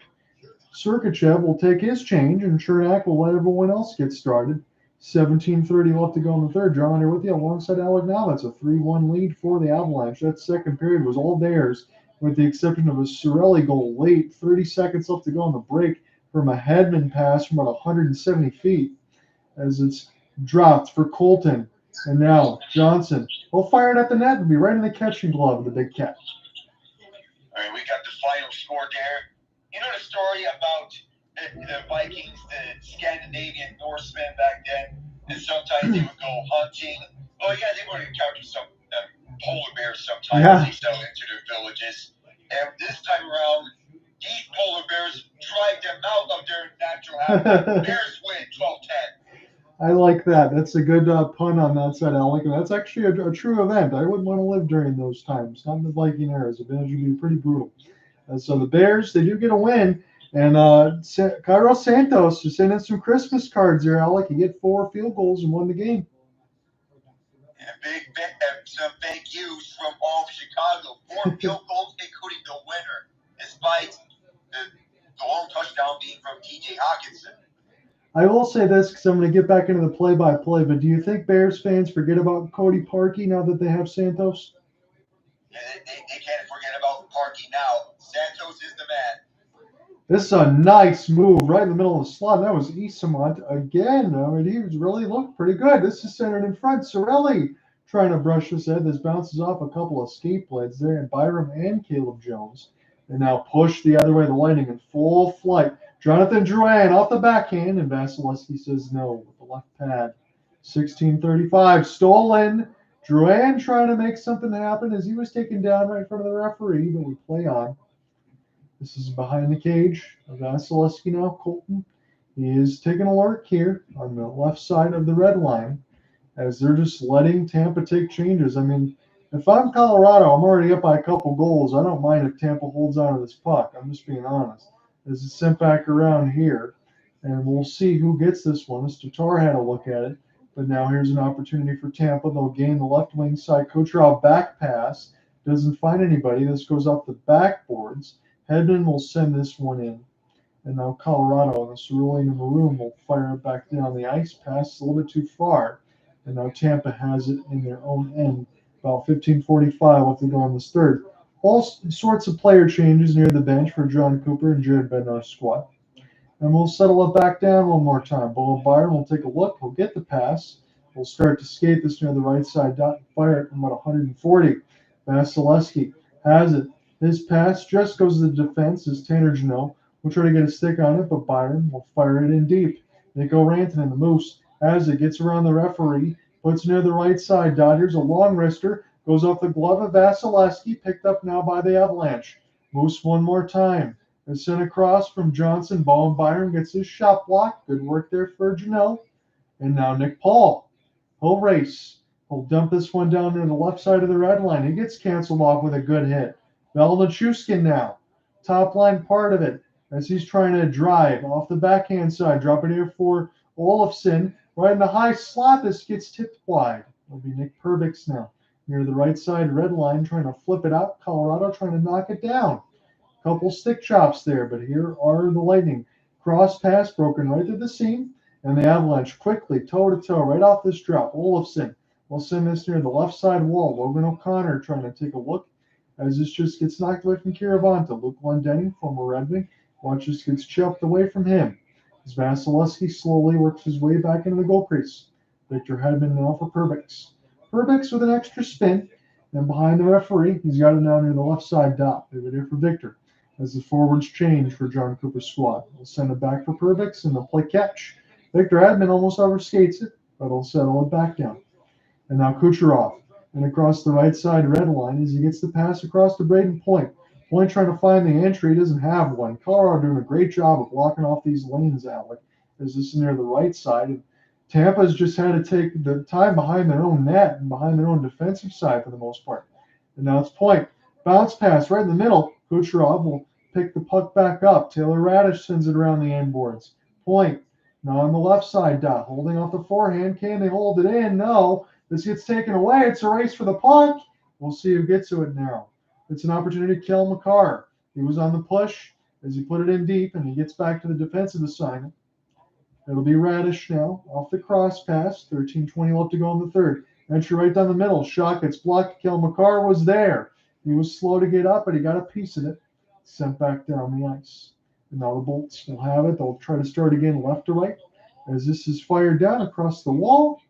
Sergachev will take his change, and Chernak will let everyone else get started. 17:30 left to go in the third. John here with you alongside Alec now. It's a 3-1 lead for the Avalanche. That second period was all theirs, with the exception of a Cirelli goal late. 30 seconds left to go on the break from a Hedman pass from about 170 feet, as it's dropped for Colton. And now Johnson will fire it at the net and be right in the catching glove of the Big Cat. All right, we got the final score there. You know the story about the Vikings, the Scandinavian Norsemen back then, and sometimes they would go hunting. Oh yeah, they would encounter some polar bears sometimes. Yeah. They fell into their villages. And this time around, these polar bears drive them out of their natural habitat. Bears win 12-10. I like that. That's a good pun on that side, Alec. And that's actually a true event. I wouldn't want to live during those times. Not in the Viking eras. The Bears would be pretty brutal. So the Bears, they do get a win. And Cairo Santos just sent in some Christmas cards there, Alec. He get 4 field goals and won the game. And some thank yous from all of Chicago. 4 field goals, including the winner, despite the long touchdown being from TJ Hawkinson. I will say this because I'm going to get back into the play-by-play, but do you think Bears fans forget about Cody Parkey now that they have Santos? They can't forget about Parkey now. Santos is the man. This is a nice move right in the middle of the slot. That was Isamont again. I mean, he was really looked pretty good. This is centered in front. Cirelli trying to brush this head. This bounces off a couple of skate blades there, and Byram and Caleb Jones. And now push the other way, the Lightning in full flight. Jonathan Drouin off the backhand, and Vasilevskiy says no with the left pad. 16:35 stolen. Drouin trying to make something happen as he was taken down right in front of the referee, but we play on. This is behind the cage. Vasilevskiy now, Colton. He is taking a lurk here on the left side of the red line as they're just letting Tampa take changes. I mean, if I'm Colorado, I'm already up by a couple goals. I don't mind if Tampa holds on to this puck. I'm just being honest. As it's sent back around here, and we'll see who gets this one. As Tatar had a look at it, but now here's an opportunity for Tampa. They'll gain the left wing side. Kucherov back pass. Doesn't find anybody. This goes off the backboards. Hedman will send this one in. And now Colorado, and the Cirelli in the room will fire it back down the ice. Pass a little bit too far. And now Tampa has it in their own end. About 15:45 left to go on this third. All sorts of player changes near the bench for John Cooper and Jared Bednar's squad. And we'll settle it back down one more time. Bowen Byron will take a look. He'll get the pass. We'll start to skate this near the right side. Fire it from about 140. Vasilevskiy has it. His pass just goes to the defense as Tanner Jeannot will try to get a stick on it, but Byron will fire it in deep. Mikko Rantanem, the Moose, has it. Gets around the referee. Puts it near the right side. Here's a long wrister. Goes off the glove of Vasilevskiy. Picked up now by the Avalanche. Moose one more time. It's sent across from Johnson. Bowen Byron gets his shot blocked. Good work there for Jeannot. And now Nick Paul. He'll race. He'll dump this one down near the left side of the red line. He gets canceled off with a good hit. Valeri Nichushkin now. Top line part of it as he's trying to drive off the backhand side. Drop it here for Olofsson. Right in the high slot. This gets tipped wide. It'll be Nick Perbix now. Near the right side red line trying to flip it out. Colorado trying to knock it down. Couple stick chops there, but here are the Lightning. Cross pass broken right to the seam, and the Avalanche quickly toe-to-toe right off this drop. Olofsson will send this near the left side wall. Logan O'Connor trying to take a look as this just gets knocked away from Kiravanta. Luke Goaltending, former Red Wing, watch this gets chopped away from him. As Vasilevskiy slowly works his way back into the goal crease. Victor Hedman now for Perbix. Perbix with an extra spin, and behind the referee, he's got it now near the left side dot. Leave it here for Victor. As the forwards change for John Cooper's squad. We'll send it back for Perbix, and they'll play catch. Victor Hedman almost overskates it, but he'll settle it back down. And now Kucherov. And across the right side red line as he gets the pass across to Brayden Point. Point trying to find the entry. He doesn't have one. Colorado doing a great job of blocking off these lanes, Alec. As this is near the right side. And Tampa's just had to take the time behind their own net and behind their own defensive side for the most part. And now it's Point. Bounce pass right in the middle. Kucherov will pick the puck back up. Taylor Radish sends it around the end boards. Point. Now on the left side, dot. Holding off the forehand. Can they hold it in? No. This gets taken away. It's a race for the puck. We'll see who gets to it now. It's an opportunity to Cale Makar. He was on the push as he put it in deep, and he gets back to the defensive assignment. It'll be Radish now off the cross pass. 13:20 left to go in the third. Entry right down the middle. Shot gets blocked. Cale Makar was there. He was slow to get up, but he got a piece of it. Sent back down the ice. And now the Bolts will have it. They'll try to start again left to right as this is fired down across the wall.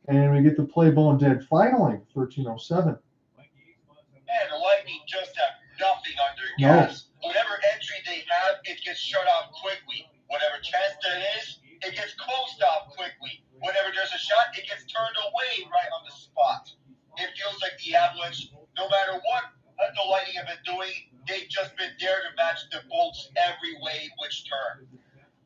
And we get the play bone dead finally. 13:07. And the Lightning just have nothing on their No. gas. Whatever entry they have, it gets shut off quickly. Whatever chance there is, it gets closed off quickly. Whenever there's a shot, it gets turned away right on the spot. It feels like the Avalanche, no matter what the Lightning have been doing, they've just been there to match the Bolts every way, which turn.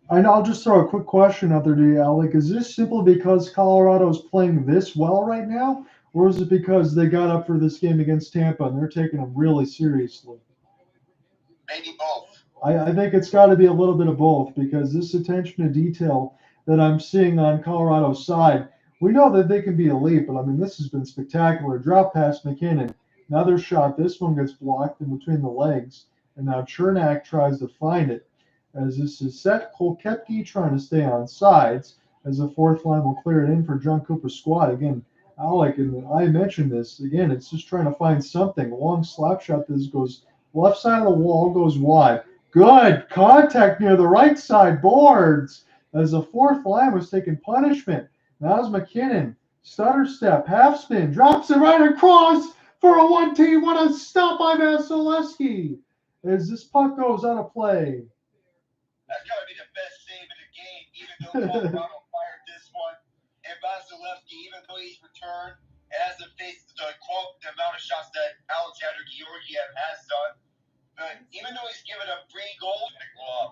And I'll just throw a quick question out there to you, Alec. Is this simply because Colorado is playing this well right now, or is it because they got up for this game against Tampa and they're taking them really seriously? Maybe both. I think it's got to be a little bit of both, because this attention to detail that I'm seeing on Colorado's side, we know that they can be elite, but I mean, this has been spectacular. Drop past MacKinnon. Another shot. This one gets blocked in between the legs, and now Chernak tries to find it. As this is set, Cole Koepke trying to stay on sides, as the fourth line will clear it in for John Cooper's squad. Again, Alec, and I mentioned this, again, it's just trying to find something. Long slap shot. This goes left side of the wall, goes wide. Good contact near the right side boards as the fourth line was taking punishment. Now's MacKinnon. Stutter step, half spin, drops it right across for a 1-2. What a stop by Vasilevskiy as this puck goes out of play. That's got to be the best save in the game, even though Colorado fired this one. And Vasilevskiy, even though he's returned, hasn't faced the amount of shots that Alexandar Georgiev has done. But even though he's given up 3 goals in the glove.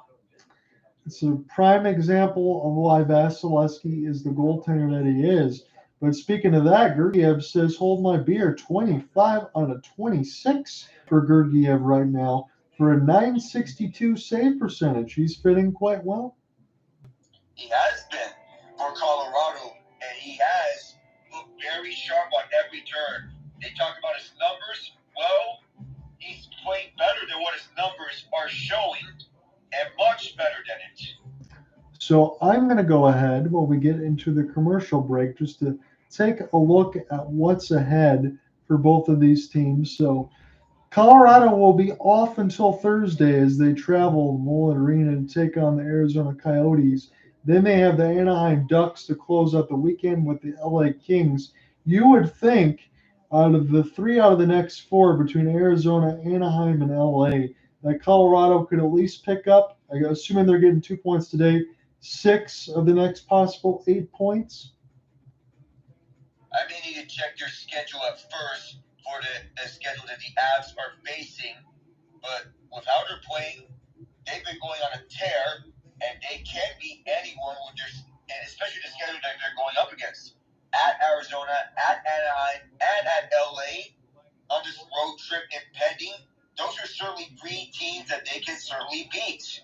It's a prime example of why Vasilevskiy is the goaltender that he is. But speaking of that, Georgiev says, hold my beer, 25 out of 26 for Georgiev right now for a .962 save percentage. He's fitting quite well. He has been for Colorado, and he has looked very sharp on every turn. They talk about his numbers. Well, he's playing better than what his numbers are showing, and much better than it. So I'm going to go ahead while we get into the commercial break just to take a look at what's ahead for both of these teams. So Colorado will be off until Thursday as they travel to Mullet Arena to take on the Arizona Coyotes. Then they have the Anaheim Ducks to close out the weekend with the LA Kings. You would think out of the 3 out of the next 4 between Arizona, Anaheim, and LA, that Colorado could at least pick up, assuming they're getting 2 points today, 6 of the next possible 8 points. I may need to check their schedule at first for the schedule that the Avs are facing. But with how they're playing, they've been going on a tear, and they can beat anyone with their, and especially the schedule that they're going up against. At Arizona, at Anaheim, and at LA on this road trip impending. Those are certainly 3 teams that they can certainly beat.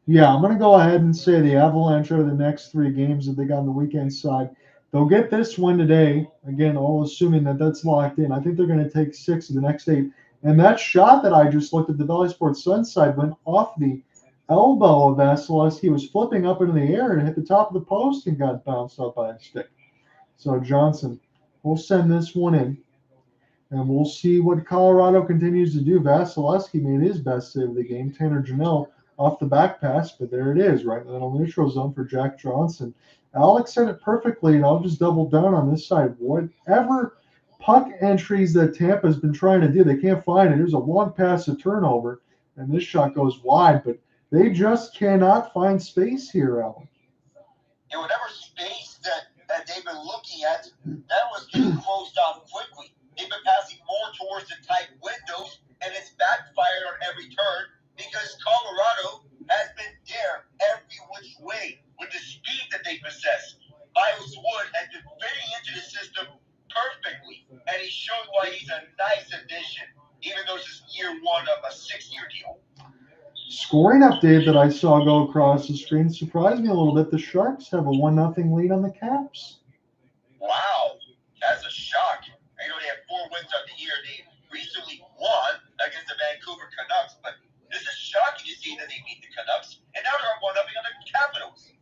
Yeah, I'm going to go ahead and say the Avalanche are the next 3 games that they got on the weekend side. They'll get this win today. Again, all assuming that that's locked in. I think they're going to take 6 of the next 8. And that shot that I just looked at the Bally Sports Sun side went off the elbow of Vasilevskiy. He was flipping up into the air and hit the top of the post and got bounced up by a stick. So Johnson will send this one in. And we'll see what Colorado continues to do. Vasilevskiy made his best save of the game. Tanner Jeannot off the back pass, but there it is, right in the neutral zone for Jack Johnson. Alex said it perfectly, and I'll just double down on this side. Whatever puck entries that Tampa's been trying to do, they can't find it. There's a long pass to turnover, and this shot goes wide, but they just cannot find space here, Alex. And whatever space that they've been looking at, that was getting closed off quickly. They've been passing more towards the tight windows, and it's backfired on every turn because Colorado has been there every which way with the speed that they possess. Miles Wood has been fitting into the system perfectly, and he's shown why he's a nice addition, even though this is year 1 of a 6-year deal. Scoring update that I saw go across the screen surprised me a little bit. The Sharks have a 1-0 lead on the Caps. Wow, that's a shock. I know they have 4 wins on the year. They recently won against the Vancouver Canucks, but this is shocking to see that they beat the Canucks, and now they're up 1-0 on the Capitals.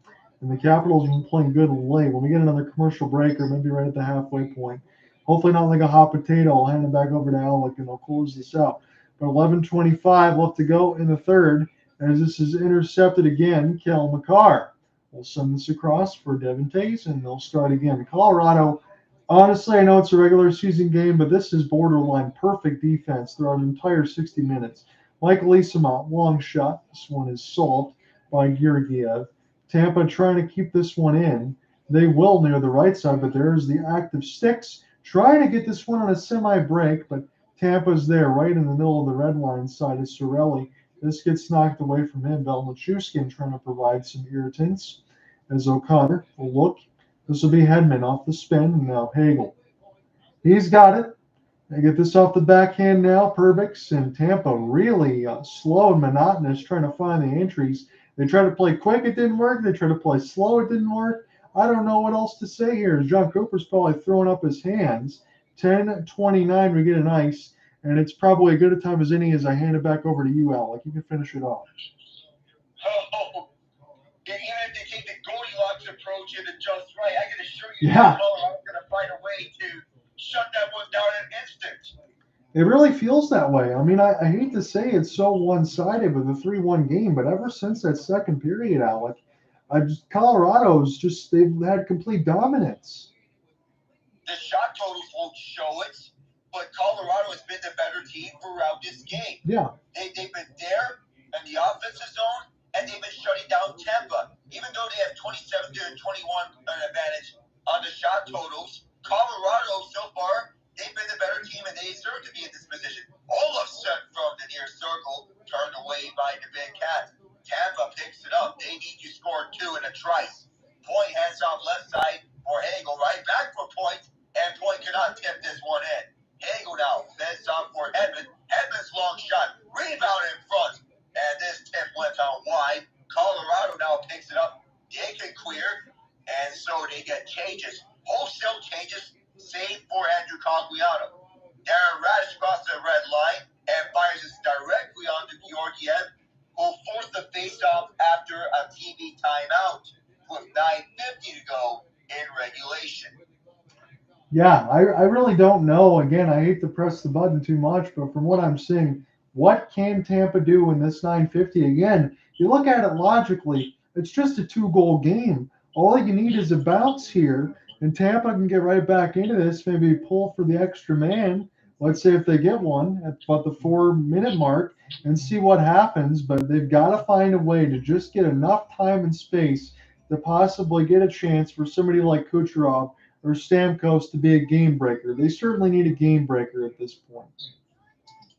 And the Capitals have been playing good late. When we get another commercial break, or maybe right at the halfway point, hopefully not like a hot potato, I'll hand it back over to Alec and I'll close this out. But 11:25 left to go in the third, as this is intercepted again. Cale Makar will send this across for Devon Toews, and they'll start again. Colorado, honestly, I know it's a regular season game, but this is borderline perfect defense throughout an entire 60 minutes. Michael Eyssimont, long shot. This one is solved by Georgiev. Tampa trying to keep this one in. They will near the right side, but there's the active sticks trying to get this one on a semi-break, but Tampa's there right in the middle of the red line side of Cirelli. This gets knocked away from him. Valeri Nichushkin trying to provide some irritants as O'Connor will look. This will be Hedman off the spin, and now Hagel. He's got it. They get this off the backhand now. Perbix and Tampa really slow and monotonous trying to find the entries. They tried to play quick, it didn't work. They tried to play slow, it didn't work. I don't know what else to say here. John Cooper's probably throwing up his hands. 10:29, we get an ice, and it's probably as good a time as any as I hand it back over to you, Alec. You can finish it off. Oh, even if they take the Goldilocks approach and adjust right, I can assure you Yeah. Colorado's going to find a way to shut that one down in an instant. It really feels that way. I mean, I hate to say it's so one-sided with a 3-1 game, but ever since that second period, Alec, Colorado's just, they've had complete dominance. The shot totals won't show it, but Colorado has been the better team throughout this game. Yeah. They've been there in the offensive zone, and they've been shutting down Tampa. Even though they have 27-21 advantage on the shot totals, Colorado so far, they've been the better team, and they deserve to be in this position. All upset from the near circle, turned away by the Big Cat. Tampa picks it up. They need to score 2 in a trice. Point hands off left side for Hagel, right back for Point, and Point cannot tip this one in. Hagel now fends off for Hedman. Hedman's long shot, rebound in front, and this tip went out wide. Colorado now picks it up. They can clear, and so they get changes. Wholesale changes, save for Andrew Cogliano. Darren Radish crosses the red line and fires this directly onto Georgiev, who forced the faceoff after a TV timeout with 9:50 to go in regulation. Yeah, I really don't know. Again, I hate to press the button too much, but from what I'm seeing, what can Tampa do in this 9:50? Again, you look at it logically, it's just a 2-goal game. All you need is a bounce here, and Tampa can get right back into this, maybe pull for the extra man. Let's say if they get one at about the 4-minute mark and see what happens, but they've got to find a way to just get enough time and space to possibly get a chance for somebody like Kucherov or Stamkos to be a game breaker. They certainly need a game breaker at this point.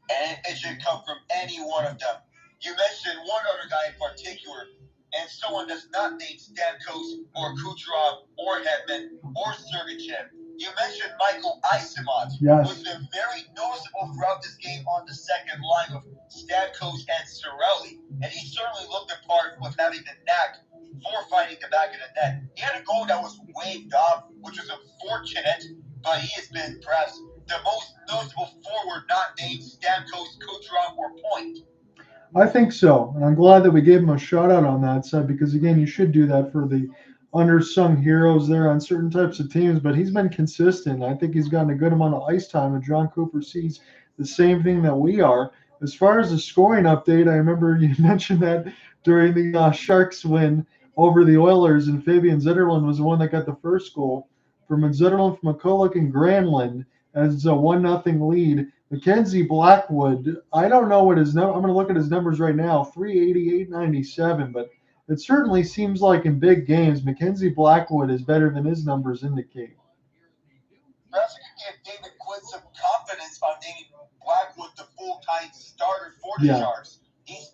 And it should come from any one of them. You mentioned one other guy in particular, and someone that's not named Stamkos or Kucherov or Hedman or Sergachev. You mentioned Michael Eyssimont, Yes. who's been very noticeable throughout this game on the second line of Stamkos and Cirelli, and he certainly looked the part with having the knack for fighting the back of the net. He had a goal that was waved off, which was unfortunate, but he has been perhaps the most noticeable forward not named Stamkos, Kucherov, or Point. I think so, and I'm glad that we gave him a shout out on that side because, again, you should do that for the undersung heroes there on certain types of teams, but he's been consistent. I think he's gotten a good amount of ice time, and John Cooper sees the same thing that we are. As far as the scoring update, I remember you mentioned that during the Sharks win over the Oilers, and Fabian Zetterlund was the one that got the first goal from Zetterlund, from McCulloch, and Granlund as a 1-0 lead. Mackenzie Blackwood, I don't know what his number. I'm going to look at his numbers right now, 388.97, but it certainly seems like in big games, Mackenzie Blackwood is better than his numbers indicate. Perhaps we could give David Quinn some confidence on naming Blackwood the full-time starter for the Sharks. He's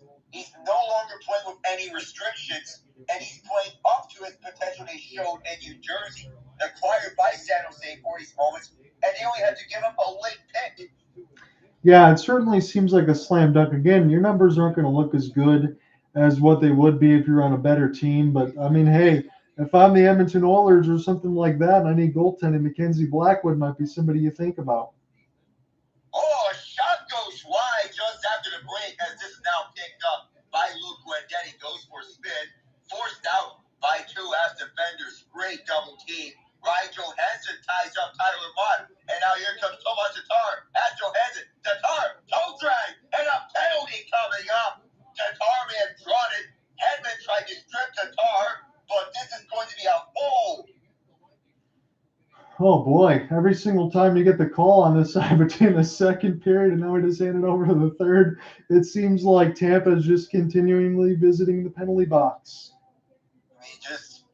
no longer playing with any restrictions, and he's playing up to his potential they showed in New Jersey, acquired by San Jose for these moments, and they only had to give him a late pick. Yeah, it certainly seems like a slam dunk. Again, your numbers aren't going to look as good as what they would be if you're on a better team. But, I mean, hey, if I'm the Edmonton Oilers or something like that and I need goaltending, Mackenzie Blackwood might be somebody you think about. Oh, a shot goes wide just after the break as this is now picked up Oh boy, every single time you get the call on this side between the second period and now we just hand it over to the third, it seems like Tampa is just continually visiting the penalty box. I mean, just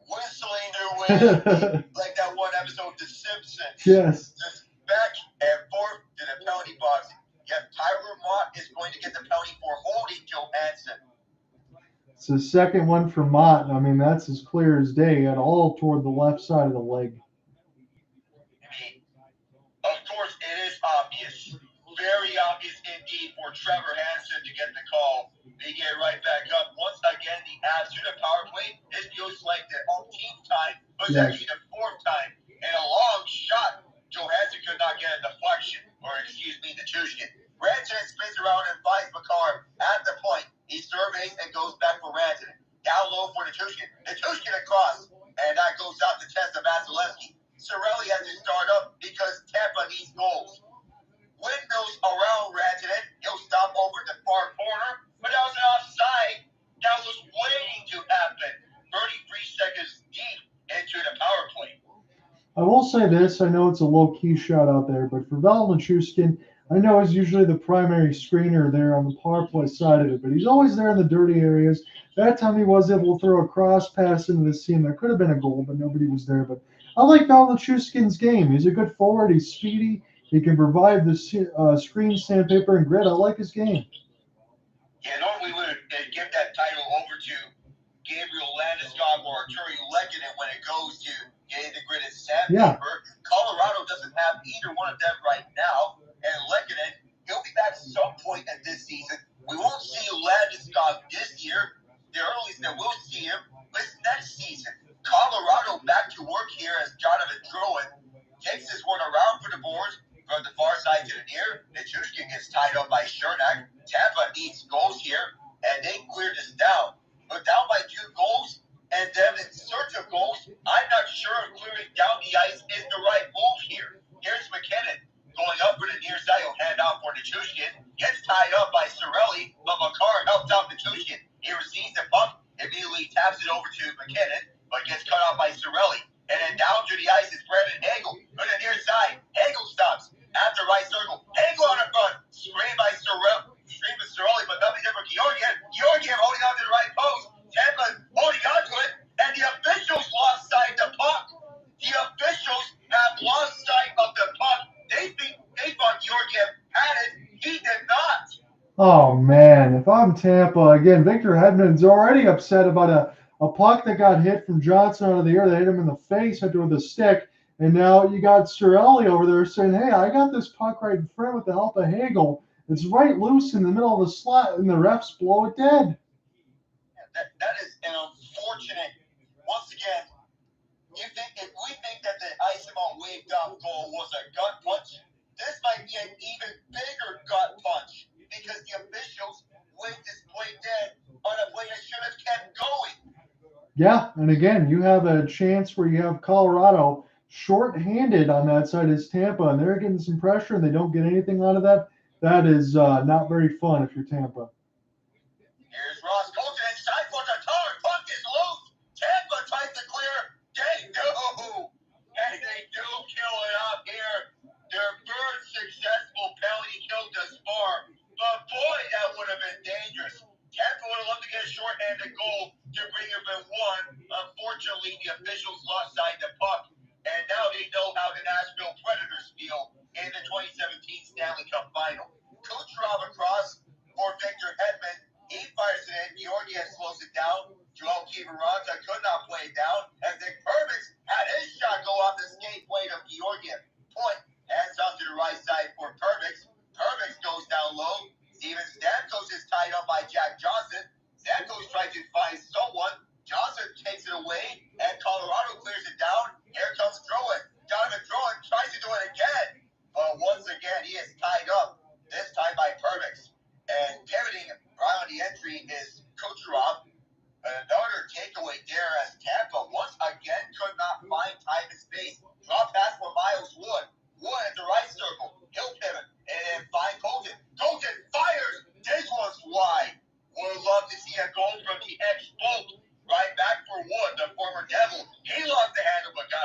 whistling their way like that one episode of The Simpsons. Yes. Just back and forth to the penalty box. Yet Tyler Mott is going to get the penalty for holding Johansson. It's the second one for Mott. I mean, that's as clear as day at all toward the left side of the leg. I mean, of course, it is obvious, very obvious indeed for Trevor Hansen to get the call. They get right back up. Once again, the Avs to the power play. It feels like the 18th time, but it's actually the 4th time. And a long shot. Johansson could not get a deflection, or excuse me, Nichushkin. Rantanen spins around and finds Makar at the point. He surveys and goes back for Rantanen. Down low for Nichushkin. Nichushkin across, and that goes out to test of Vasilevskiy. Cirelli has to start up because Tampa needs goals. Windmills around Rantanen. He'll stop over the far corner, but that was an offside. That was waiting to happen. 33 seconds deep into the power play. I will say this, I know it's a low-key shot out there, but for Valeri Nichushkin, I know he's usually the primary screener there on the power play side of it, but he's always there in the dirty areas. That time he was able to throw a cross pass into the seam. That could have been a goal, but nobody was there. But I like Valeri Nichushkin's game. He's a good forward. He's speedy. He can provide the screen, sandpaper, and grit. I like his game. Yeah, normally we would give that title over to Gabriel Landeskog or Arturi Lekkinen when it goes to getting the grit and sandpaper. Yeah. Colorado doesn't have either one of them right now. And Lekkinen, he'll be back at some point in this season. We won't see Landeskog this year. The earliest that we'll see him is next season. Colorado back to work here as Jonathan Drouin takes this one around for the boards from the far side to the near. Nichushkin gets tied up by Jeannot. Tampa needs goals here, and they cleared this down. But down by 2 goals, and then in search of goals, I'm not sure if clearing down the ice is the right move here. Here's MacKinnon going up for the near side. He'll hand off for Nichushkin. Gets tied up by Cirelli, but Makar helps out Nichushkin. He receives the puck, immediately taps it over to MacKinnon, but gets cut off by Cirelli. And then down to the ice is Brayden Hagel. On the near side, Hagel stops at the right circle. Hagel on the front, screened by Cirelli, but nothing different. Georgiev holding on to the right post. Tampa holding on to it, and the officials lost sight of the puck. The officials have lost sight of the puck. They thought Georgiev had it. He did not. Oh, man. If I'm Tampa, again, Victor Hedman's already upset about a puck that got hit from Johnson out of the air. They hit him in the face, hit him with a stick. And now you got Cirelli over there saying, hey, I got this puck right in front with the help of Hagel. It's right loose in the middle of the slot, and the refs blow it dead. That is an unfortunate. Once again, if we think that the Isimon waved off goal was a gut punch, this might be an even bigger gut punch because the officials waved this play dead on a play that should have kept going. Yeah, and again, you have a chance where you have Colorado short-handed on that side as Tampa, and they're getting some pressure, and they don't get anything out of that. That is not very fun if you're Tampa. Here's Ross Colton inside for the tower. Puck is loose. Tampa tries to clear. They do. And they do kill it off here. Their first successful penalty kill thus far. But boy, that would have been dangerous. Tampa would have loved to get a shorthanded goal to bring him in one. Unfortunately, the officials lost sight of the puck. And now they know how the Nashville Predators feel in the 2017 Stanley Cup Final. Kucherov across for Victor Hedman. He fires it in. Georgiev slows it down. Joel Kivaranta could not play it down. And then Pervix had his shot go off the skate blade of Georgiev. Point. Hands on to the right side for Pervix. Pervix goes down low. Steven Stamkos is tied up by Jack Johnson. Stamkos tries to find someone. Johnson takes it away. And Colorado clears it down. Here comes Drouin. Jonathan Drouin tries to do it again. But once again, he is tied up. This time by Pervix. And pivoting right on the entry is Kucherov. Another takeaway there as Tampa once again could not find time and space. Draw pass for Miles Wood. Wood at the right circle. He'll pivot and find Colton. Colton fires. This one's wide. Would love to see a goal from the ex-Bolt. Right back for Wood, the former Devil. He lost the handle but got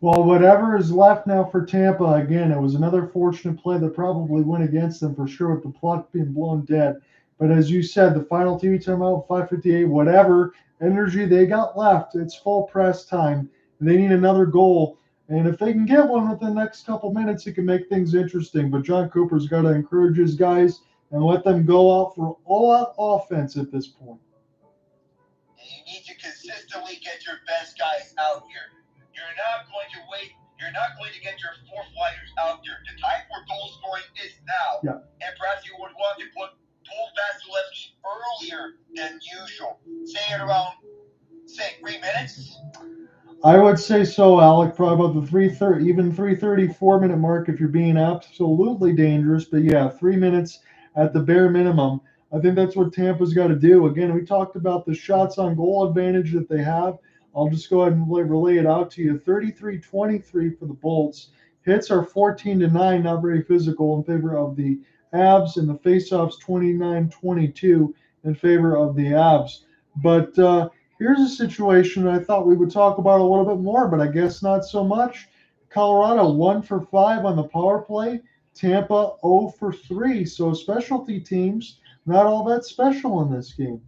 Well, whatever is left now for Tampa, again, it was another fortunate play that probably went against them for sure with the puck being blown dead. But as you said, the final TV timeout, 5:58, whatever energy they got left, it's full press time. They need another goal. And if they can get one within the next couple minutes, it can make things interesting. But John Cooper's got to encourage his guys and let them go out for all-out offense at this point. You need to consistently get your best guys out here. You're not going to wait. You're not going to get your fourth liners out there. The time for goal scoring is now. Yeah. And perhaps you would want to pull Vasilevskiy earlier than usual. Say it around, 3 minutes. I would say so, Alec. Probably about the 3:30, even 3:34 minute mark if you're being absolutely dangerous. But yeah, 3 minutes at the bare minimum. I think that's what Tampa's got to do. Again, we talked about the shots on goal advantage that they have. I'll just go ahead and relay it out to you. 33-23 for the Bolts. Hits are 14-9, not very physical in favor of the Avs, and the faceoffs 29-22 in favor of the Avs. But here's a situation I thought we would talk about a little bit more, but I guess not so much. Colorado 1 for 5 on the power play. Tampa 0 for 3. So specialty teams, not all that special in this game.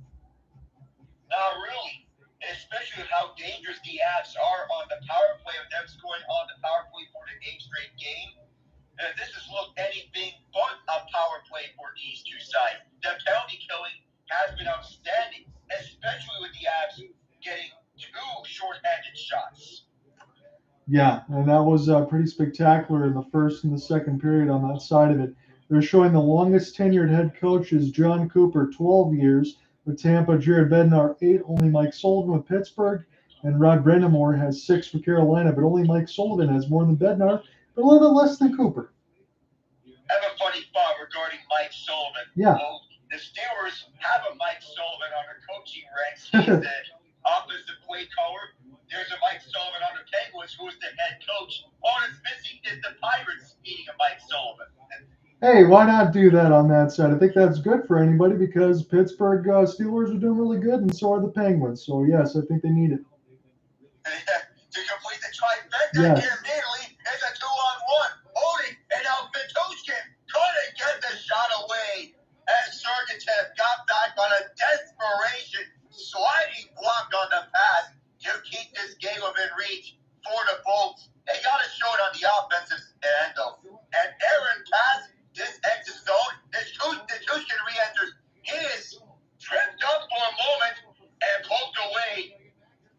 Not really, especially with how dangerous the Avs are on the power play, of them scoring on the power play for the 8th straight game. This has looked anything but a power play for these two sides. The penalty killing has been outstanding, especially with the Avs getting 2 shorthanded shots. Yeah, and that was pretty spectacular in the first and the second period on that side of it. They're showing the longest tenured head coach is John Cooper, 12 years. With Tampa, Jared Bednar, 8. Only Mike Sullivan with Pittsburgh. And Rod Brindamore has 6 for Carolina, but only Mike Sullivan has more than Bednar, but a little bit less than Cooper. I have a funny thought regarding Mike Sullivan. Yeah. Well, the Steelers have a Mike Sullivan on their coaching ranks. He's the offensive play caller. There's a Mike Sullivan on the Penguins, who is the head coach. All that's missing is the Pirates needing a Mike Sullivan. Hey, why not do that on that side? I think that's good for anybody because Pittsburgh Steelers are doing really good, and so are the Penguins. So, yes, I think they need it. To complete the trifecta, Yes. immediately it's a 2-on-1. Holding, and now Nichushkin couldn't get the shot away as Sergachev got back on a desperation sliding block on the pass to keep this game within reach for the Bolts. They got to show it on the offensive end, though. And Aaron pass, this exit zone, Nichushkin re-enters. He is tripped up for a moment and poked away.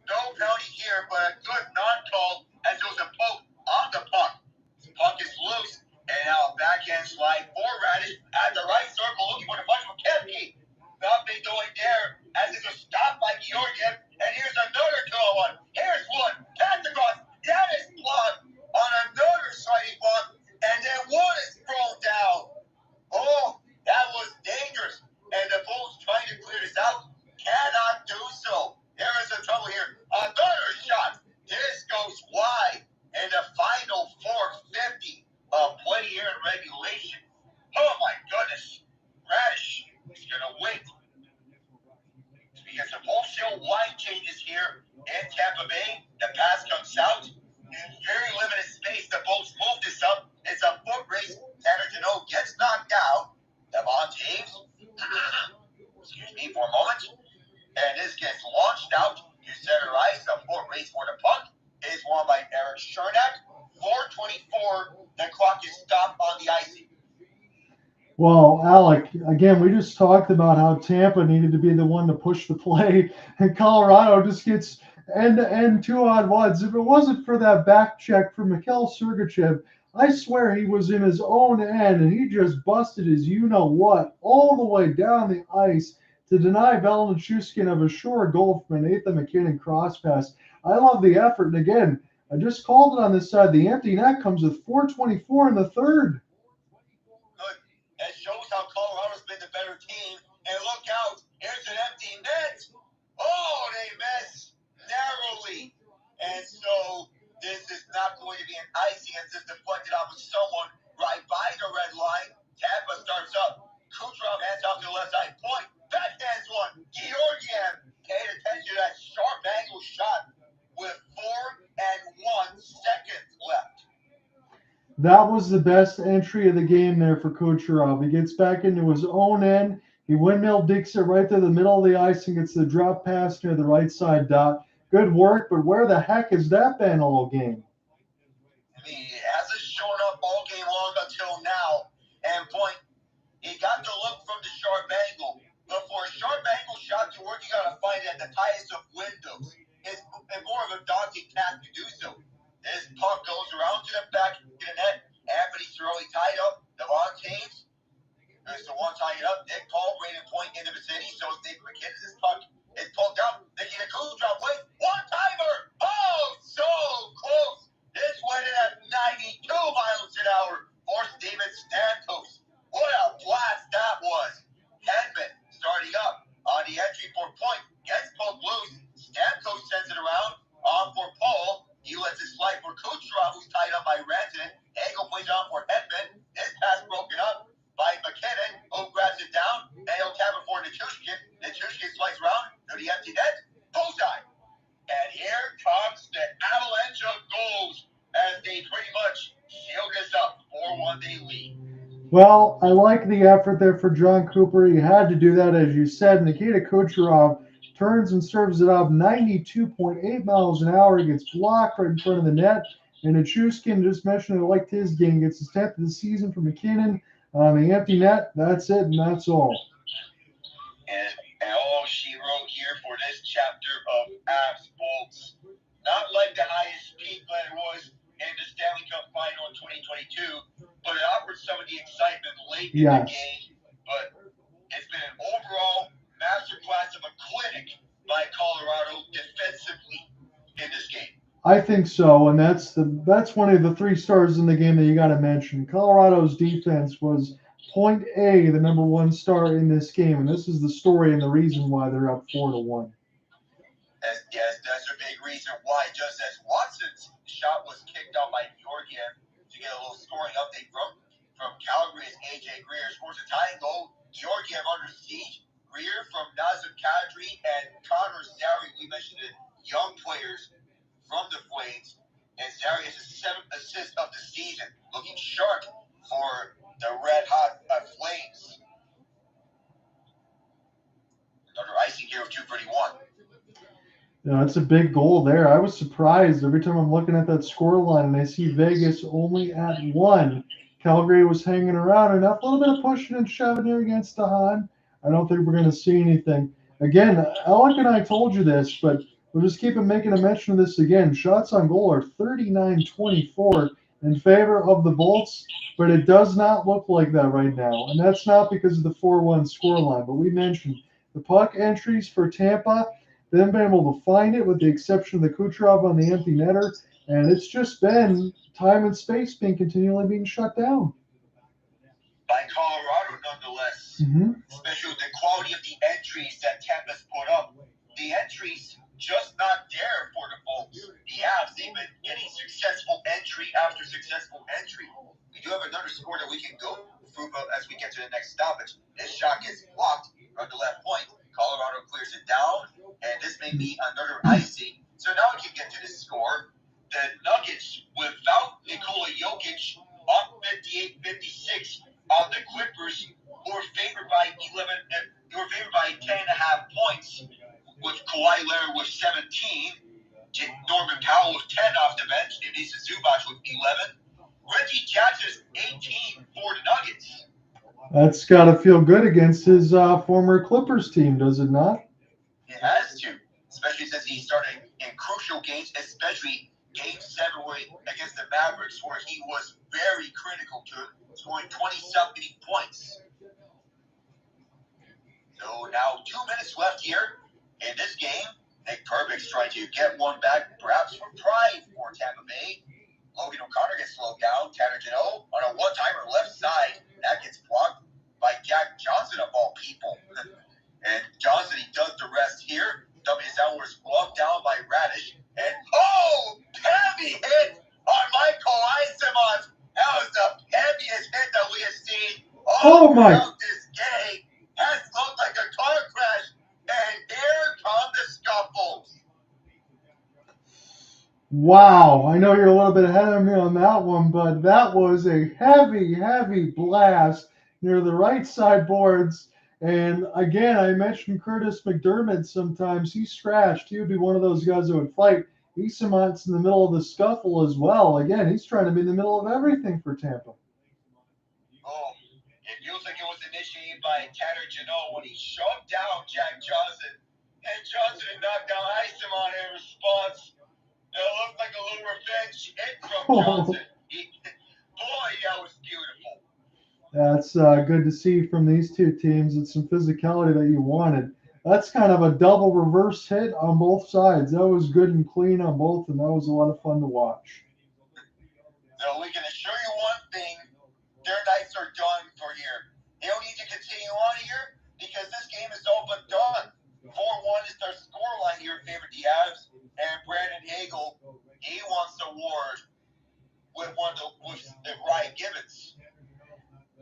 No penalty here, but a good non-call as there was a poke on the puck. The puck is loose, and now a backhand slide for Radish at the right circle, looking for the punch from Kempke. Nothing doing there as it's a stop by Georgiev, and here's another 2-on-1. Here's one, pass across, that is blocked on another sliding block, and then one is thrown down. Oh, that was dangerous, and the Bulls trying to clear this out cannot do so. There is a trouble here. Another shot. This goes wide. And the final 450 of play here in regulation. Oh, my goodness. Radish is going to wait. Because the wholesale line changes here in Tampa Bay. The pass comes out. In very limited space, the Bolts move this up. It's a foot race. Jeannot gets knocked out. Devon Toews. Excuse me for a moment. And this gets launched out to center ice. A foot race for the puck is won by Eric Jeannot. 4:24. The clock is stopped on the icing. Well, Alec, again, we just talked about how Tampa needed to be the one to push the play, and Colorado just gets end-to-end 2-on-1s. If it wasn't for that back check from Mikhail Sergachev, I swear he was in his own end, and he just busted his you-know-what all the way down the ice to deny Valeri Nichushkin of a sure goal from an Nathan MacKinnon cross pass. I love the effort, and again, I just called it on this side. The empty net comes with 4:24 in the third. Good. That shows how Colorado's been the better team. And look out, here's an empty net. Oh, they miss narrowly. And so this is not going to be an icing as if deflected off of someone right by the red line. Tampa starts up. Kucherov hands off to the left side point. Backhands one. Georgiev paid attention to that sharp angle shot with 4 and 1 seconds That was the best entry of the game there for Kucherov. He gets back into his own end. He windmill dinks it right through the middle of the ice and gets the drop pass near the right side dot. Good work, but where the heck has that been all game? He hasn't shown up all game long until now. And point, he got the look from the sharp angle. But for a sharp angle shot to work, you got to find it at the tightest of windows. It's more of a daunting task to do so. This puck goes around to the back of the net. Anthony Cirelli tied up. Devon Toews. There's the one tying up. Nick Paul, Brayden point in the vicinity. So it's Nick MacKinnon's puck. It's pulled down. Nikita Kucherov wait. One-timer. Oh, so close. This went in at 92 miles an hour for Steven Stamkos. What a blast that was. Hedman starting up on the entry for point. Gets pulled loose. Stamkos sends it around. On for Paul. He lets it slide for Kucherov, who's tied up by Rantanem. Hagel plays on for Hedman. His pass broken up by MacKinnon, who grabs it down. And he'll tap it for Nichushkin. Nichushkin slides around to the empty net. Bullseye. And here comes the avalanche of goals as they pretty much shield us up for one-day lead. Well, I like the effort there for John Cooper. He had to do that, as you said. Nikita Kucherov turns and serves it up 92.8 miles an hour. He gets blocked right in front of the net. And Nichushkin, just mentioned, I liked his game. Gets his 10th of the season for MacKinnon on the empty net. That's it, and that's all. And all she wrote here for this chapter of Avs Bolts. Not like the highest peak that it was in the Stanley Cup final in 2022, but it offered some of the excitement late in the game. But it's been an overall masterclass of a clinic by Colorado defensively in this game. I think so, and that's one of the 3 stars in the game that you got to mention. Colorado's defense was point A, the number 1 star in this game, and this is the story and the reason why they're up 4-1. Yes, that's a big reason why. Just as Watson's shot was kicked out by Georgiev to get a little scoring update from Calgary's AJ Greer scores a tying goal. Georgiev under siege. Greer from Nazem Kadri and Connor Zary. We mentioned it, young players from the Flames. And Zary has his 7th assist of the season, looking sharp for the red-hot Flames. Another icing here of 2:31. Yeah, that's a big goal there. I was surprised every time I'm looking at that score line and I see Vegas only at 1. Calgary was hanging around enough, a little bit of pushing and shoving here against the Han. I don't think we're going to see anything. Again, Alec and I told you this, but we'll just keep making a mention of this again. Shots on goal are 39-24 in favor of the Bolts, but it does not look like that right now. And that's not because of the 4-1 scoreline, but we mentioned the puck entries for Tampa. They haven't been able to find it with the exception of the Kucherov on the empty netter, and it's just been time and space continually being shut down. By Colorado, nonetheless. Especially with the quality of the entries that Tampa's put up. The entries just not there for the Bolts. The Avs, they've been getting successful entry after successful entry. We do have another score that we can go through as we get to the next stoppage. This shot gets blocked from the left point. Colorado clears it down, and this may be another icing. So now we can get to the score. The Nuggets, without Nikola Jokic, up 58-56 on the Clippers, who were favored by 10.5 points, with Kawhi Leonard with 17, Norman Powell with 10 off the bench, and Nisa Zubac with 11. Reggie Jackson's 18 for the Nuggets. That's got to feel good against his former Clippers team, does it not? It has to, especially since he started in crucial games, especially Game 7 against the Mavericks, where he was very critical to it, scoring 20-something points. So now 2 minutes left here in this game. Nick Pervix trying to get one back, perhaps for pride for Tampa Bay. Logan O'Connor gets slowed down. Tanner Jeannot on a one-timer left side. That gets blocked by Jack Johnson of all people. And Johnson, he does the rest here. WSL was gloved down by Radish. And, heavy hit on Michael Eisenman. That was the heaviest hit that we have seen all throughout this game. That looked like a car crash. And here come the scuffles. Wow, I know you're a little bit ahead of me on that one, but that was a heavy, heavy blast near the right side boards. And again, I mentioned Curtis McDermott sometimes. He's scratched. He would be one of those guys that would fight. Easemont's in the middle of the scuffle as well. Again, he's trying to be in the middle of everything for Tampa. Oh, it feels like it was initiated by Tanner Jeannot when he shoved down Jack Johnson. And Johnson knocked down Easemont in response. It looked like a little revenge hit from Johnson. Boy, that was beautiful. That's good to see from these two teams. It's some physicality that you wanted. That's kind of a double reverse hit on both sides. That was good and clean on both, and that was a lot of fun to watch. So we can assure you one thing, their nights are done for here. They don't need to continue on here because this game is all but done. 4-1 is their scoreline here in favor of the Avs, and Brandon Hagel, he wants the award with the Ryan Gibbons.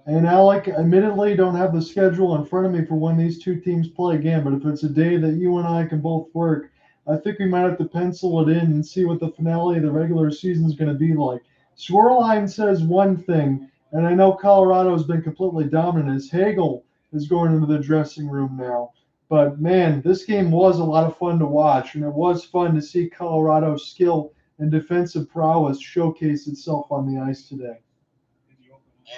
And Alec, admittedly, don't have the schedule in front of me for when these two teams play again, but if it's a day that you and I can both work, I think we might have to pencil it in and see what the finale of the regular season is going to be like. Scoreline says one thing, and I know Colorado's been completely dominant as Hagel is going into the dressing room now. But man, this game was a lot of fun to watch, and it was fun to see Colorado's skill and defensive prowess showcase itself on the ice today.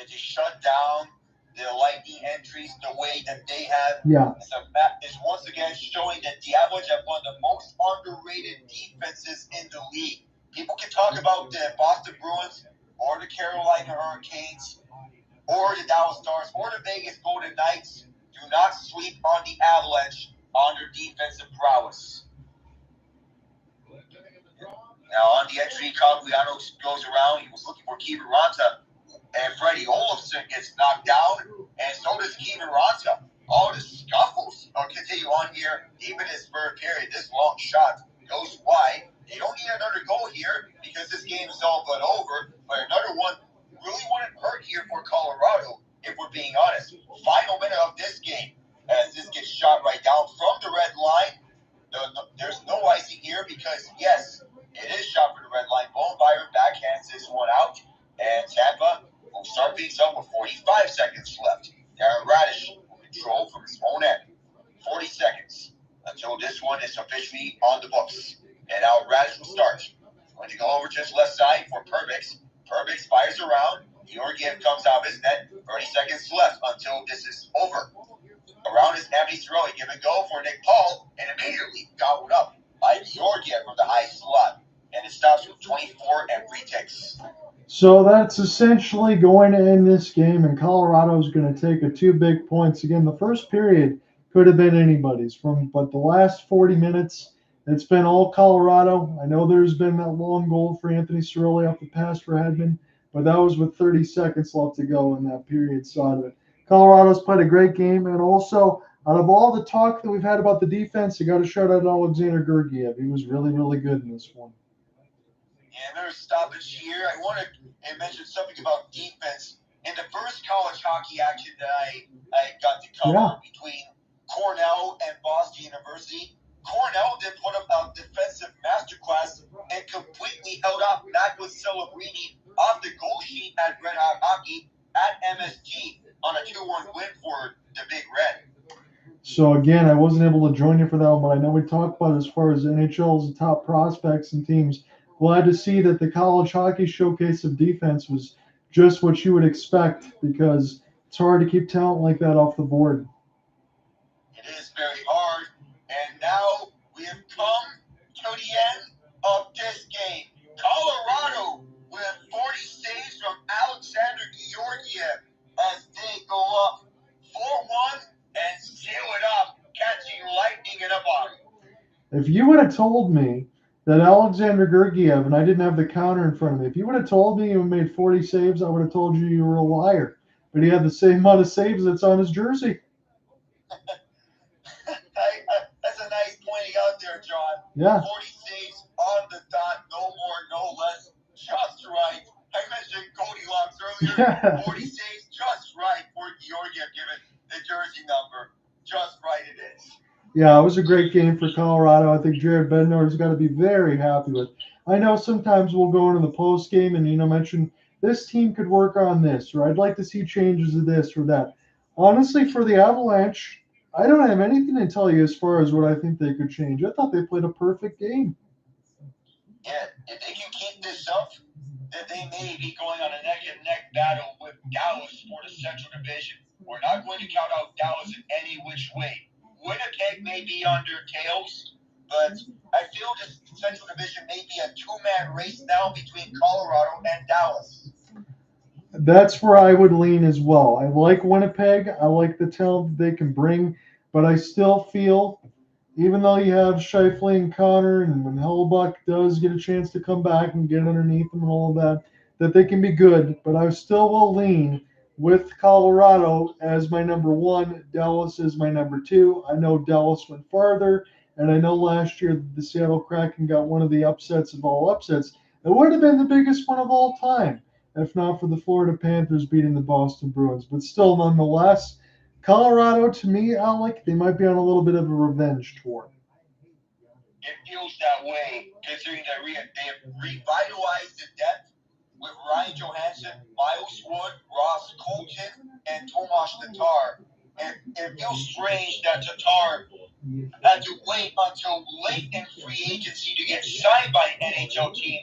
And to shut down the Lightning entries the way that they have is once again showing that the Avalanche have one of the most underrated defenses in the league. People can talk about the Boston Bruins or the Carolina Hurricanes or the Dallas Stars or the Vegas Golden Knights. Do not sleep on the Avalanche on their defensive prowess. Now on the entry, Cogliano goes around. He was looking for Kiviranta. And Freddie Olofsson gets knocked down, and so does Kiviranta. All the scuffles continue on here, even his third period. This long shot goes wide. They don't need another goal here because this game is all but over. But another one really wouldn't hurt here for Colorado, if we're being honest. Final minute of this game, as this gets shot right down from the red line. There's no icing here because, yes, it is shot for the red line. Bowenbeier backhands this one out, and Tampa will start things up with 45 seconds left. Darren Radish will control from his own end. 40 seconds until this one is officially on the books. And now Radish will start. He's going to go over to his left side for Perbix. Perbix fires around. Georgiev comes out of his net. 30 seconds left until this is over. Around is Anthony Cirelli. Give and go for Nick Paul, and immediately gobbled up by Georgiev from the high slot. And it stops with 24 and 3 ticks. So that's essentially going to end this game, and Colorado's going to take 2 big points. Again, the first period could have been anybody's, but the last 40 minutes, it's been all Colorado. I know there's been that long goal for Anthony Cirelli off the pass for Hedman, but that was with 30 seconds left to go in that period side of it. Colorado's played a great game, and also, out of all the talk that we've had about the defense, I got to shout out Alexandar Georgiev. He was really, really good in this one. And there's stoppage here. I want to mention something about defense. In the first college hockey action that I got to cover between Cornell and Boston University, Cornell did put up a defensive masterclass and completely held off Nicholas Celebrini off the goal sheet at Red Hot Hockey at MSG on a 2-1 win for the Big Red. So again, I wasn't able to join you for that one, but I know we talked about as far as NHL's top prospects and teams. Glad to see that the college hockey showcase of defense was just what you would expect because it's hard to keep talent like that off the board. It is very hard. And now we have come to the end of this game. Colorado with 40 saves from Alexandar Georgiev as they go up 4-1 and seal it up, catching lightning in a bottle. If you would have told me that Alexandar Georgiev, and I didn't have the counter in front of me, if you would have told me he made 40 saves, I would have told you were a liar. But he had the same amount of saves that's on his jersey. That's a nice pointing out there, John. Yeah. 40 saves on the dot, no more, no less, just right. I mentioned Goldilocks earlier. 40 saves, just right for Georgiev, given the jersey number. Just right it is. Yeah, it was a great game for Colorado. I think Jared Bednar has got to be very happy with. I know sometimes we'll go into the post game and mention this team could work on this, or I'd like to see changes of this or that. Honestly, for the Avalanche, I don't have anything to tell you as far as what I think they could change. I thought they played a perfect game. Yeah, if they can keep this up, then they may be going on a neck-and-neck battle with Dallas for the Central Division. We're not going to count out Dallas in any which way. Winnipeg may be under tails, but I feel this Central Division may be a two-man race now between Colorado and Dallas. That's where I would lean as well. I like Winnipeg. I like the talent that they can bring, but I still feel, even though you have Scheifele and Connor, and when Hellebuck does get a chance to come back and get underneath them and all of that, that they can be good. But I still will lean with Colorado as my number one, Dallas as my number two. I know Dallas went farther, and I know last year the Seattle Kraken got one of the upsets of all upsets. It would have been the biggest one of all time if not for the Florida Panthers beating the Boston Bruins. But still, nonetheless, Colorado, to me, Alec, they might be on a little bit of a revenge tour. It feels that way, considering that they have revitalized the depth with Ryan Johansson, Miles Wood, Ross Colton, and Tomas Tatar. And it feels strange that Tatar had to wait until late in free agency to get signed by an NHL team.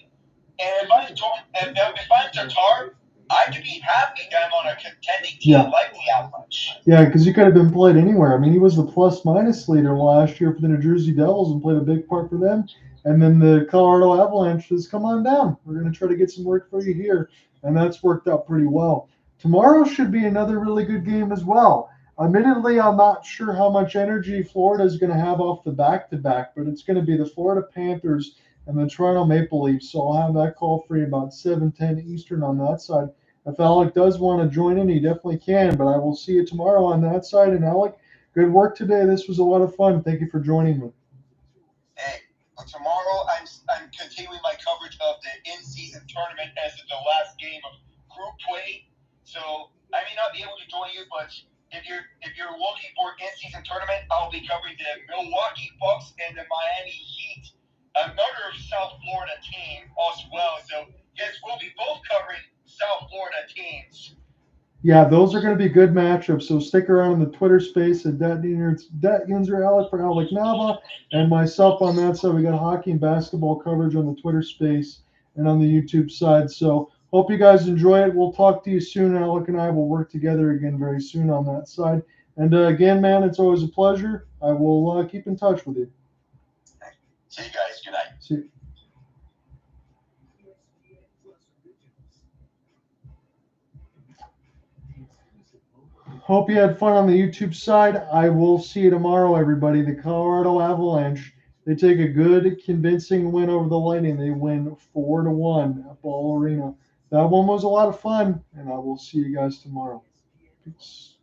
And if I'm Tatar, I could be happy that I'm on a contending team like the Avalanche. Yeah, because he could have been played anywhere. I mean, he was the plus-minus leader last year for the New Jersey Devils and played a big part for them. And then the Colorado Avalanche says, come on down. We're going to try to get some work for you here. And that's worked out pretty well. Tomorrow should be another really good game as well. Admittedly, I'm not sure how much energy Florida is going to have off the back-to-back, but it's going to be the Florida Panthers and the Toronto Maple Leafs. So I'll have that call for you about 7:10 Eastern on that side. If Alec does want to join in, he definitely can, but I will see you tomorrow on that side. And Alec, good work today. This was a lot of fun. Thank you for joining me. Hey, tomorrow I'm continuing my coverage of the in-season tournament as it's the last game of group play. So I may not be able to join you, but if you're looking for in-season tournament, I'll be covering the Milwaukee Bucks and the Miami Heat, another South Florida team as well. So yes, we'll be both covering South Florida teams. Yeah, those are going to be good matchups. So stick around in the Twitter space at @Yunzer Alec for Alec Nava and myself on that side. We got hockey and basketball coverage on the Twitter space and on the YouTube side. So hope you guys enjoy it. We'll talk to you soon. Alec and I will work together again very soon on that side. And again, man, it's always a pleasure. I will keep in touch with you. See you guys. Good night. See you. Hope you had fun on the YouTube side. I will see you tomorrow, everybody. The Colorado Avalanche, they take a good, convincing win over the Lightning. They win 4-1 at Ball Arena. That one was a lot of fun, and I will see you guys tomorrow. Peace.